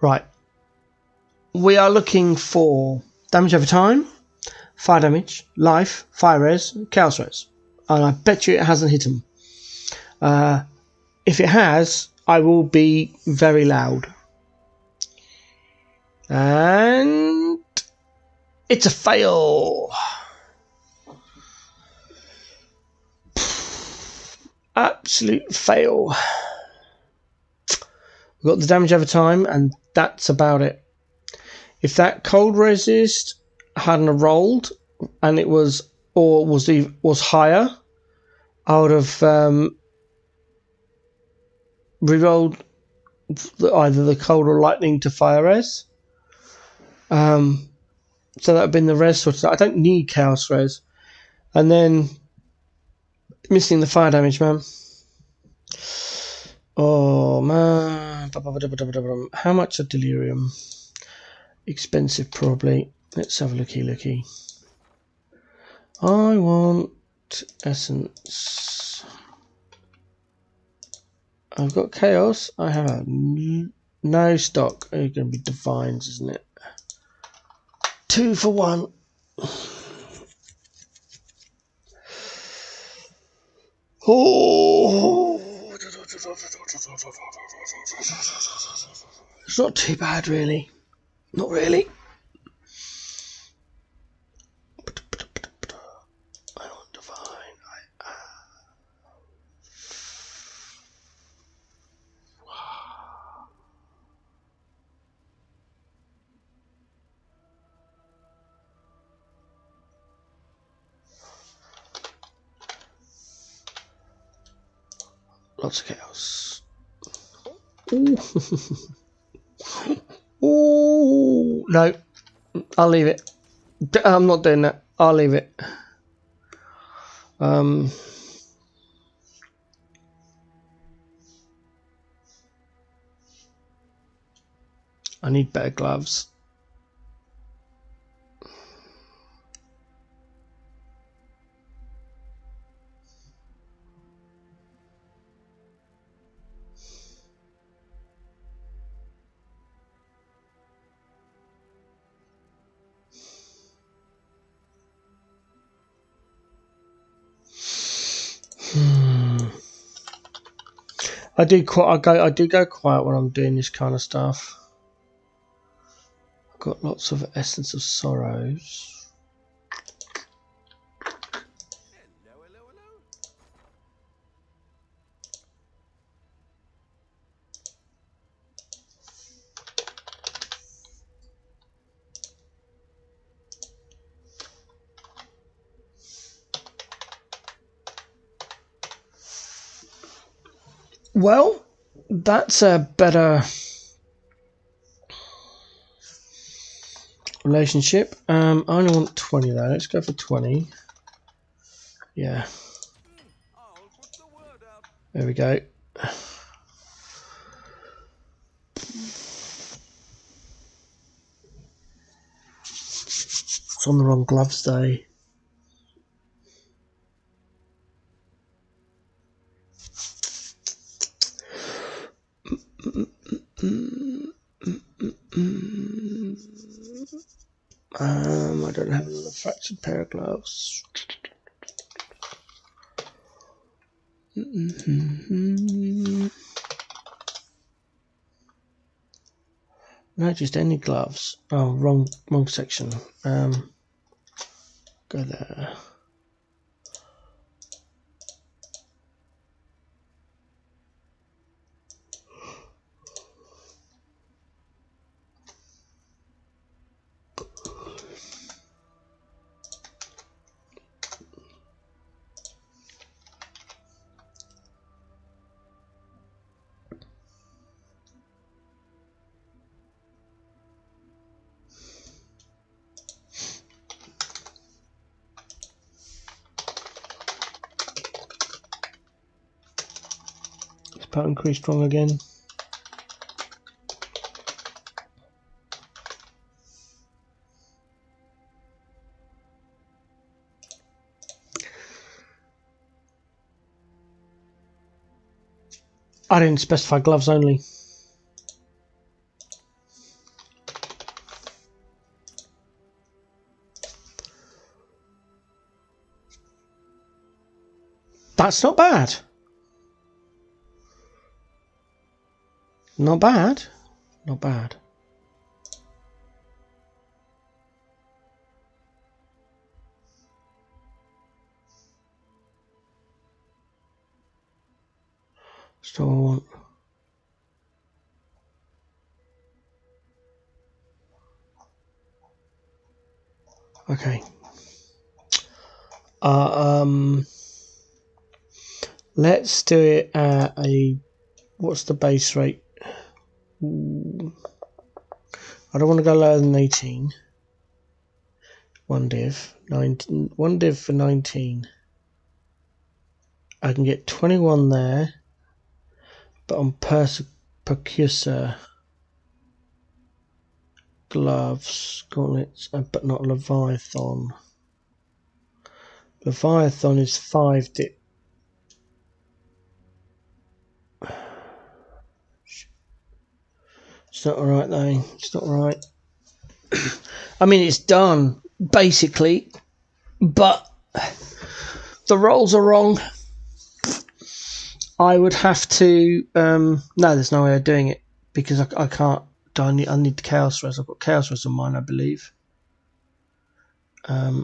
Right. We are looking for damage over time, fire damage, life, fire res, chaos res. And I bet you it hasn't hit them. If it has, I will be very loud. And it's a fail. Absolute fail. We've got the damage over time, and that's about it. If that cold resist hadn't rolled, and it was higher, I would have re-rolled either the cold or lightning to fire res. So that would have been the res sort of. I don't need chaos res, and then missing the fire damage, man. Oh man, how much a delirium? Expensive, probably. Let's have a looky. I want essence. I've got chaos. I have no stock. It's going to be divines, isn't it? 2 for 1. Oh, it's not too bad, really. Not really. I want divine. Lots of chaos. Ooh. Ooh. No, I'll leave it. I'm not doing that. I'll leave it. I need better gloves. I do go quiet when I'm doing this kind of stuff. I've got lots of essence of sorrows. Well, that's a better relationship. I only want 20 though. Let's go for 20. Yeah. There we go. It's on the wrong gloves day. I don't have another fractured pair of gloves. No, just any gloves. Oh, wrong section. Go there. power increase strong again. I didn't specify gloves only. That's not bad. Not bad. Not bad. So I want. Okay. Let's do it at a. What's the base rate? Ooh. I don't want to go lower than 18. One div. 19. One div for 19. I can get 21 there, but on percussor, gloves, gauntlets, but not Leviathan. Leviathan is 5 dip. It's not alright though. It's not right. I mean, it's done basically, but the rolls are wrong. I would have to. No, there's no way of doing it because I can't. I need the chaos res. I've got chaos res on mine, I believe. Yeah,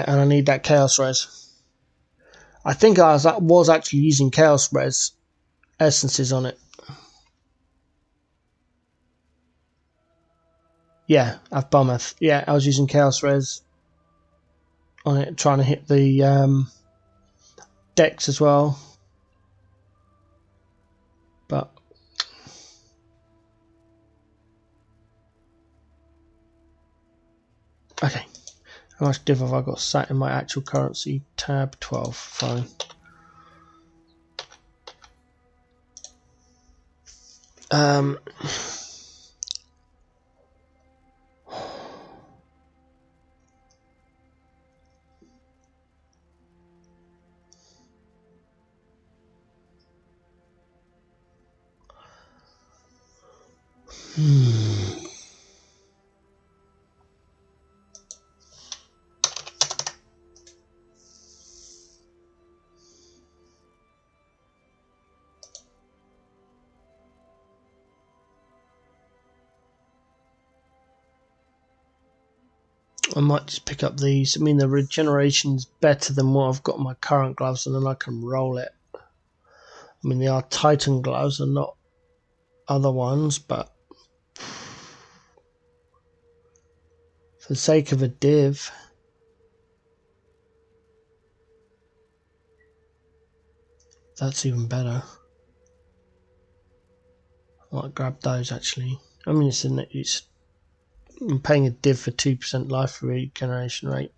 and I need that chaos res. I think I was actually using chaos res essences on it. Yeah, I've Bournemouth. Yeah, I was using chaos res on it, trying to hit the decks as well. But okay, how much div have I got sat in my actual currency tab? 12. Fine. I might just pick up these. I mean, the regeneration's better than what I've got in my current gloves, and then I can roll it. I mean, they are Titan gloves and not other ones, but for the sake of a div, that's even better. I might grab those actually. I mean, I'm paying a div for 2% life regeneration rate.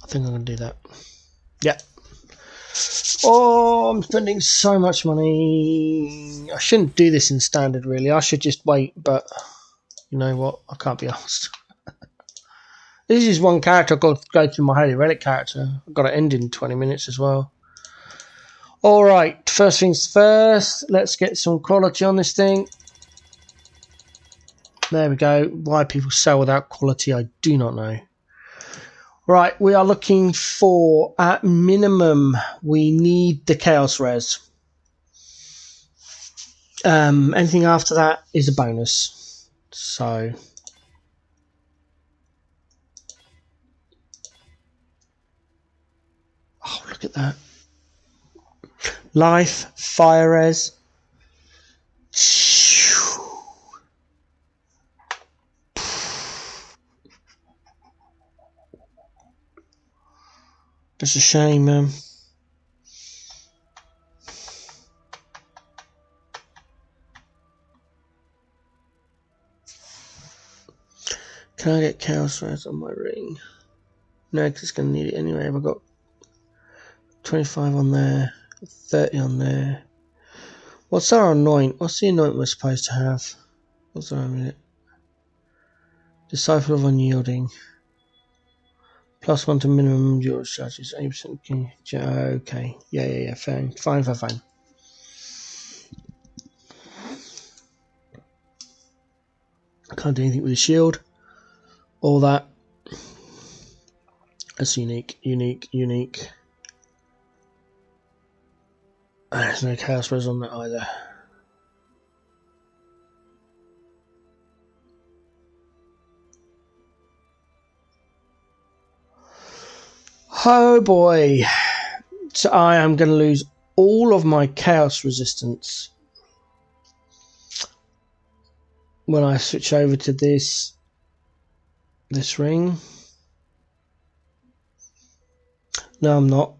I think I'm going to do that. Yeah. Oh, I'm spending so much money. I shouldn't do this in standard, really. I should just wait, but you know what? I can't be asked. This is one character I've got to go through my Holy Relic character. I've got to end in 20 minutes as well. Alright, first things first. Let's get some quality on this thing. There we go. Why people sell without quality, I do not know. Right, we are looking for, at minimum, we need the Chaos Res. Anything after that is a bonus. So, oh, look at that. Life, Fire Res. It's a shame, man. Can I get Chaos Res on my ring? No, because it's going to need it anyway. Have I got 25 on there, 30 on there. What's our anoint? What's the anoint we're supposed to have? What's that a minute? Disciple of Unyielding. +1 to minimum endurance charges. 80%. Okay. Yeah. Fine. I can't do anything with the shield. All that. That's unique. There's no chaos res on that either. Oh boy. So I am going to lose all of my chaos resistance when I switch over to this ring. No, I'm not.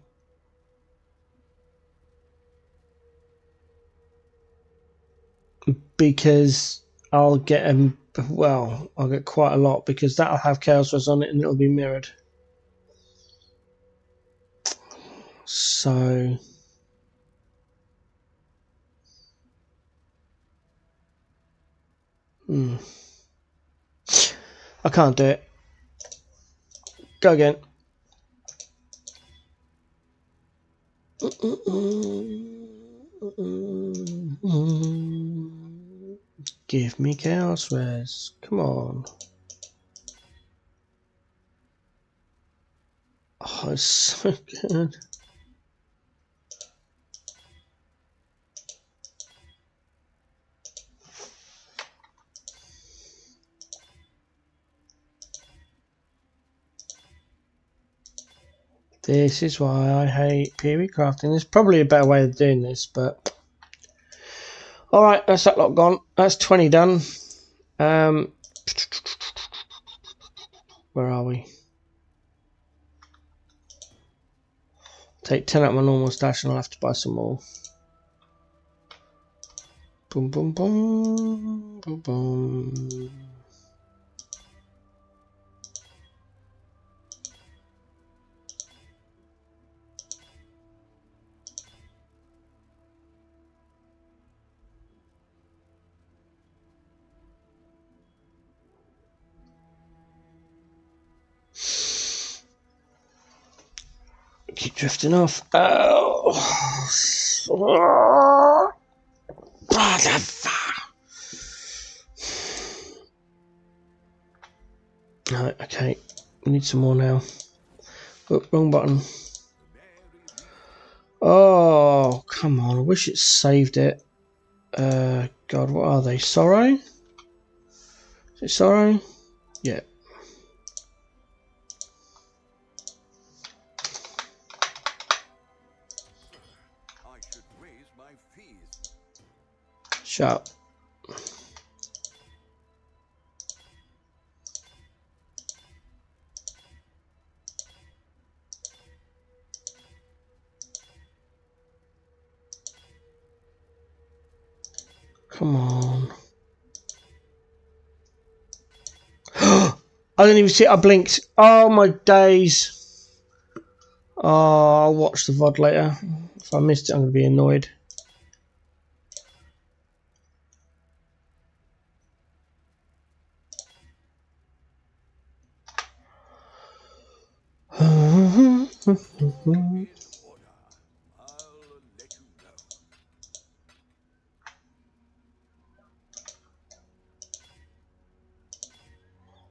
Because I'll get I'll get quite a lot because that'll have chaos res on it and it'll be mirrored. So I can't do it. Go again. Give me chaos res. Come on. Oh, it's so good. This is why I hate period crafting. There's probably a better way of doing this, but alright, that's that lot gone. That's 20 done. Where are we? Take 10 out of my normal stash and I'll have to buy some more. Boom, boom, boom, boom, boom. Keep drifting off. Oh. Right, okay. We need some more now. Oh, wrong button. Oh, come on. I wish it saved it. God, what are they? Sorrow? Is it Sorrow? Yeah. Shut up. Come on. I didn't even see it. I blinked. Oh, my days. Oh, I'll watch the VOD later. If I missed it, I'm going to be annoyed.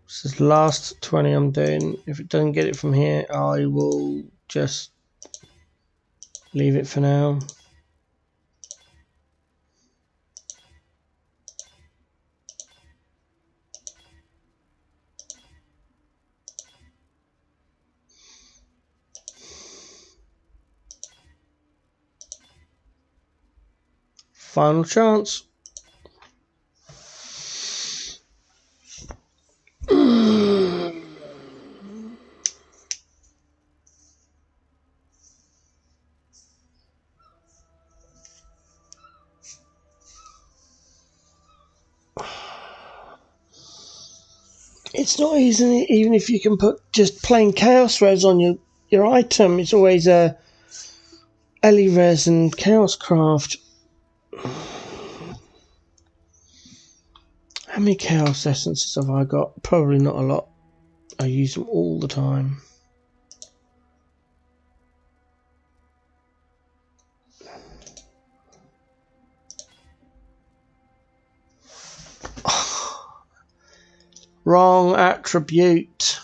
This is the last 20 I'm doing. If it doesn't get it from here, I will just leave it for now. Final chance. It's not easy, even if you can put just plain chaos res on your item. It's always a Ellie Resin, Chaos Craft. How many Chaos Essences have I got? Probably not a lot. I use them all the time. Wrong attribute.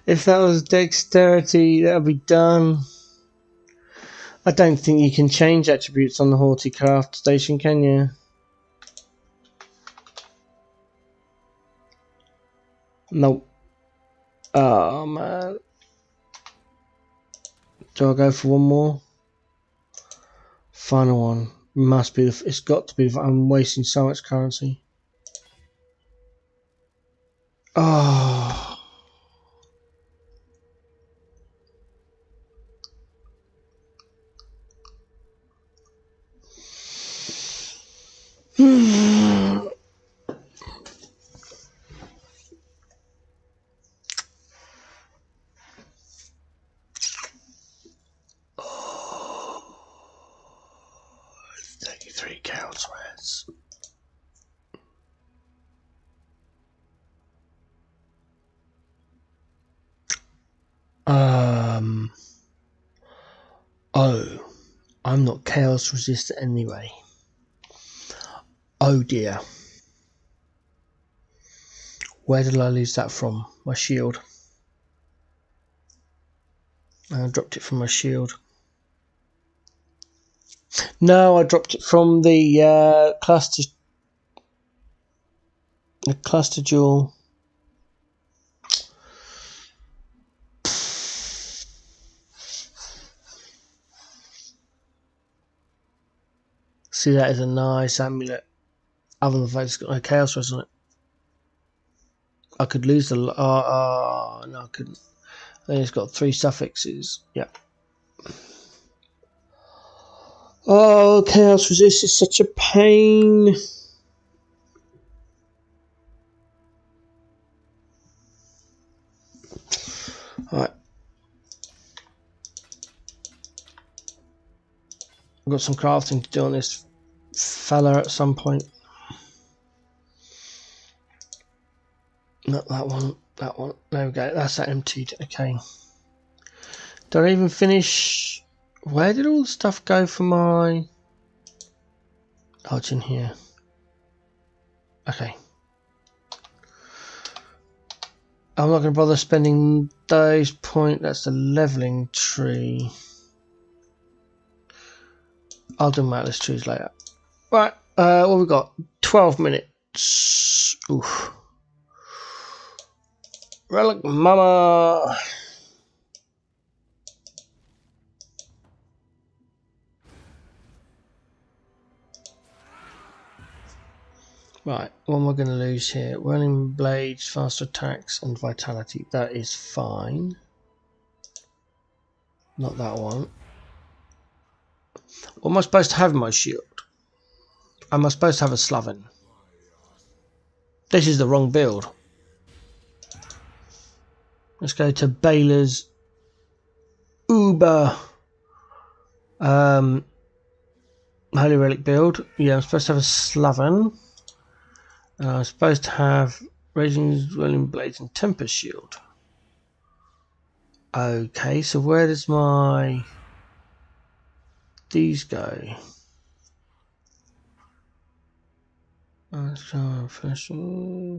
If that was dexterity, that would be done. I don't think you can change attributes on the Horticraft station, can you? Nope. Oh man. Do I go for one more? Final one. Must be. It's got to be. I'm wasting so much currency. Oh. Three counts words. Oh, I'm not chaos resistant anyway. Oh dear. Where did I lose that from? My shield. I dropped it from my shield. No, I dropped it from the cluster. The cluster jewel. See, that is a nice amulet. Other than the fact it's got no chaos res on it. I could lose the. No, I couldn't. I think it's got 3 suffixes. Yeah. Oh, chaos resist is such a pain. Alright. I've got some crafting to do on this fella at some point. Not that one. That one. There we go. That's that emptied. Okay. Did I even finish? Where did all the stuff go for my... Oh, it's in here. Okay. I'm not going to bother spending those points. That's the leveling tree. I'll do my atlas trees later. Right. What have we got? 12 minutes. Oof. Relic Mama. Right, what am I going to lose here? Whirling blades, faster attacks, and vitality. That is fine. Not that one. What am I supposed to have in my shield? Am I supposed to have a Slavin? This is the wrong build. Let's go to Baylor's Uber Holy Relic build. Yeah, I'm supposed to have a Slavin. I'm supposed to have Raging Whirling Blades and Tempest Shield. Okay, so where does my... these go?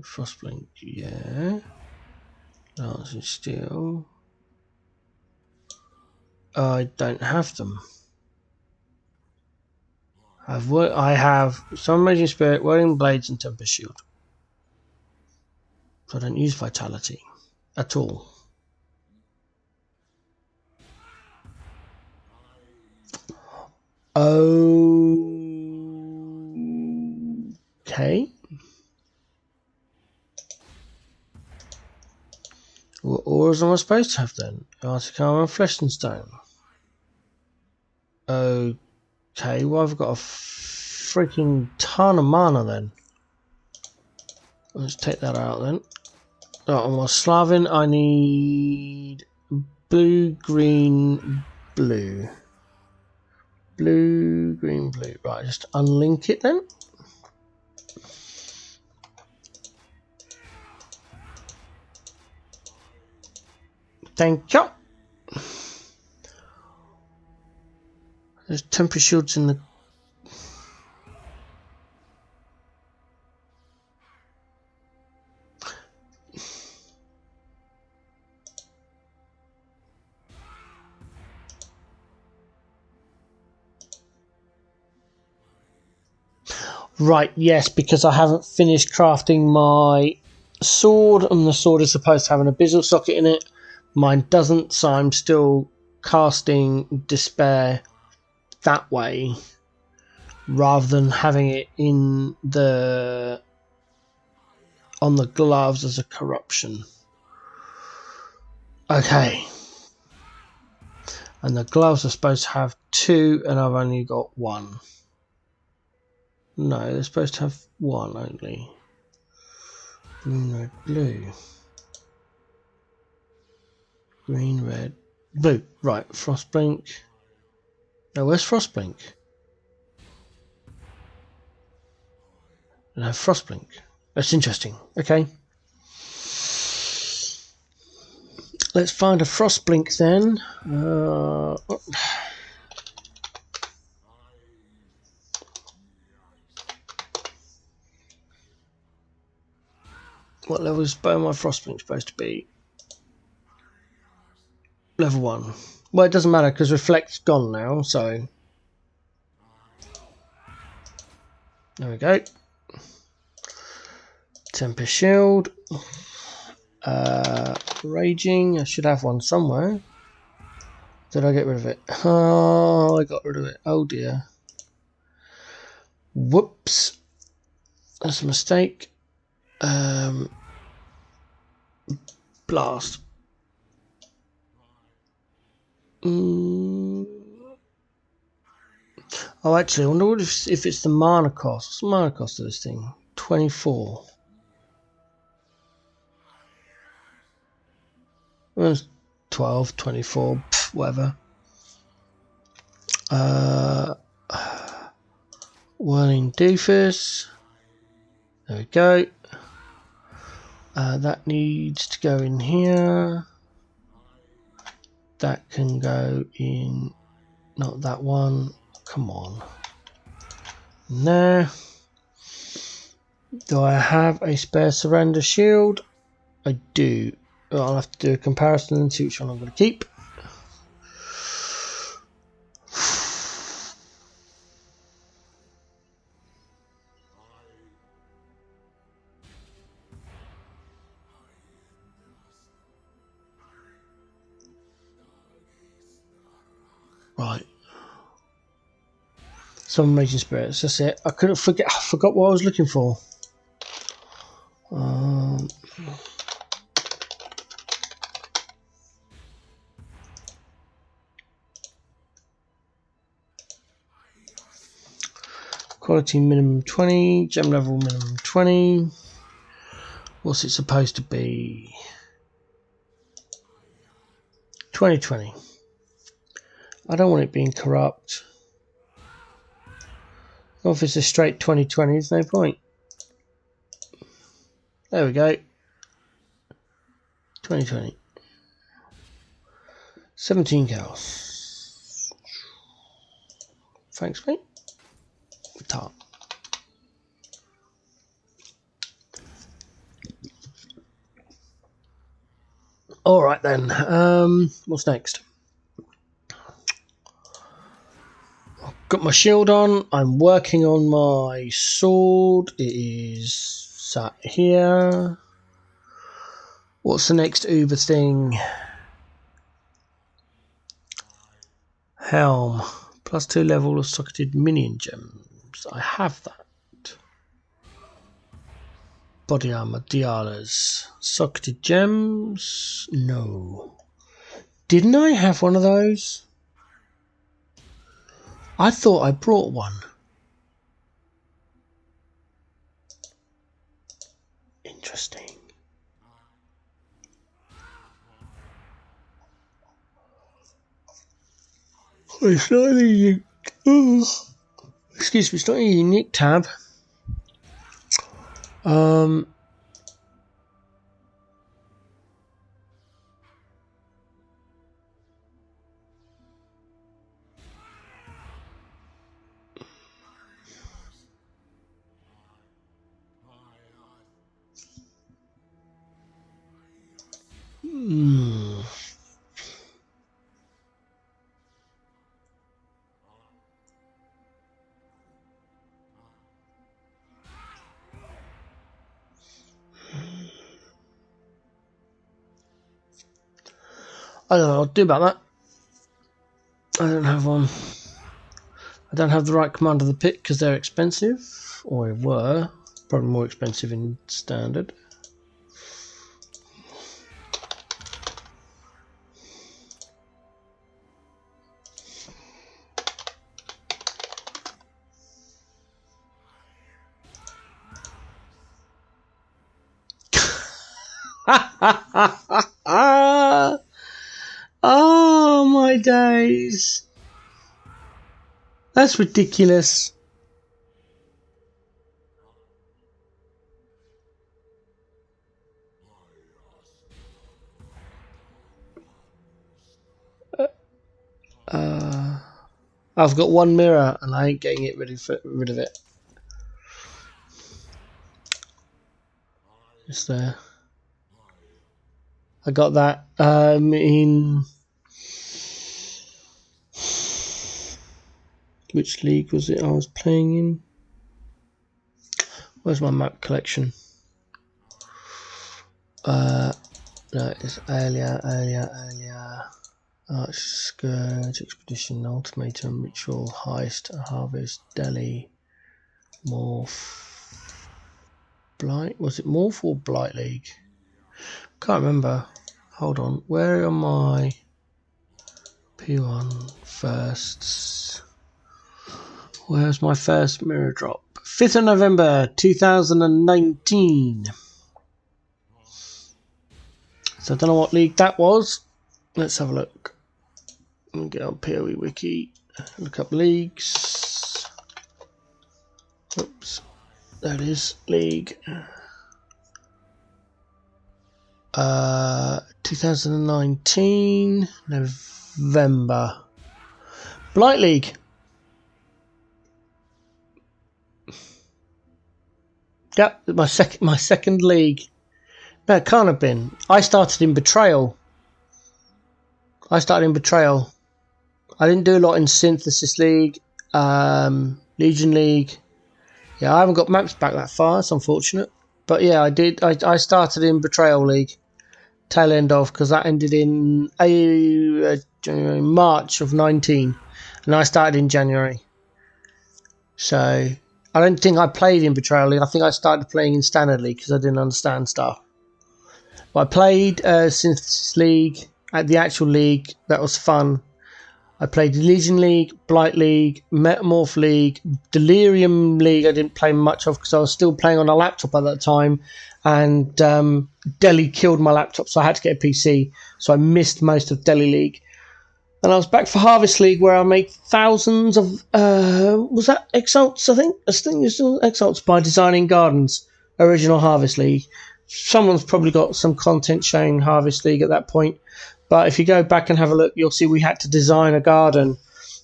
Frostblink, yeah. Dancing Steel. I don't have them. I have some Raging Spirit, Whirling Blades, and Tempest Shield. So I don't use Vitality at all. Okay. What ores am I supposed to have then? Arctic Armor and Flesh and Stone. Okay, well I've got a freaking ton of mana then. Let's take that out then. on my Slavin, I need blue, green, blue. Blue, green, blue. Right, just unlink it then. Thank you. There's temporary shields in the... Right, yes, because I haven't finished crafting my sword, and the sword is supposed to have an abyssal socket in it. Mine doesn't, so I'm still casting Despair that way, rather than having it in the... on the gloves as a corruption. Okay. And the gloves are supposed to have 2, and I've only got 1. No, they're supposed to have 1 only. Green, red, blue. Green, red, blue. Right, Frostblink. Now, where's Frostblink? No, Frostblink. That's interesting. Okay. Let's find a Frostblink then. What level is my Frostblink supposed to be? Level 1. Well, it doesn't matter because Reflect's gone now, so... There we go. Temper Shield. Raging. I should have one somewhere. Did I get rid of it? Oh, I got rid of it. Oh dear. Whoops. That's a mistake. Blast. Oh, actually, I wonder if it's the mana cost. What's the mana cost of this thing? 24. Well, it's 12, 24, whatever. Whirling Doofus. There we go. That needs to go in here. That can go in, not that one. Come on. There. Do I have a spare surrender shield? I do. Well, I'll have to do a comparison and see which one I'm going to keep. Right. Some raging spirits. That's it. I couldn't forget. I forgot what I was looking for. Quality minimum 20. Gem level minimum 20. What's it supposed to be? 2020. I don't want it being corrupt. If it's a straight 2020, there's no point. There we go. 2020. 17 cows. Thanks, mate. Tart. Alright then. What's next? Got my shield on. I'm working on my sword. It is sat here. What's the next Uber thing? Helm. +2 level of socketed minion gems. I have that. Body armor. Dialas. Socketed gems. No. Didn't I have one of those? I thought I brought one. Interesting. It's not a unique. Excuse me, it's not a unique tab. I don't know what to do about that. I don't have one. I don't have the right command of the pit because they're expensive, or they were. Probably more expensive in standard. Oh my days. That's ridiculous. I've got one mirror and I ain't getting rid of it. Just there. I got that in which league was it I was playing in? Where's my map collection? No, it's earlier. Arch Scourge, Expedition, Ultimatum, Ritual, Heist, Harvest, Delhi, Morph, Blight. Was it Morph or Blight League? Can't remember. Hold on. Where are my P1 firsts? Where's my first mirror drop? 5th of November 2019. So I don't know what league that was. Let's have a look. We'll get on PoE Wiki. Look up leagues. Oops. There it is. League. 2019 November. Blight League. Yep, my second league. No, it can't have been. I started in Betrayal. I didn't do a lot in Synthesis League, Legion League. Yeah, I haven't got maps back that far. It's unfortunate. But yeah, I did. I started in Betrayal League. Tail end of, because that ended in March of 19. And I started in January. So I don't think I played in Betrayal League. I think I started playing in Standard League because I didn't understand stuff. But I played Synthesis League at the actual league. That was fun. I played Legion League, Blight League, Metamorph League, Delirium League. I didn't play much of because I was still playing on a laptop at that time. And Delhi killed my laptop, so I had to get a PC. So I missed most of Delhi League. And I was back for Harvest League, where I made thousands of... was that Exalts, I think? I think it was Exalts by Designing Gardens, original Harvest League. Someone's probably got some content showing Harvest League at that point. But if you go back and have a look, you'll see we had to design a garden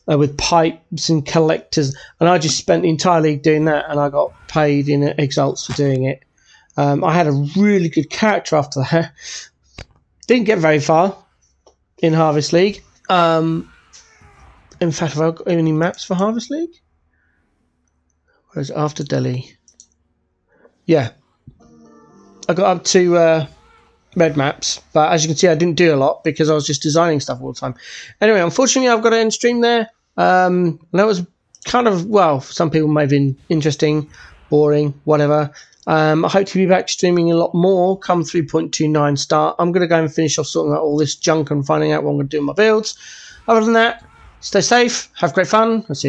with pipes and collectors. And I just spent the entire league doing that, and I got paid in Exalts for doing it. I had a really good character after that. Didn't get very far in Harvest League. In fact, have I got any maps for Harvest League? Where is it? After Delhi? Yeah. I got up to red maps, but as you can see, I didn't do a lot because I was just designing stuff all the time. Anyway, unfortunately, I've got to end stream there. And that was kind of, well, for some people may have been interesting, boring, whatever. I hope to be back streaming a lot more come 3.29 start. I'm going to go and finish off sorting out all this junk and finding out what I'm going to do in my builds. Other than that, stay safe, have great fun. I'll see you